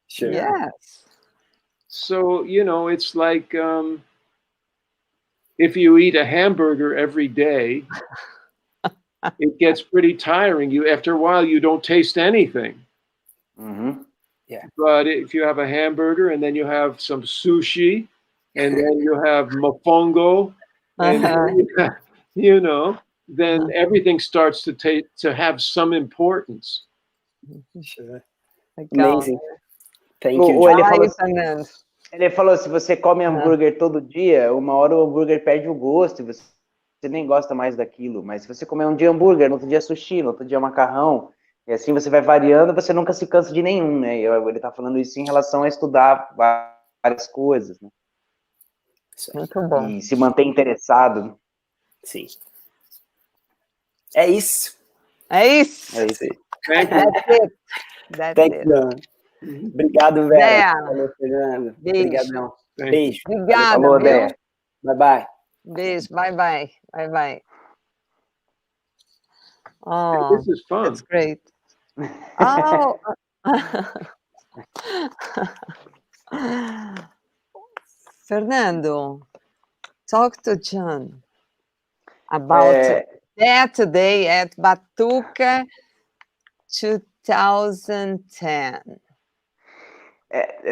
Sure. Yes. So, you know, it's like if you eat a hamburger every day, it gets pretty tiring. After a while, you don't taste anything. Yeah. But if you have a hamburger and then you have some sushi and then you have mofongo, and you know, then everything starts to have some importance. Sure. Legal. Amazing. Thank you. Ou Fernando. ele falou, se você come hambúrguer todo dia, uma hora o hambúrguer perde o gosto, você nem gosta mais daquilo. Mas se você comer um dia hambúrguer, no outro dia sushi, no outro dia macarrão, e assim você vai variando, você nunca se cansa de nenhum, né? Ele tá falando isso em relação a estudar várias coisas, né? Muito bom. E se manter interessado. Sim. É isso. É isso. É isso. Thank you. That's it. That's Thank it. you. Obrigado, Vera. Dea. Valeu, Fernando. Beijo. Obrigadão. Thank Beijo. Obrigada, Falou, viu? Dea. Bye, bye. Beijo. Bye, bye. Bye, bye. Oh, This is fun. that's great. Oh. Fernando, talk to John about that day at Batuka 2010.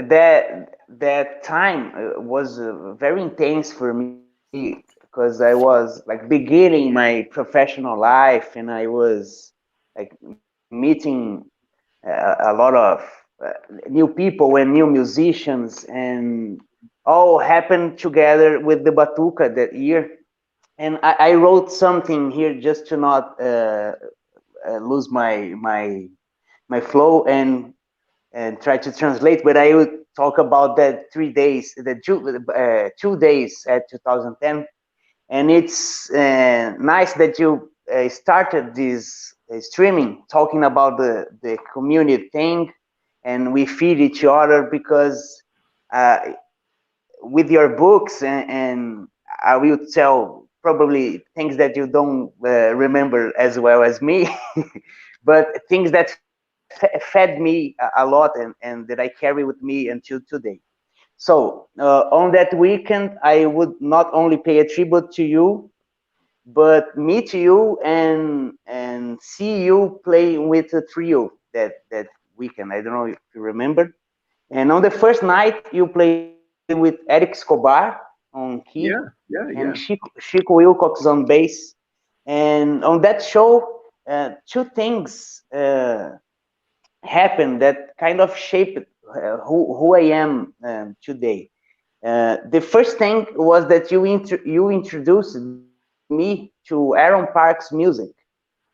That time was very intense for me because I was like beginning my professional life and I was like meeting a lot of new people and new musicians, and all happened together with the Batuka that year. And I wrote something here just to not lose my flow and try to translate, but I would talk about that 3 days, the 2 days at 2010. And it's nice that you started this streaming talking about the community thing, and we feed each other, because with your books and I will tell probably things that you don't remember as well as me, but things that fed me a lot and that I carry with me until today. So on that weekend, I would not only pay a tribute to you, but meet you and see you play with a trio that weekend. I don't know if you remember. And on the first night, you played with Eric Escobar on key, and Chico Wilcox on bass. And on that show, 2 things happened that kind of shaped who I am today. The first thing was that you introduced me to Aaron Park's music,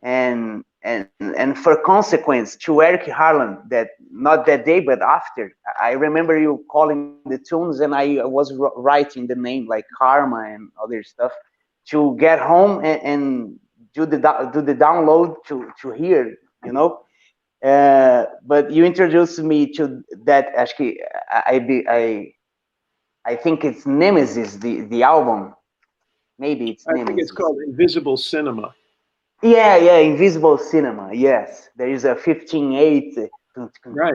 and for consequence to Eric Harlan, that not that day but after. I remember you calling the tunes and I was writing the name like Karma and other stuff to get home and do the download to hear, you know. But you introduced me to that. Actually, I think it's Nemesis, the album. Maybe it's Nemesis. I think it's called Invisible Cinema. Yeah, Invisible Cinema. Yes, there is a 15/8. Right.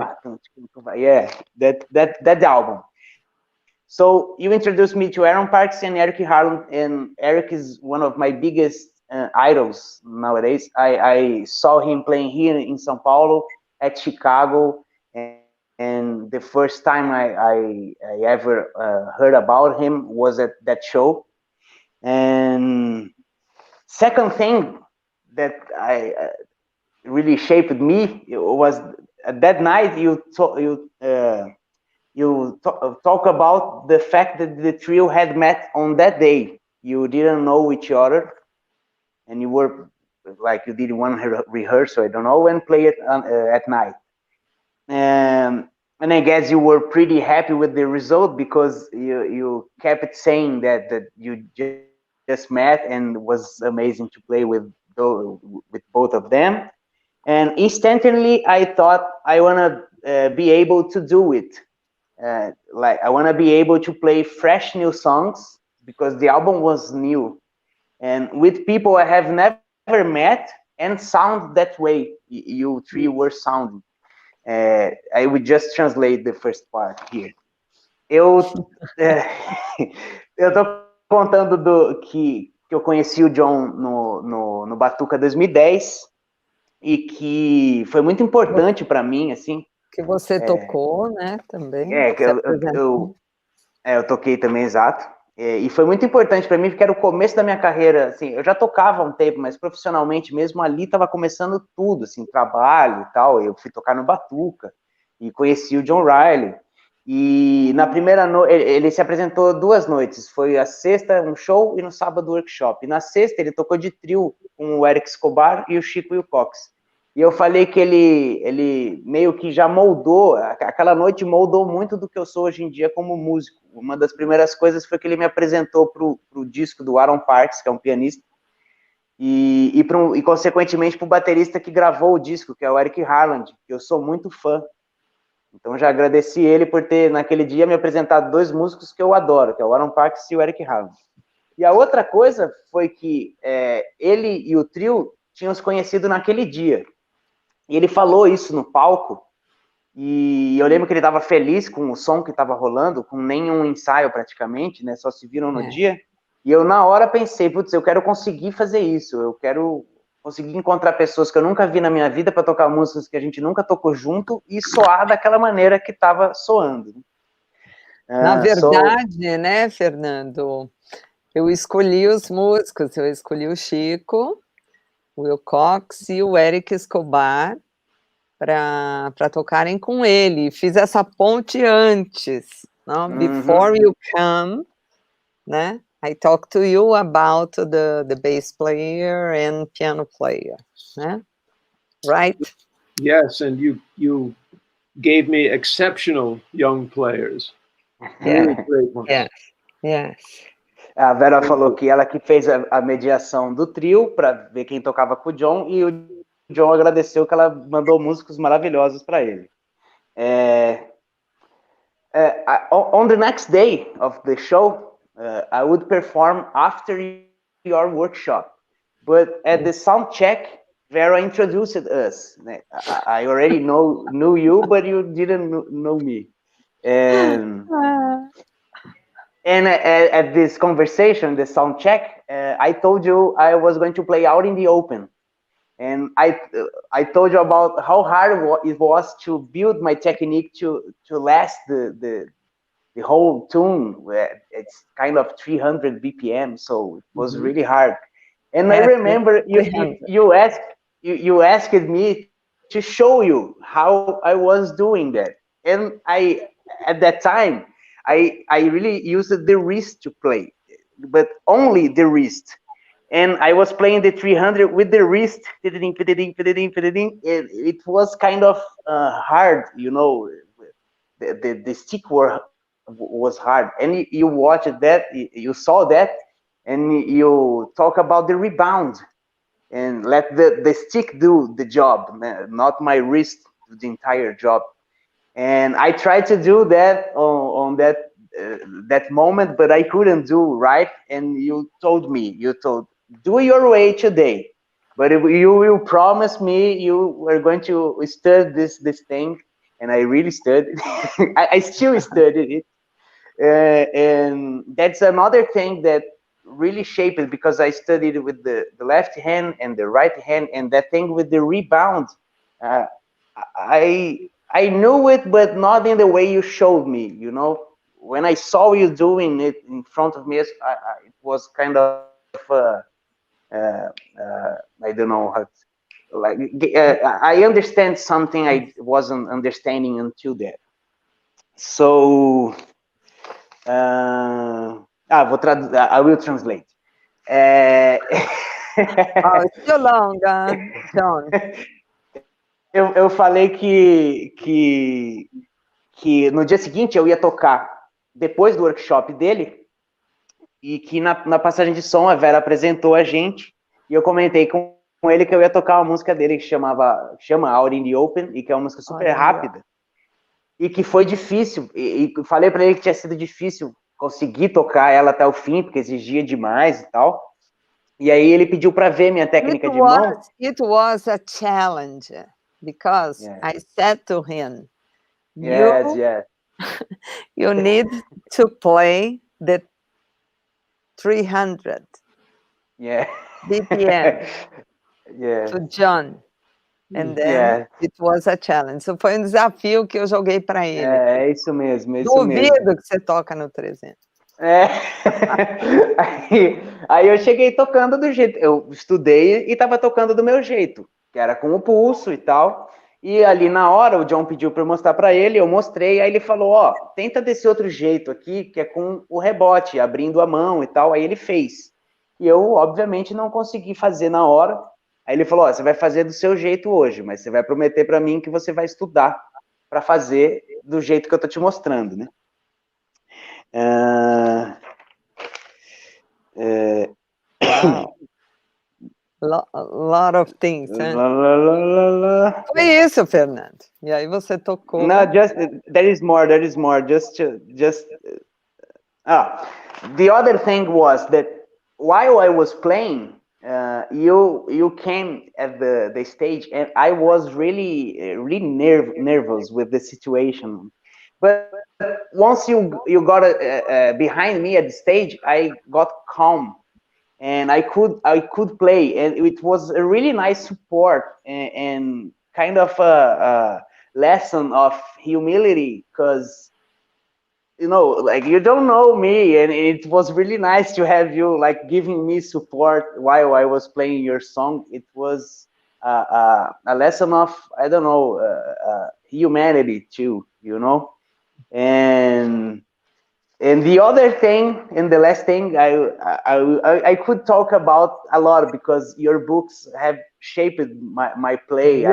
Yeah, that album. So you introduced me to Aaron Parks and Eric Harlan, and Eric is one of my biggest idols nowadays. I saw him playing here in São Paulo, at Chicago, and the first time I ever heard about him was at that show. And second thing that really shaped me was that night you you talk about the fact that the trio had met on that day. You didn't know each other, and you were like, you did one rehearsal, I don't know, and play it at night. And I guess you were pretty happy with the result, because you kept saying that you just met and it was amazing to play with both of them. And instantly I thought, I want to be able to do it. Like, I want to be able to play fresh new songs, because the album was new, and with people I have never met and sound that way you three were sounding. I would just translate the first part here. Eu eu tô contando que eu conheci o John no Batuka 2010 e que foi muito importante para mim, assim. Que você tocou, né, também. Que eu toquei também, exato. E foi muito importante para mim, porque era o começo da minha carreira, assim, eu já tocava há um tempo, mas profissionalmente mesmo ali estava começando tudo, assim, trabalho e tal. Eu fui tocar no Batuka e conheci o John Riley. E na primeira noite, ele se apresentou 2 noites, foi a sexta um show e no sábado workshop. E na sexta ele tocou de trio com o Eric Escobar e o Chico e o Cox. E eu falei que ele meio que já moldou, aquela noite moldou muito do que eu sou hoje em dia como músico. Uma das primeiras coisas foi que ele me apresentou pro disco do Aaron Parks, que é um pianista, e consequentemente pro baterista que gravou o disco, que é o Eric Harland, que eu sou muito fã. Então já agradeci ele por ter, naquele dia, me apresentado 2 músicos que eu adoro, que é o Aaron Parks e o Eric Harland. E a outra coisa foi que ele e o trio tinham se conhecido naquele dia. E ele falou isso no palco, e eu lembro que ele estava feliz com o som que estava rolando, com nenhum ensaio praticamente, né? Só se viram no dia. E eu na hora pensei, putz, eu quero conseguir fazer isso, eu quero conseguir encontrar pessoas que eu nunca vi na minha vida para tocar músicas que a gente nunca tocou junto e soar daquela maneira que estava soando. Na verdade, né, Fernando, eu escolhi os músicos, eu escolhi o Chico, o Will Cox e o Eric Escobar para tocarem com ele. Fiz essa ponte antes, não? Before you come, né? I talked to you about the bass player and piano player, né? Right? Yes, and you gave me exceptional young players. Really great ones. Yes. A Vera falou que ela que fez a mediação do trio para ver quem tocava com o John, e o John agradeceu que ela mandou músicos maravilhosos para ele. On the next day of the show, I would perform after your workshop, but at the sound check, Vera introduced us. I already knew you, but you didn't know me. And at this conversation, the sound check, I told you I was going to play out in the open. And I told you about how hard it was to build my technique to last the whole tune. It's kind of 300 BPM, so it was really hard. And I remember you asked me to show you how I was doing that. And at that time, I really used the wrist to play, but only the wrist. And I was playing the 300 with the wrist. It was kind of hard, you know. The stick was hard. And you watched that, you saw that, and you talk about the rebound. And let the stick do the job, not my wrist do the entire job. And I tried to do that on that moment, but I couldn't do right. And you told, do your way today, but if you will promise me you are going to study this thing. And I really studied. I still studied it. And that's another thing that really shaped it, because I studied with the left hand and the right hand, and that thing with the rebound, I knew it, but not in the way you showed me, you know. When I saw you doing it in front of me, it was kind of I don't know how I understand something I wasn't understanding until that. So, I will translate. It's too long, John. Eu falei que no dia seguinte eu ia tocar depois do workshop dele e que na passagem de som a Vera apresentou a gente e eu comentei com ele que eu ia tocar uma música dele que chama Out in the Open e que é uma música super rápida e que foi difícil e falei para ele que tinha sido difícil conseguir tocar ela até o fim porque exigia demais e tal. E aí ele pediu para ver minha técnica de mão. It was a challenge because I said to him, you need to play the 300 BPM to John. And then it was a challenge. So foi desafio que eu joguei para ele. É isso mesmo, Duvido que você toca no 300. Aí eu cheguei tocando do jeito, eu estudei e estava tocando do meu jeito, que era com o pulso e tal. E ali na hora o John pediu para eu mostrar para ele, eu mostrei, aí ele falou, tenta desse outro jeito aqui, que é com o rebote, abrindo a mão e tal. Aí ele fez. E eu, obviamente, não consegui fazer na hora. Aí ele falou, você vai fazer do seu jeito hoje, mas você vai prometer para mim que você vai estudar para fazer do jeito que eu tô te mostrando, né? Wow. A lot of things. Foi isso, Fernando. E aí você tocou. No, there is more. The other thing was that while I was playing, you came at the stage, and I was really nervous with the situation. But once you got behind me at the stage, I got calm, and I could play, and it was a really nice support and kind of a lesson of humility, because like you don't know me, and it was really nice to have you like giving me support while I was playing your song. It was a lesson of, I don't know, humanity too, and the other thing, and the last thing I could talk about a lot, because your books have shaped my play. I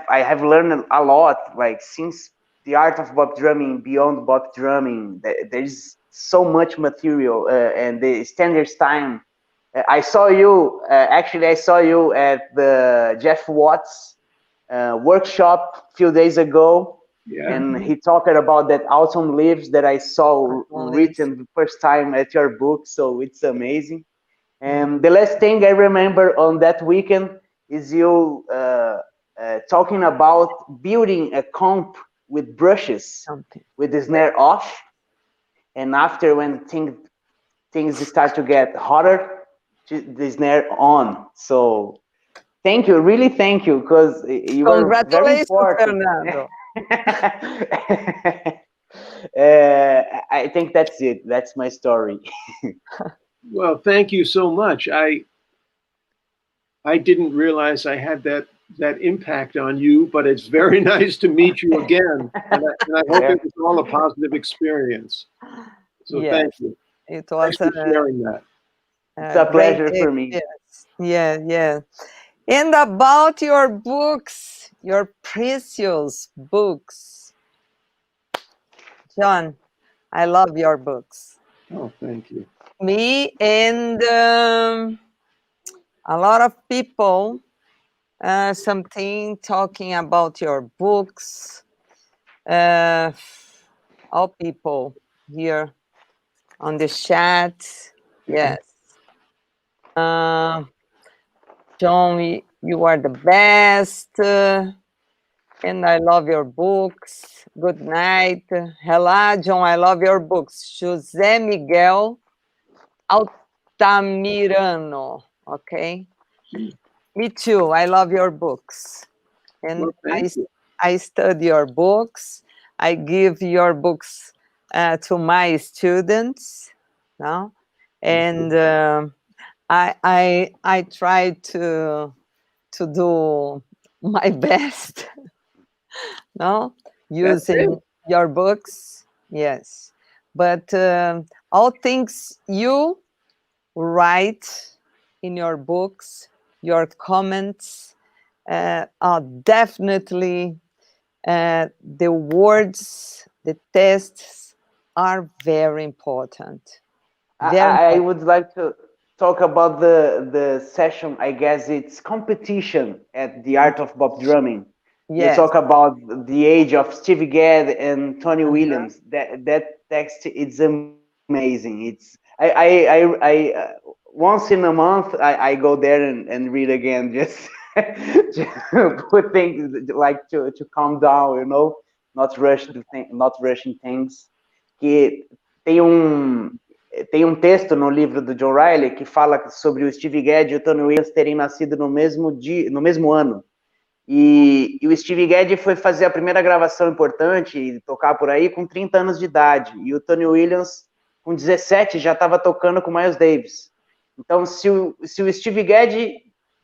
have learned a lot, like since the art of bop drumming, beyond bop drumming. There's so much material, and the standards time. I saw you at the Jeff Watts workshop a few days ago, and he talked about that autumn leaves that I saw written the first time at your book. So it's amazing. And the last thing I remember on that weekend is you talking about building a comp with brushes, with the snare off, and after when things start to get hotter, the snare on. So thank you, really thank you, because you were very important. Fernando. I think that's it. That's my story. Well, thank you so much. I didn't realize I had that impact on you, but it's very nice to meet you again. And I hope it was all a positive experience. So thank you. It was Thanks for sharing that. It's a pleasure for me. Yeah. And about your books, your precious books. John, I love your books. Oh, thank you. Me and a lot of people, something talking about your books. All people here on the chat. Yes. John, you are the best. And I love your books. Good night. Hello, John, I love your books. José Miguel Altamirano. Okay. Me too. I love your books. And I study your books. I give your books to my students. No? And I try to do my best. no? Using your books, yes. But all things you write in your books, your comments, are definitely the words, the tests are very important. I would like to talk about the session. I guess it's competition at the Art of Bop Drumming. Yes. You talk about the age of Stevie Gadd and Tony Williams. That text, it's amazing. It's I once in a month I go there and read again, just to put things like to calm down, you know, not rushing things. Que tem um texto no livro do John Riley que fala sobre o Stevie Gadd e o Tony Williams terem nascido no mesmo ano. E o Stevie Gadd foi fazer a primeira gravação importante e tocar por aí com 30 anos de idade. E o Tony Williams, com 17, já estava tocando com Miles Davis. Então, se o Stevie Gadd,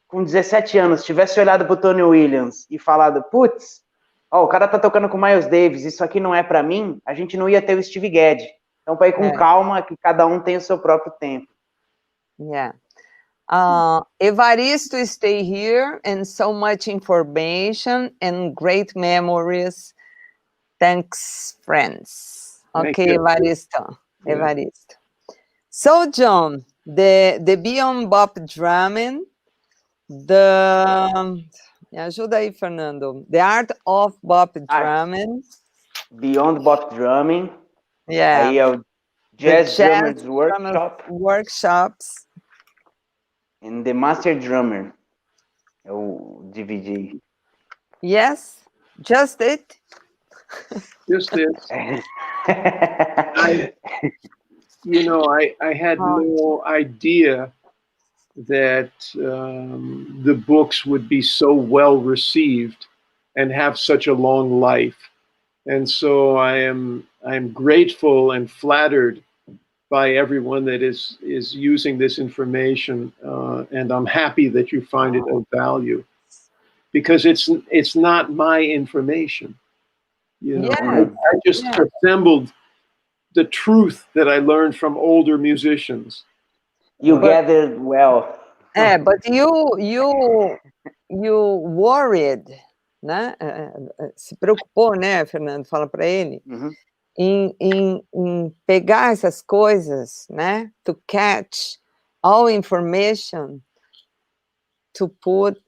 com 17 anos, tivesse olhado para o Tony Williams e falado, putz, o cara tá tocando com Miles Davis, isso aqui não é para mim, a gente não ia ter o Stevie Gadd. Então, para ir com calma, que cada um tem o seu próprio tempo. Yeah. Evaristo, stay here, and so much information and great memories. Thanks, friends. Okay, Evaristo. Yeah. Evaristo. So, John, the Beyond Bop Drumming, me ajuda aí, Fernando. The Art of Bop Drumming. Beyond Bop Drumming. Yeah. Aí é o Jazz Drummers Workshops. And the Master Drummer. É o DVD. Yes, just it. Just it. I had no idea that the books would be so well received and have such a long life. And so I'm grateful and flattered by everyone that is using this information, and I'm happy that you find it of value, because it's not my information. You know, I just assembled the truth that I learned from older musicians. You gathered well. But you worried, né? Se preocupou, né, Fernando? Fala para ele. Em pegar essas coisas, né? To catch all information, to put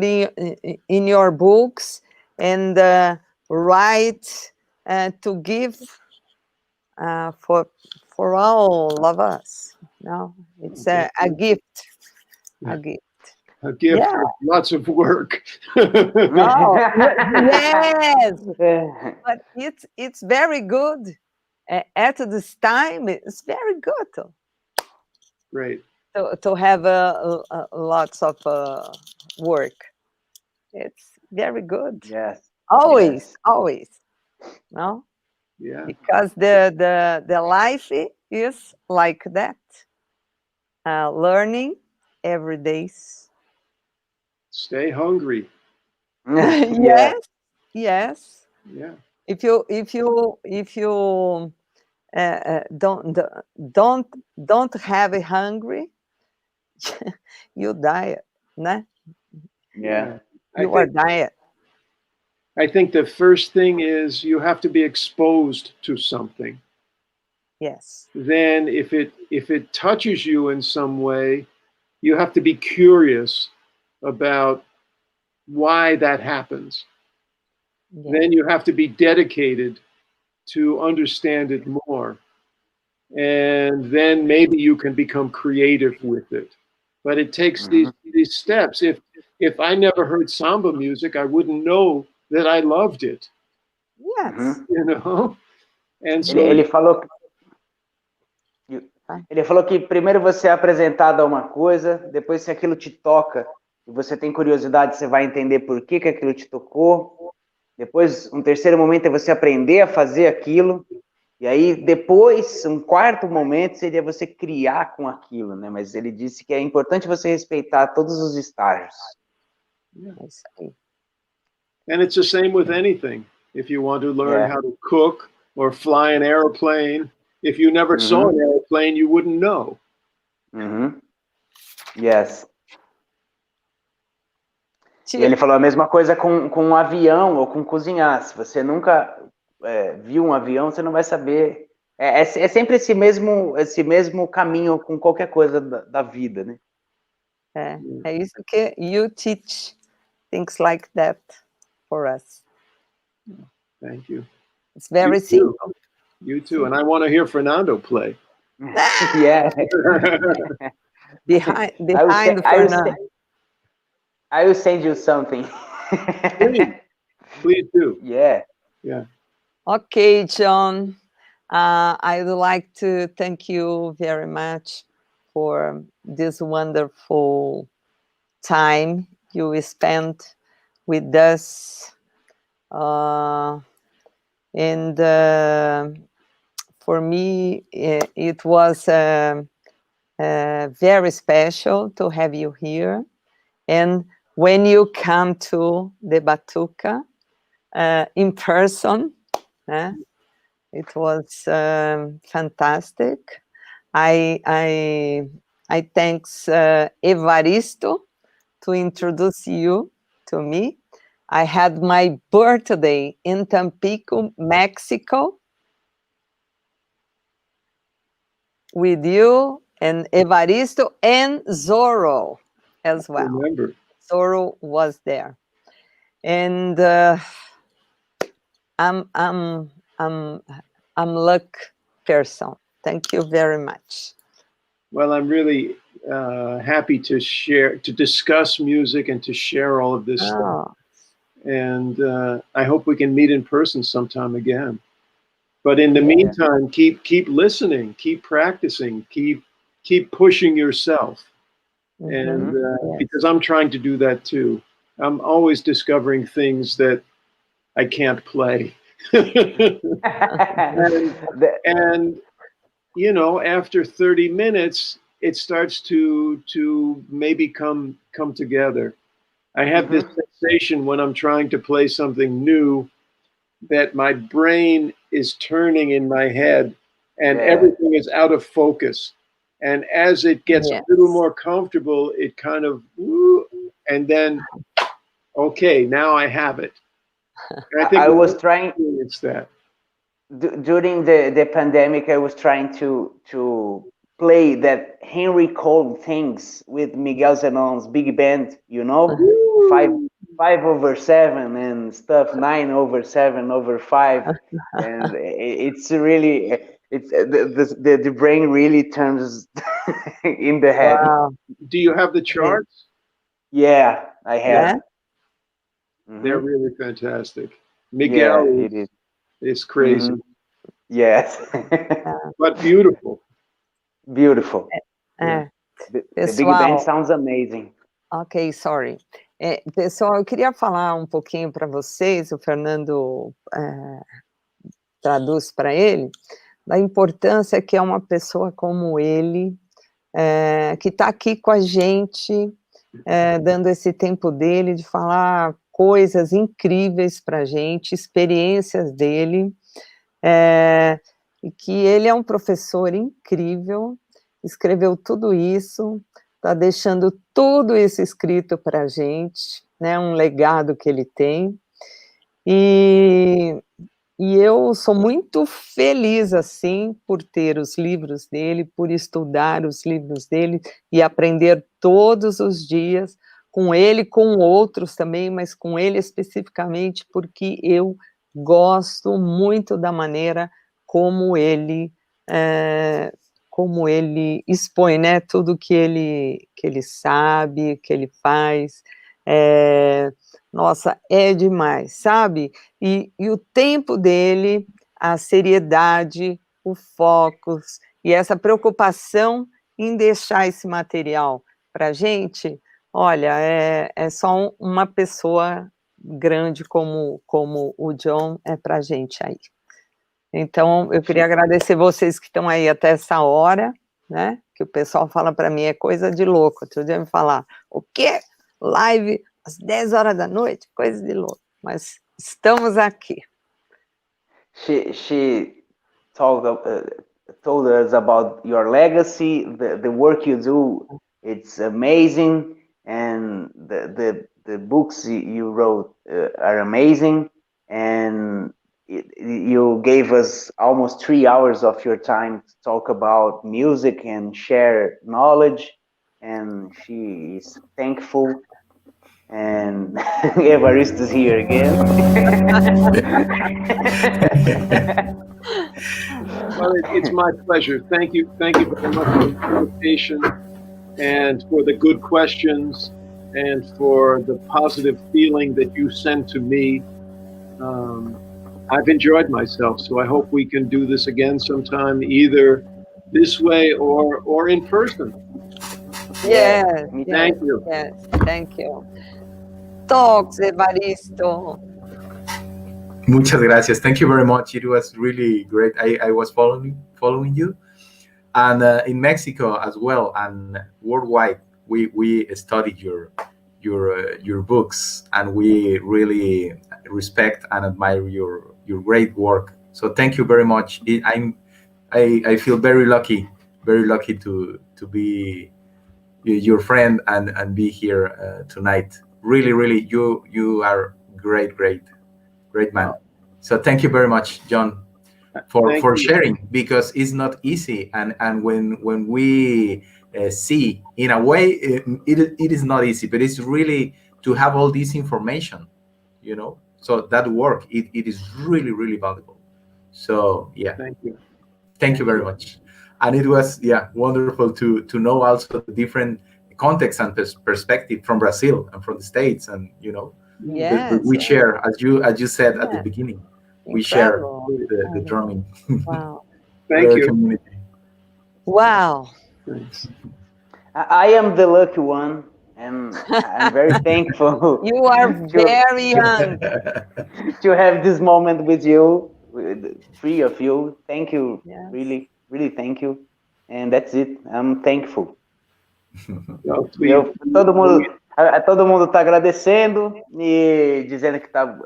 in your books and write to give for all of us. No, it's a gift. A gift. A gift of lots of work. No, yes, but it's very good. At this time, it's very good. Great. To have lots of work. It's very good. Yes. Always. No. Yeah. Because the life is like that. Learning every day. Stay hungry. Yes. Yeah. If you don't have a hungry, you die, né? Yeah. You are dying. I think the first thing is you have to be exposed to something. Yes. Then if it touches you in some way, you have to be curious about why that happens. Yeah. Then you have to be dedicated to understand it more. And then maybe you can become creative with it. But it takes these steps. If I never heard samba music, I wouldn't know that I loved it. Yes. You know? And so ele falou que primeiro você é apresentado a uma coisa, depois se aquilo te toca e você tem curiosidade, você vai entender por que aquilo te tocou. Depois, um terceiro momento é você aprender a fazer aquilo. E aí, depois, um quarto momento seria você criar com aquilo, né? Mas ele disse que é importante você respeitar todos os estágios. Yeah. And it's the same with anything. if you want to learn how to cook or fly an airplane. If you never saw an airplane, you wouldn't know. Yes. E ele falou a mesma coisa com um avião ou com cozinhar. Se você nunca viu um avião, você não vai saber. É sempre esse mesmo caminho com qualquer coisa da vida, né? É isso que you teach things like that for us. Thank you. It's very simple. You too. And I want to hear Fernando play. Yeah. Behind Fernando. I will send you something. Please do. Yeah. Okay, John. I would like to thank you very much for this wonderful time you spent with us. And for me, it was very special to have you here. And when you come to the Batuka in person, it was fantastic. I thanks Evaristo to introduce you to me. I had my birthday in Tampico, Mexico, with you and Evaristo and Zorro as well. I remember. Zorro was there, and I'm luck person. Thank you very much. Well, I'm really happy to discuss music and to share all of this stuff. And I hope we can meet in person sometime again. But in the meantime, keep listening, keep practicing, keep pushing yourself. And because I'm trying to do that too. I'm always discovering things that I can't play. and you know, after 30 minutes, it starts to maybe come together. I have this sensation when I'm trying to play something new that my brain is turning in my head and everything is out of focus. And as it gets a little more comfortable, it kind of, and then, okay, now I have it. And I think I was trying. It's that. During the pandemic, I was trying to play that Henry Cole things with Miguel Zenon's big band, you know, 5/7 and stuff, 9/7/5, and it's really the brain really turns in the head. Wow. Do you have the charts? Yeah, I have. They're really fantastic. Miguel is crazy. Yes. But beautiful. Beautiful. The big band sounds amazing. Ok, sorry. Pessoal, eu queria falar um pouquinho para vocês, o Fernando traduz para ele, da importância que é uma pessoa como ele, que está aqui com a gente, dando esse tempo dele de falar coisas incríveis para a gente, experiências dele, e que ele é um professor incrível, escreveu tudo isso, está deixando tudo isso escrito para a gente, né, um legado que ele tem, e eu sou muito feliz, assim, por ter os livros dele, por estudar os livros dele e aprender todos os dias com ele, com outros também, mas com ele especificamente, porque eu gosto muito da maneira como ele expõe, né, tudo que ele sabe, que ele faz, nossa, é demais, sabe? E o tempo dele, a seriedade, o foco e essa preocupação em deixar esse material para a gente, olha, é só uma pessoa grande como o John é para a gente aí. Então, eu queria agradecer vocês que estão aí até essa hora, né, que o pessoal fala para mim, é coisa de louco. Outro dia me falar, o quê? Live às 10 horas da noite? Coisa de louco. Mas estamos aqui. she told us about your legacy, the work you do. It's amazing, and the books you wrote are amazing, and you gave us almost 3 hours of your time to talk about music and share knowledge, and she is thankful. And Evaristo is here again. Well, it's my pleasure. Thank you very much for the invitation and for the good questions and for the positive feeling that you sent to me. I've enjoyed myself, so I hope we can do this again sometime, either this way or in person. Yes. Thank you. Yes. Thank you. Talks, Evaristo. Muchas gracias. Thank you very much. It was really great. I was following you, and in Mexico as well, and worldwide. We studied your books, and we really respect and admire your great work. So thank you very much. I feel very lucky to be your friend and be here tonight. Really, you are great man. So thank you very much, John, for sharing, because it's not easy, and when we see, in a way, it is not easy, but it's really to have all this information, so that work, it is really valuable. So yeah, thank you very much. And it was wonderful to know also the different context and perspective from Brazil and from the States, and yes, we share, as you said at the beginning, we share the drumming. Wow. Thank you. Community. Wow. Thanks. I am the lucky one, and I'm very thankful. You are very young to have this moment with you, with the three of you. Thank you, really thank you. And that's it. I'm thankful. Todo mundo está agradecendo e dizendo que está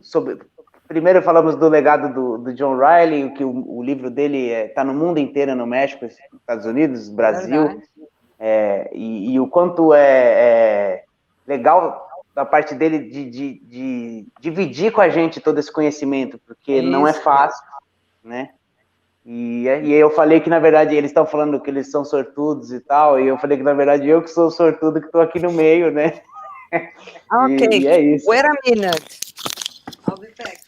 sobre. Primeiro falamos do legado do John Riley, que o livro dele está no mundo inteiro, no México, Estados Unidos, Brasil, e o quanto é legal da parte dele de dividir com a gente todo esse conhecimento, porque não é fácil, né? E eu falei que, na verdade, eles estão falando que eles são sortudos e tal, e eu falei que, na verdade, eu que sou sortudo, que estou aqui no meio, né? Ok, e é isso. Wait a minute. I'll be back.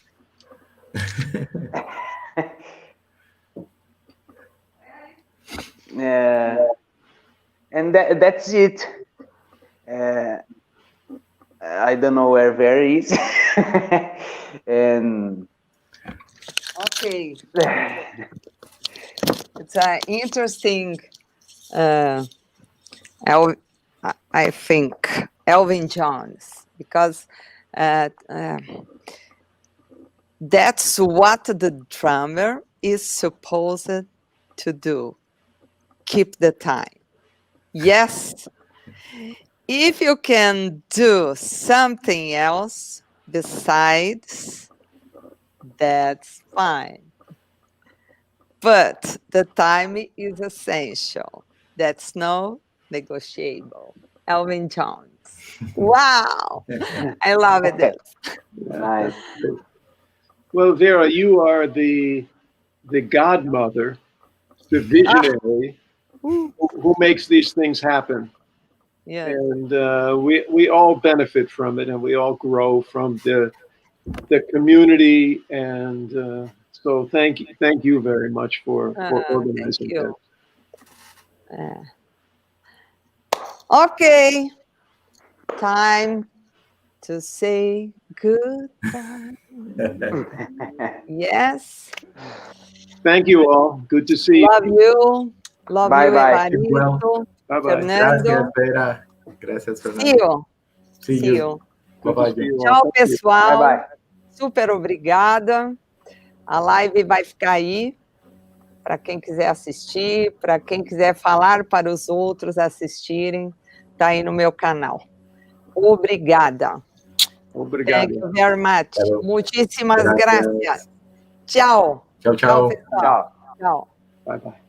And that's it. I don't know where Vera is. And okay. It's an interesting, I think, Elvin Jones, because that's what the drummer is supposed to do. Keep the time. Yes, if you can do something else besides, that's fine. But the time is essential. That's no negotiable. Elvin Jones. Wow. I love it. Nice. Well, Vera, you are the godmother, the visionary who makes these things happen. Yeah. And we all benefit from it, and we all grow from the community. And so thank you very much for organizing that. Okay, time to say goodbye. Yes. Thank you all. Good to see you. Love you. Love bye, you, bye. Evaristo. Bye bye. Fernando. Gracias, Vera. Gracias, Fernando. See you. Bye-bye. Tchau, pessoal. Bye, bye. Super obrigada. A live vai ficar aí para quem quiser assistir, para quem quiser falar para os outros assistirem, está aí no meu canal. Obrigada. Obrigado. Thank you very much. Muchísimas gracias. Tchau. Tchau, tchau. Pessoal. Tchau. Bye bye.